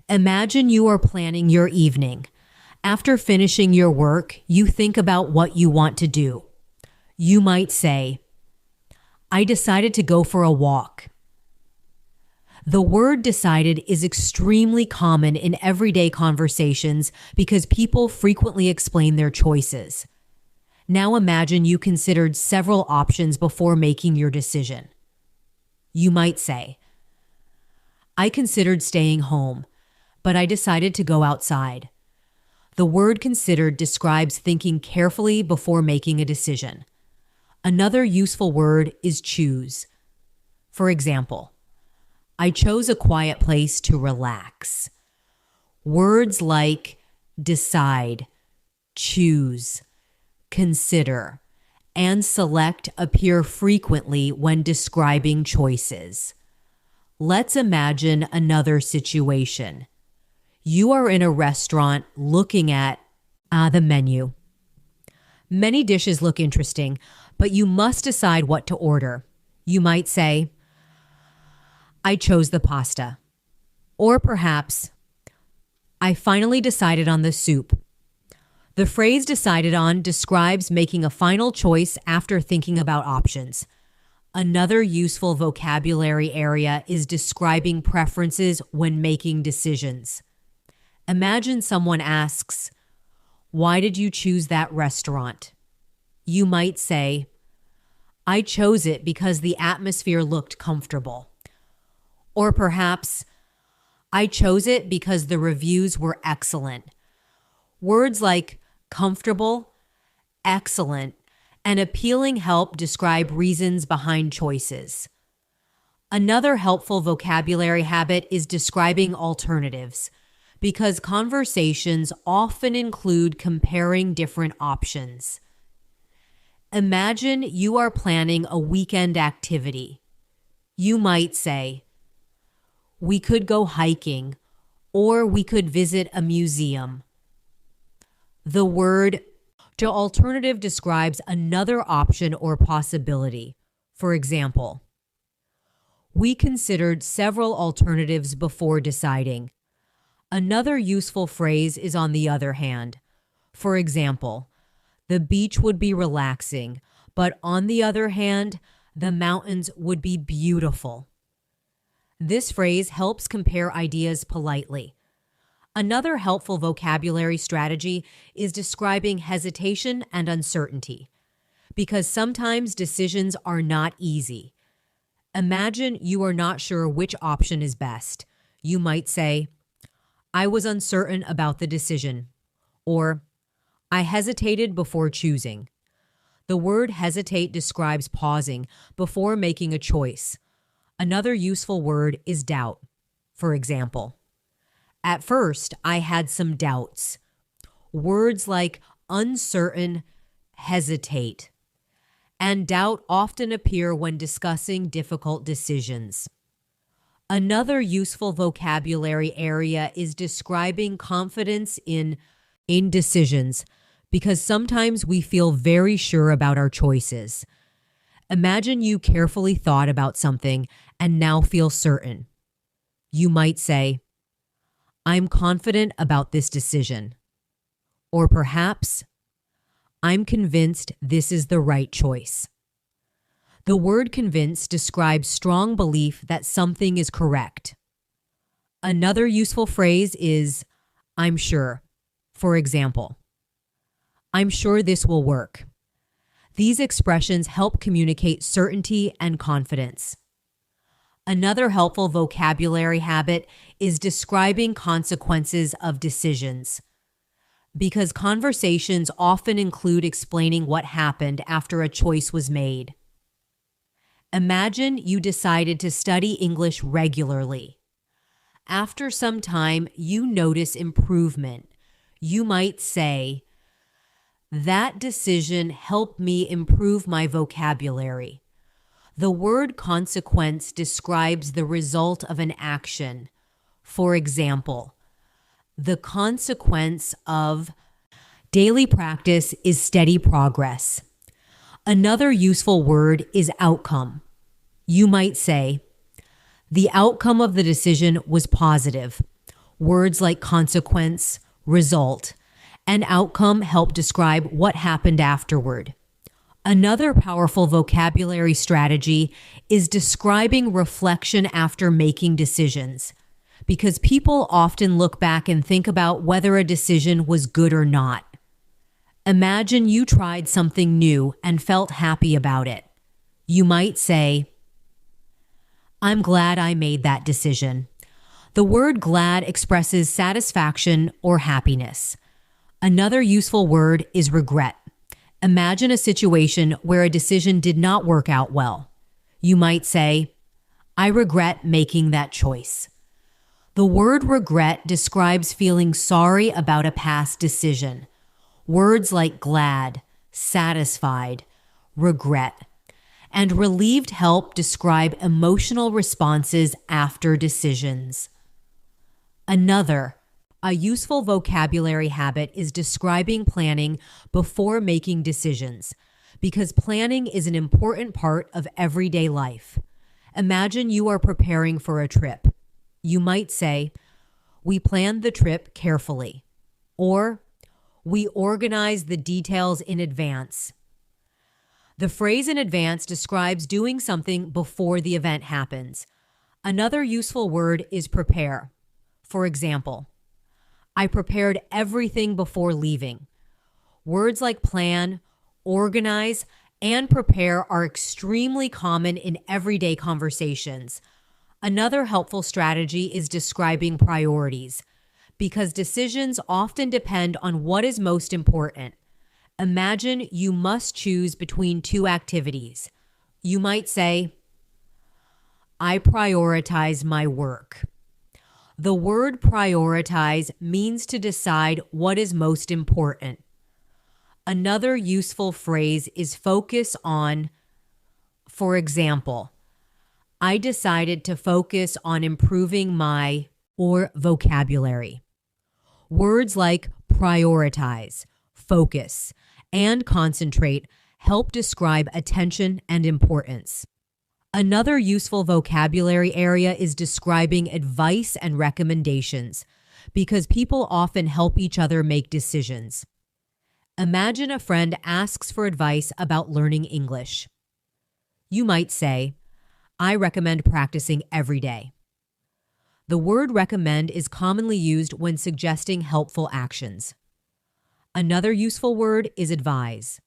Imagine you are planning your evening. After finishing your work, you think about what you want to do. You might say, I decided to go for a walk. The word decided is extremely common in everyday conversations because people frequently explain their choices. Now imagine you considered several options before making your decision. You might say, I considered staying home, but I decided to go outside. The word considered describes thinking carefully before making a decision. Another useful word is choose. For example, I chose a quiet place to relax. Words like decide, choose, consider, and select appear frequently when describing choices. Let's imagine another situation. You are in a restaurant looking at the menu. Many dishes look interesting, but you must decide what to order. You might say, I chose the pasta. Or perhaps, I finally decided on the soup. The phrase decided on describes making a final choice after thinking about options. Another useful vocabulary area is describing preferences when making decisions. Imagine someone asks, why did you choose that restaurant? You might say, I chose it because the atmosphere looked comfortable. Or perhaps, I chose it because the reviews were excellent. Words like comfortable, excellent, and appealing help describe reasons behind choices. Another helpful vocabulary habit is describing alternatives, because conversations often include comparing different options. Imagine you are planning a weekend activity. You might say, we could go hiking, or we could visit a museum. The word to alternative describes another option or possibility. For example, we considered several alternatives before deciding. Another useful phrase is on the other hand. For example, the beach would be relaxing, but on the other hand, the mountains would be beautiful. This phrase helps compare ideas politely. Another helpful vocabulary strategy is describing hesitation and uncertainty, because sometimes decisions are not easy. Imagine you are not sure which option is best. You might say, I was uncertain about the decision, or I hesitated before choosing. The word hesitate describes pausing before making a choice. Another useful word is doubt. For example, at first, I had some doubts. Words like uncertain, hesitate, and doubt often appear when discussing difficult decisions. Another useful vocabulary area is describing confidence in decisions, because sometimes we feel very sure about our choices. Imagine you carefully thought about something and now feel certain. You might say, I'm confident about this decision. Or perhaps, I'm convinced this is the right choice. The word convinced describes strong belief that something is correct. Another useful phrase is, I'm sure. For example, I'm sure this will work. These expressions help communicate certainty and confidence. Another helpful vocabulary habit is describing consequences of decisions, because conversations often include explaining what happened after a choice was made. Imagine you decided to study English regularly. After some time, you notice improvement. You might say, that decision helped me improve my vocabulary. The word consequence describes the result of an action. For example, the consequence of daily practice is steady progress. Another useful word is outcome. You might say, the outcome of the decision was positive. Words like consequence, result, and outcome help describe what happened afterward. Another powerful vocabulary strategy is describing reflection after making decisions, because people often look back and think about whether a decision was good or not. Imagine you tried something new and felt happy about it. You might say, I'm glad I made that decision. The word glad expresses satisfaction or happiness. Another useful word is regret. Imagine a situation where a decision did not work out well. You might say, I regret making that choice. The word regret describes feeling sorry about a past decision. Words like glad, satisfied, regret, and relieved help describe emotional responses after decisions. Another A useful vocabulary habit is describing planning before making decisions, because planning is an important part of everyday life. Imagine you are preparing for a trip. You might say, "We planned the trip carefully," or "We organized the details in advance." The phrase "in advance" describes doing something before the event happens. Another useful word is prepare. For example, "I prepared everything before leaving." Words like plan, organize, and prepare are extremely common in everyday conversations. Another helpful strategy is describing priorities, because decisions often depend on what is most important. Imagine you must choose between two activities. You might say, "I prioritize my work." The word prioritize means to decide what is most important. Another useful phrase is focus on. For example, "I decided to focus on improving my," or vocabulary. Words like prioritize, focus, and concentrate help describe attention and importance. Another useful vocabulary area is describing advice and recommendations, because people often help each other make decisions. Imagine a friend asks for advice about learning English. You might say, "I recommend practicing every day." The word recommend is commonly used when suggesting helpful actions. Another useful word is advise.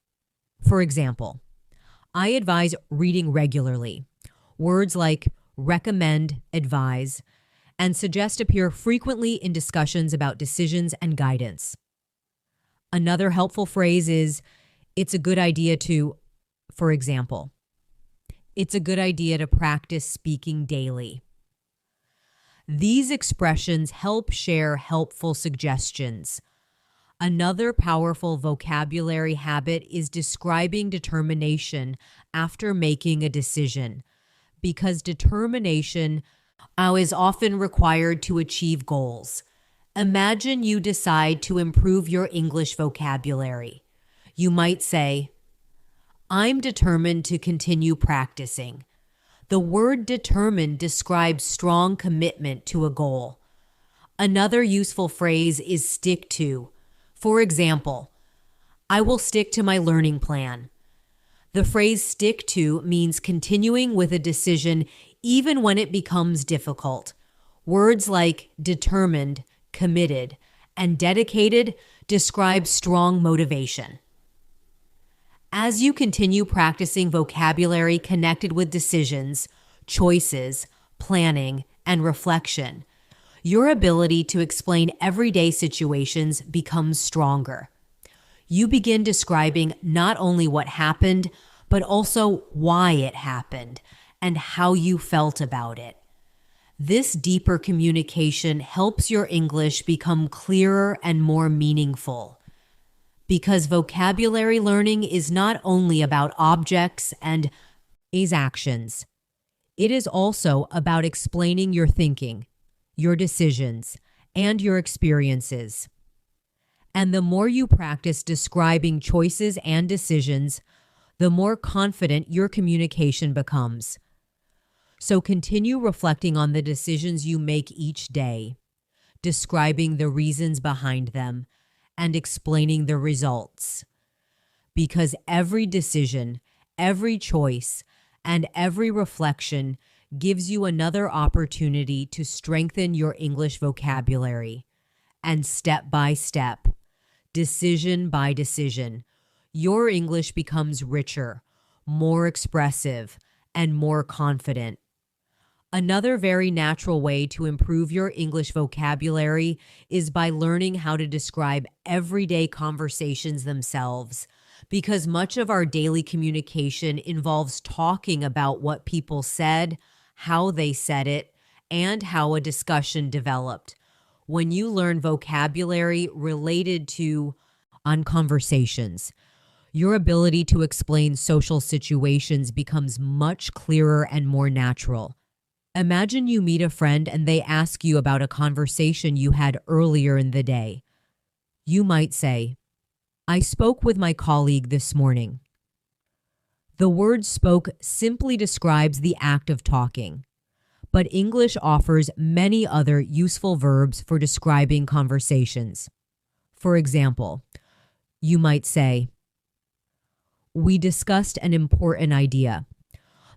For example, "I advise reading regularly." Words like recommend, advise, and suggest appear frequently in discussions about decisions and guidance. Another helpful phrase is, "It's a good idea to," for example, "It's a good idea to practice speaking daily." These expressions help share helpful suggestions. Another powerful vocabulary habit is describing determination after making a decision, because determination is often required to achieve goals. Imagine you decide to improve your English vocabulary. You might say, "I'm determined to continue practicing." The word determined describes strong commitment to a goal. Another useful phrase is stick to. For example, "I will stick to my learning plan." The phrase stick to means continuing with a decision even when it becomes difficult. Words like determined, committed, and dedicated describe strong motivation. As you continue practicing vocabulary connected with decisions, choices, planning, and reflection, your ability to explain everyday situations becomes stronger. You begin describing not only what happened, but also why it happened and how you felt about it. This deeper communication helps your English become clearer and more meaningful, because vocabulary learning is not only about objects and actions. It is also about explaining your thinking, your decisions, and your experiences. And the more you practice describing choices and decisions, the more confident your communication becomes. So continue reflecting on the decisions you make each day, describing the reasons behind them, and explaining the results. Because every decision, every choice, and every reflection gives you another opportunity to strengthen your English vocabulary. And step by step, decision by decision, your English becomes richer, more expressive, and more confident. Another very natural way to improve your English vocabulary is by learning how to describe everyday conversations themselves, because much of our daily communication involves talking about what people said, how they said it, and how a discussion developed. When you learn vocabulary related to conversations, your ability to explain social situations becomes much clearer and more natural. Imagine you meet a friend and they ask you about a conversation you had earlier in the day. You might say, I spoke with my colleague this morning. The word spoke simply describes the act of talking, but English offers many other useful verbs for describing conversations. For example, you might say, we discussed an important idea.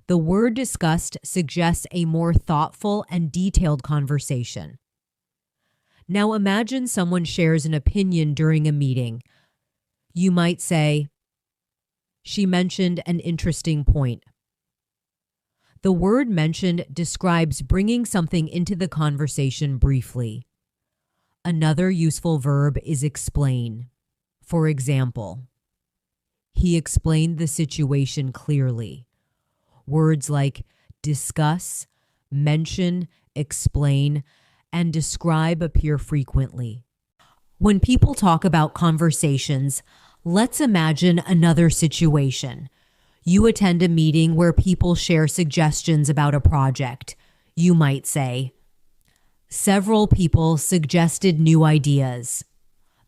The word discussed suggests a more thoughtful and detailed conversation. Now imagine someone shares an opinion during a meeting. You might say, she mentioned an interesting point. The word mentioned describes bringing something into the conversation briefly. Another useful verb is explain. For example, he explained the situation clearly. Words like discuss, mention, explain, and describe appear frequently. When people talk about conversations, let's imagine another situation. You attend a meeting where people share suggestions about a project. You might say, several people suggested new ideas.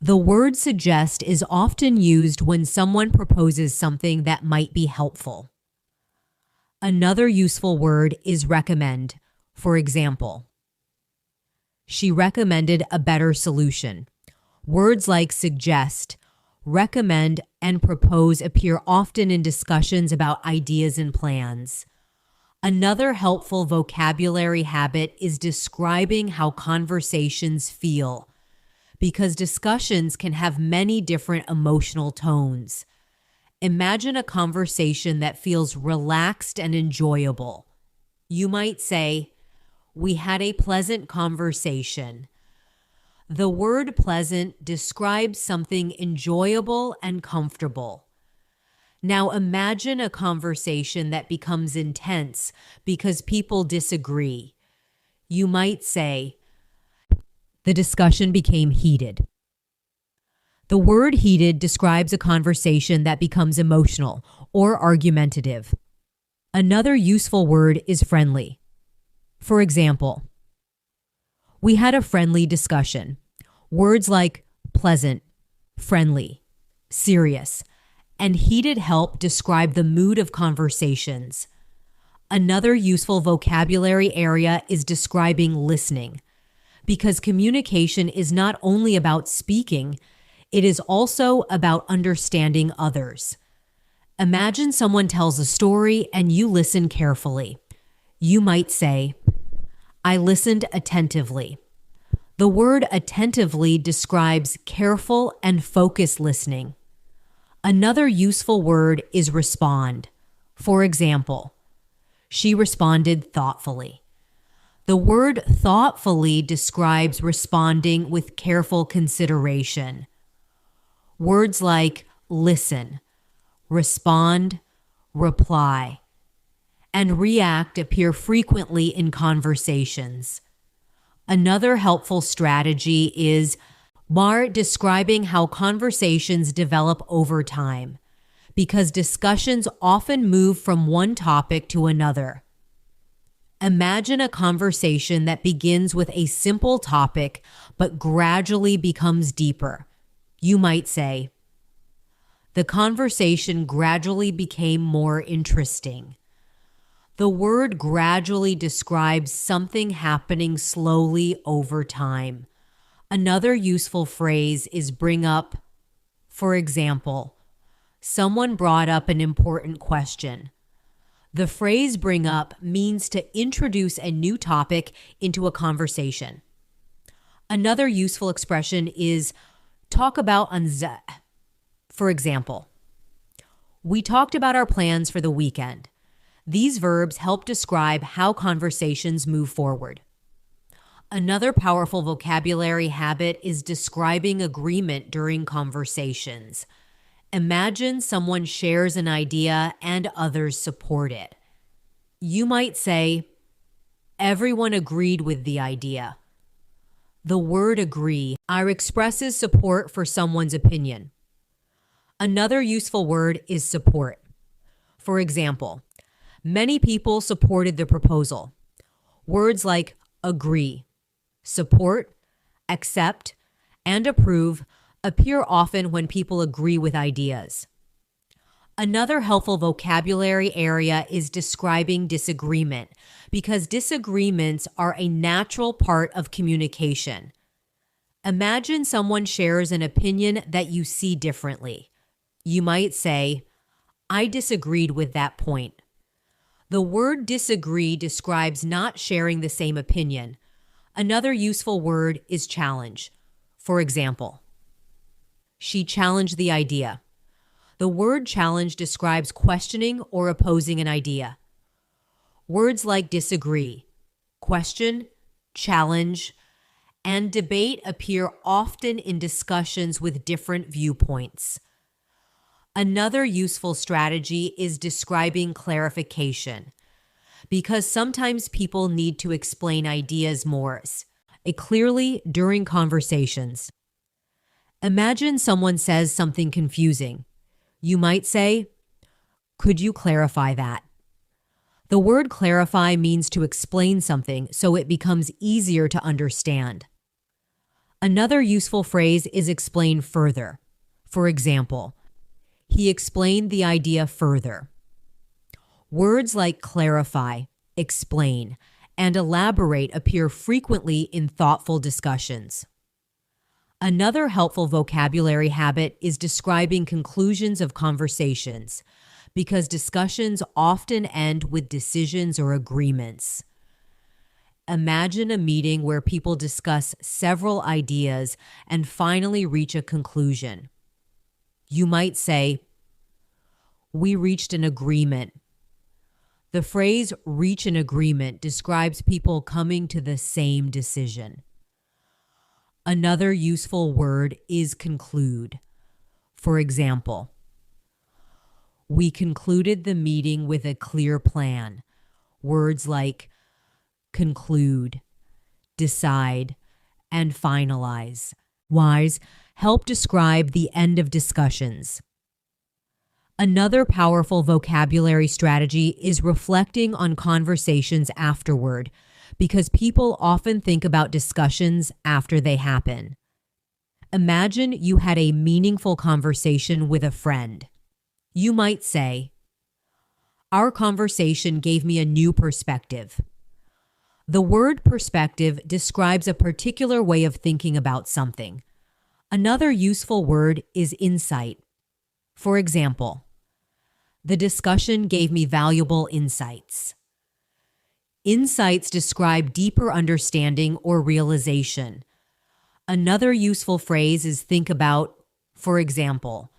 The word suggest is often used when someone proposes something that might be helpful. Another useful word is recommend. For example, she recommended a better solution. Words like suggest, recommend, and propose appear often in discussions about ideas and plans. Another helpful vocabulary habit is describing how conversations feel, because discussions can have many different emotional tones. Imagine a conversation that feels relaxed and enjoyable. You might say, we had a pleasant conversation. The word pleasant describes something enjoyable and comfortable. Now imagine a conversation that becomes intense because people disagree. You might say, the discussion became heated. The word heated describes a conversation that becomes emotional or argumentative. Another useful word is friendly. For example, we had a friendly discussion. Words like pleasant, friendly, serious, and heated help describe the mood of conversations. Another useful vocabulary area is describing listening, because communication is not only about speaking, it is also about understanding others. Imagine someone tells a story and you listen carefully. You might say, I listened attentively. The word attentively describes careful and focused listening. Another useful word is respond. For example, she responded thoughtfully. The word thoughtfully describes responding with careful consideration. Words like listen, respond, reply, and react appear frequently in conversations. Another helpful strategy is describing how conversations develop over time, because discussions often move from one topic to another. Imagine a conversation that begins with a simple topic but gradually becomes deeper. You might say, the conversation gradually became more interesting. The word gradually describes something happening slowly over time. Another useful phrase is bring up. For example, someone brought up an important question. The phrase bring up means to introduce a new topic into a conversation. Another useful expression is talk about anza. For example, we talked about our plans for the weekend. These verbs help describe how conversations move forward. Another powerful vocabulary habit is describing agreement during conversations. Imagine someone shares an idea and others support it. You might say, everyone agreed with the idea. The word agree expresses support for someone's opinion. Another useful word is support. For example, many people supported the proposal. Words like agree, support, accept, and approve appear often when people agree with ideas. Another helpful vocabulary area is describing disagreement, because disagreements are a natural part of communication. Imagine someone shares an opinion that you see differently. You might say, I disagreed with that point. The word disagree describes not sharing the same opinion. Another useful word is challenge. For example, she challenged the idea. The word challenge describes questioning or opposing an idea. Words like disagree, question, challenge, and debate appear often in discussions with different viewpoints. Another useful strategy is describing clarification, because sometimes people need to explain ideas more clearly during conversations. Imagine someone says something confusing. You might say, could you clarify that? The word clarify means to explain something so it becomes easier to understand. Another useful phrase is explain further. For example, he explained the idea further. Words like clarify, explain, and elaborate appear frequently in thoughtful discussions. Another helpful vocabulary habit is describing conclusions of conversations, because discussions often end with decisions or agreements. Imagine a meeting where people discuss several ideas and finally reach a conclusion. You might say, we reached an agreement. The phrase reach an agreement describes people coming to the same decision. Another useful word is conclude. For example, we concluded the meeting with a clear plan. Words like conclude, decide, and finalize help describe the end of discussions. Another powerful vocabulary strategy is reflecting on conversations afterward, because people often think about discussions after they happen. Imagine you had a meaningful conversation with a friend. You might say, our conversation gave me a new perspective. The word perspective describes a particular way of thinking about something. Another useful word is insight. For example, the discussion gave me valuable insights. Insights describe deeper understanding or realization. Another useful phrase is think about. For example,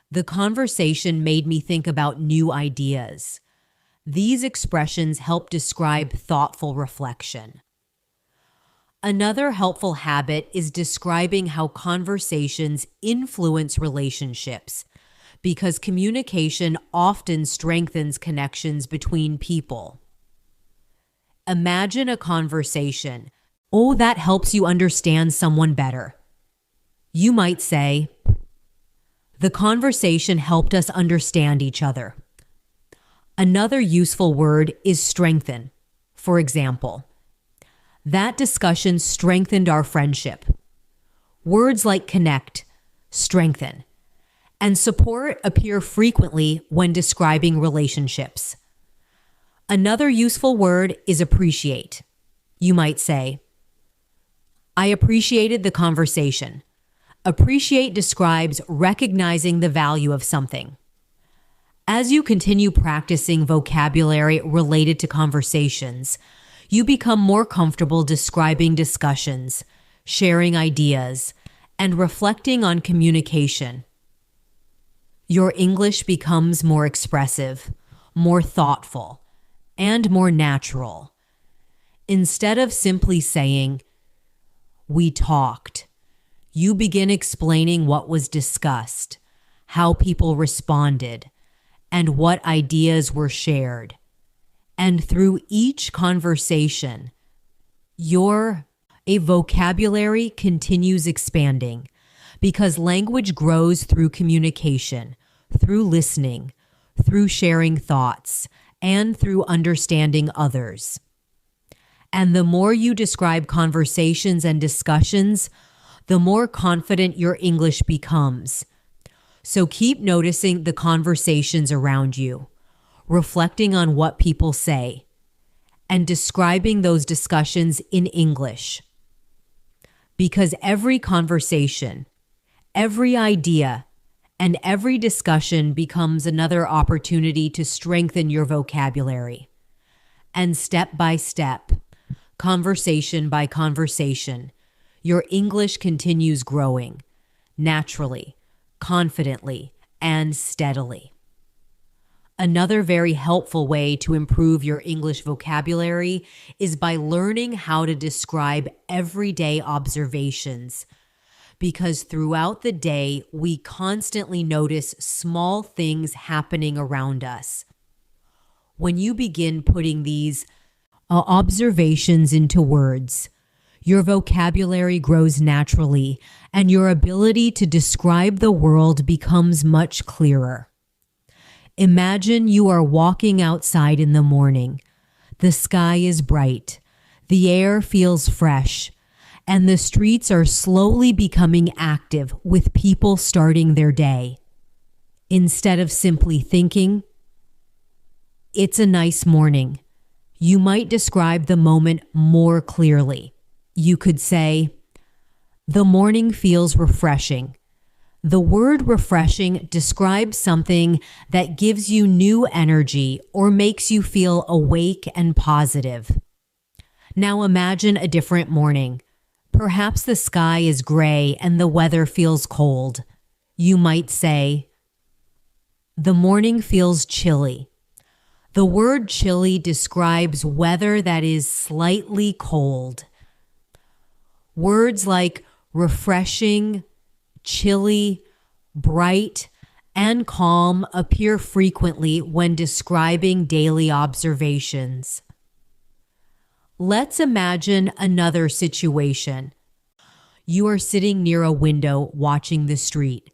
the conversation made me think about new ideas. These expressions help describe thoughtful reflection. Another helpful habit is describing how conversations influence relationships, because communication often strengthens connections between people. Imagine a conversation. Oh, that helps you understand someone better. You might say, the conversation helped us understand each other. Another useful word is strengthen. For example, that discussion strengthened our friendship. Words like connect, strengthen, and support appear frequently when describing relationships. Another useful word is appreciate. You might say, I appreciated the conversation. Appreciate describes recognizing the value of something. As you continue practicing vocabulary related to conversations, you become more comfortable describing discussions, sharing ideas, and reflecting on communication. Your English becomes more expressive, more thoughtful, and more natural. Instead of simply saying, we talked, you begin explaining what was discussed, how people responded, and what ideas were shared. And through each conversation, your vocabulary continues expanding, because language grows through communication, through listening, through sharing thoughts, and through understanding others. And the more you describe conversations and discussions, the more confident your English becomes. So keep noticing the conversations around you, reflecting on what people say, and describing those discussions in English. Because every conversation, every idea, and every discussion becomes another opportunity to strengthen your vocabulary. And step by step, conversation by conversation, your English continues growing, naturally, confidently, and steadily. Another very helpful way to improve your English vocabulary is by learning how to describe everyday observations, because throughout the day, we constantly notice small things happening around us. When you begin putting these observations into words, your vocabulary grows naturally, and your ability to describe the world becomes much clearer. Imagine you are walking outside in the morning. The sky is bright, the air feels fresh, and the streets are slowly becoming active with people starting their day. Instead of simply thinking, "It's a nice morning," you might describe the moment more clearly. You could say, "The morning feels refreshing." The word refreshing describes something that gives you new energy or makes you feel awake and positive. Now imagine a different morning. Perhaps the sky is gray and the weather feels cold. You might say, "The morning feels chilly." The word chilly describes weather that is slightly cold. Words like refreshing, chilly, bright, and calm appear frequently when describing daily observations. Let's imagine another situation. You are sitting near a window watching the street.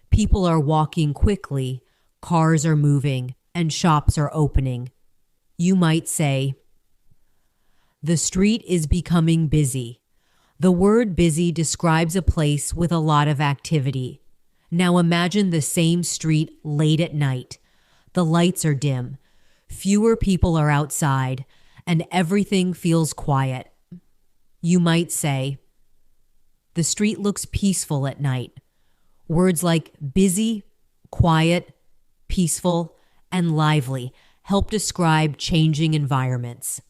People are walking quickly, cars are moving, and shops are opening. You might say, "The street is becoming busy." The word busy describes a place with a lot of activity. Now imagine the same street late at night. The lights are dim. Fewer people are outside, and everything feels quiet. You might say, "The street looks peaceful at night." Words like busy, quiet, peaceful, and lively help describe changing environments.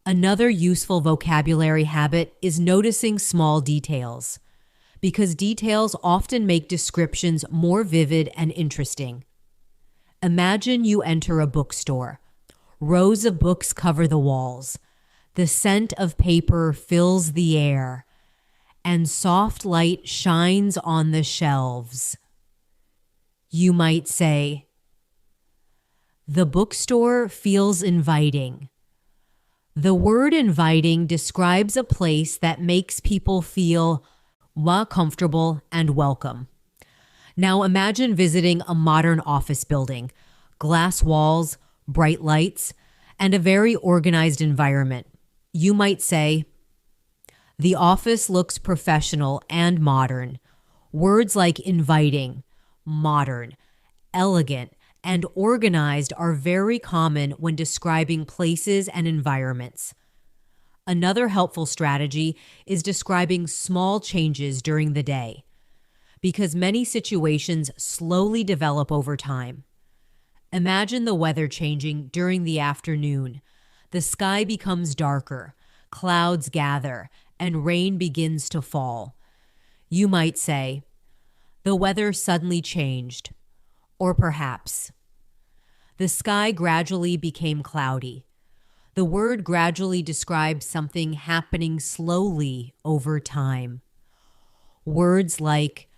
Another useful vocabulary habit is noticing small details, because details often make descriptions more vivid and interesting. Imagine you enter a bookstore. Rows of books cover the walls. The scent of paper fills the air, and soft light shines on the shelves. You might say, "The bookstore feels inviting." The word inviting describes a place that makes people feel comfortable and welcome. Now imagine visiting a modern office building, glass walls, bright lights, and a very organized environment. You might say, "The office looks professional and modern." Words like inviting, modern, elegant, and organized are very common when describing places and environments. Another helpful strategy is describing small changes during the day, because many situations slowly develop over time. Imagine the weather changing during the afternoon. The sky becomes darker, clouds gather, and rain begins to fall. You might say, "The weather suddenly changed." Or perhaps, "The sky gradually became cloudy." The word gradually describes something happening slowly over time. Words like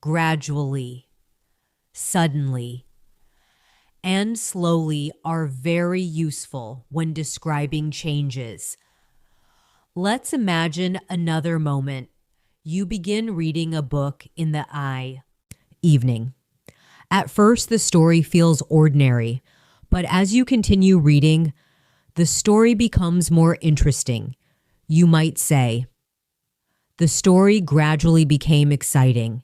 gradually, suddenly, and slowly are very useful when describing changes. Let's imagine another moment. You begin reading a book in the evening. At first, the story feels ordinary, but as you continue reading, The story becomes more interesting. You might say, the story gradually became exciting.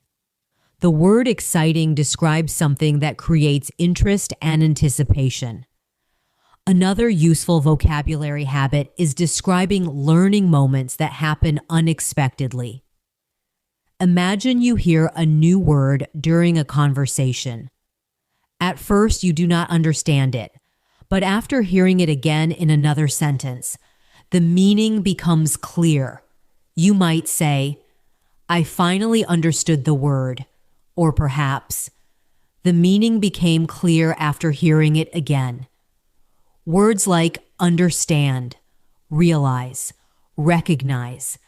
The word exciting describes something that creates interest and anticipation. Another useful vocabulary habit is describing learning moments that happen unexpectedly. Imagine you hear a new word during a conversation. At first, you do not understand it, but after hearing it again in another sentence, the meaning becomes clear. You might say, I finally understood the word, or perhaps, the meaning became clear after hearing it again. Words like understand, realize, recognize,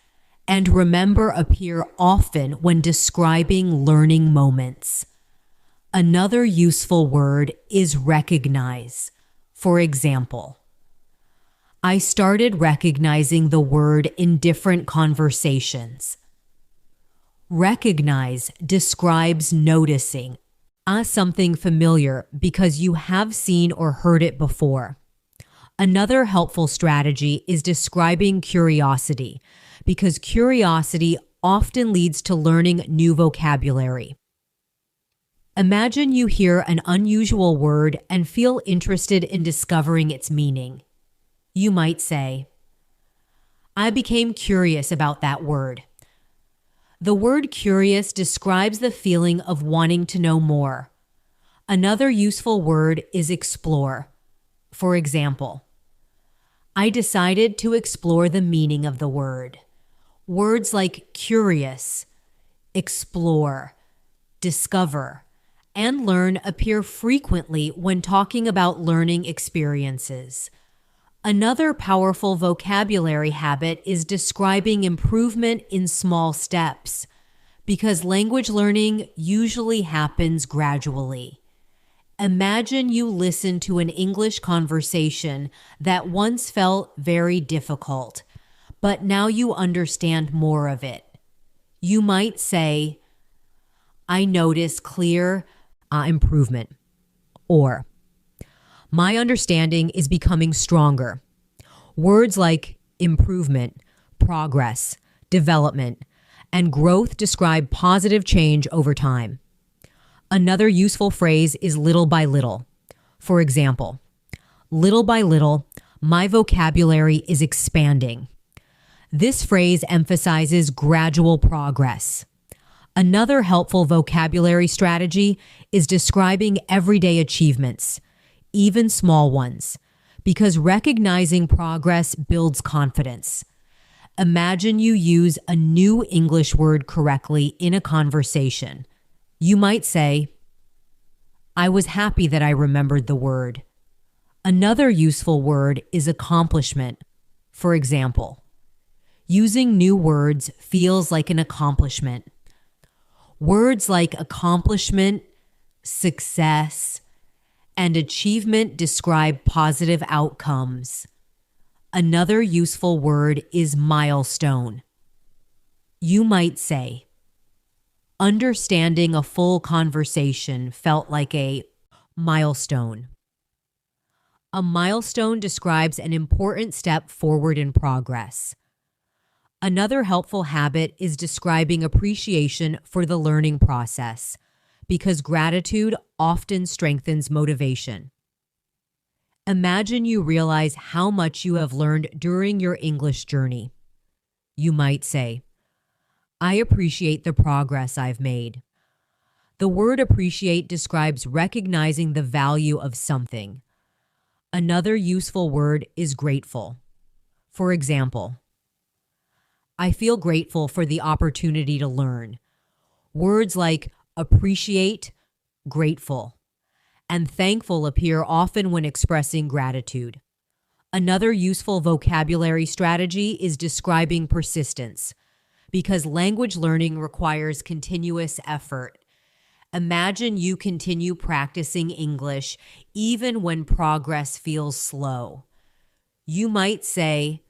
and remember appear often when describing learning moments. Another useful word is recognize. For example, I started recognizing the word in different conversations. Recognize describes noticing something familiar because you have seen or heard it before. Another helpful strategy is describing curiosity, because curiosity often leads to learning new vocabulary. Imagine you hear an unusual word and feel interested in discovering its meaning. You might say, I became curious about that word. The word curious describes the feeling of wanting to know more. Another useful word is explore. For example, I decided to explore the meaning of the word. Words like curious, explore, discover, and learn appear frequently when talking about learning experiences. Another powerful vocabulary habit is describing improvement in small steps, because language learning usually happens gradually. Imagine you listen to an English conversation that once felt very difficult, but now you understand more of it. You might say, I notice clear improvement, or my understanding is becoming stronger. Words like improvement, progress, development, and growth describe positive change over time. Another useful phrase is little by little. For example, little by little, my vocabulary is expanding. This phrase emphasizes gradual progress. Another helpful vocabulary strategy is describing everyday achievements, even small ones, because recognizing progress builds confidence. Imagine you use a new English word correctly in a conversation. You might say, I was happy that I remembered the word. Another useful word is accomplishment. For example, using new words feels like an accomplishment. Words like accomplishment, success, and achievement describe positive outcomes. Another useful word is milestone. You might say, understanding a full conversation felt like a milestone. A milestone describes an important step forward in progress. Another helpful habit is describing appreciation for the learning process, because gratitude often strengthens motivation. Imagine you realize how much you have learned during your English journey. You might say, I appreciate the progress I've made. The word appreciate describes recognizing the value of something. Another useful word is grateful. For example, I feel grateful for the opportunity to learn. Words like appreciate, grateful, and thankful appear often when expressing gratitude. Another useful vocabulary strategy is describing persistence, because language learning requires continuous effort. Imagine you continue practicing English even when progress feels slow. You might say,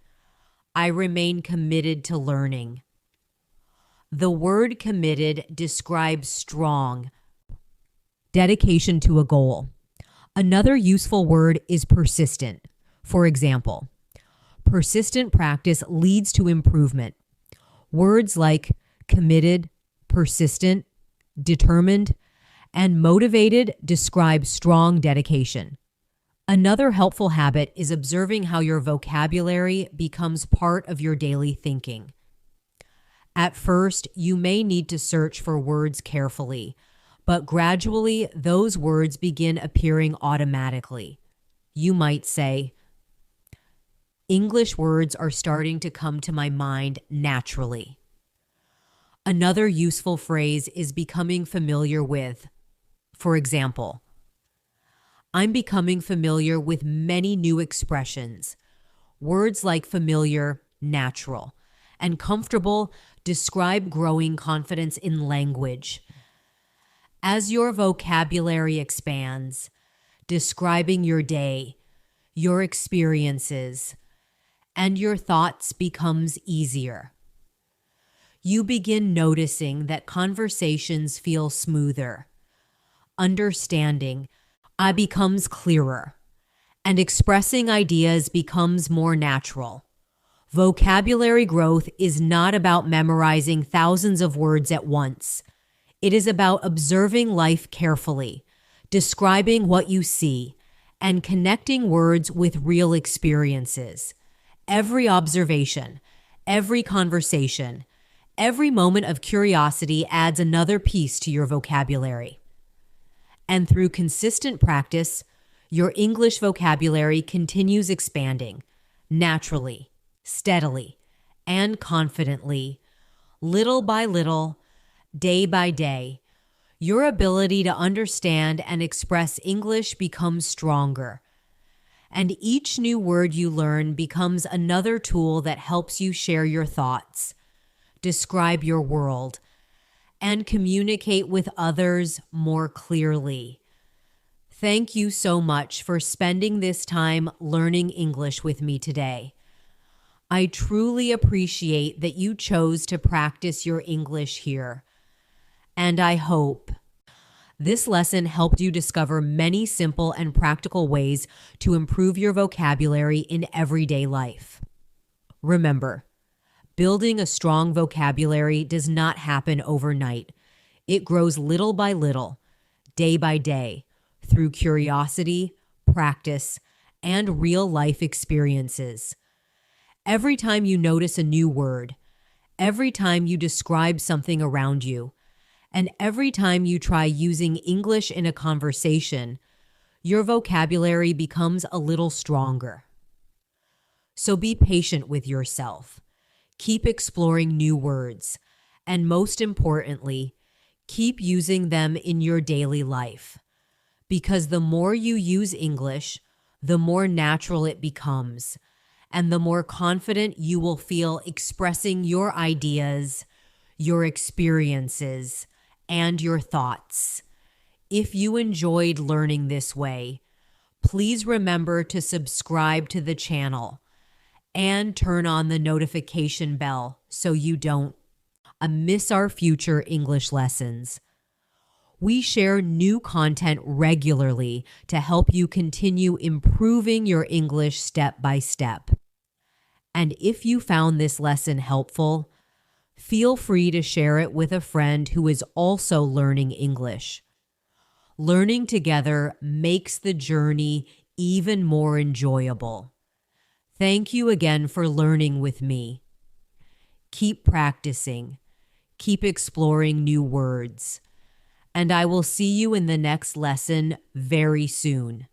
I remain committed to learning. The word committed describes strong, dedication to a goal. Another useful word is persistent. For example, persistent practice leads to improvement. Words like committed, persistent, determined, and motivated describe strong dedication. Another helpful habit is observing how your vocabulary becomes part of your daily thinking. At first, you may need to search for words carefully, but gradually those words begin appearing automatically. You might say, English words are starting to come to my mind naturally. Another useful phrase is becoming familiar with. For example, I'm becoming familiar with many new expressions. Words like familiar, natural, and comfortable describe growing confidence in language. As your vocabulary expands, describing your day, your experiences, and your thoughts becomes easier. You begin noticing that conversations feel smoother. Understanding becomes clearer, and expressing ideas becomes more natural. Vocabulary growth is not about memorizing thousands of words at once. It is about observing life carefully, describing what you see, and connecting words with real experiences. Every observation, every conversation, every moment of curiosity adds another piece to your vocabulary. And through consistent practice, your English vocabulary continues expanding, naturally, steadily, and confidently, little by little, day by day. Your ability to understand and express English becomes stronger, and each new word you learn becomes another tool that helps you share your thoughts, describe your world, and communicate with others more clearly. Thank you so much for spending this time learning English with me today. I truly appreciate that you chose to practice your English here, and I hope this lesson helped you discover many simple and practical ways to improve your vocabulary in everyday life. Remember, building a strong vocabulary does not happen overnight. It grows little by little, day by day, through curiosity, practice, and real-life experiences. Every time you notice a new word, every time you describe something around you, and every time you try using English in a conversation, your vocabulary becomes a little stronger. So be patient with yourself. Keep exploring new words, and most importantly, keep using them in your daily life. Because the more you use English, the more natural it becomes, and the more confident you will feel expressing your ideas, your experiences, and your thoughts. If you enjoyed learning this way, please remember to subscribe to the channel and turn on the notification bell so you don't miss our future English lessons. We share new content regularly to help you continue improving your English step by step. And if you found this lesson helpful, feel free to share it with a friend who is also learning English. Learning together makes the journey even more enjoyable. Thank you again for learning with me. Keep practicing. Keep exploring new words. And I will see you in the next lesson very soon.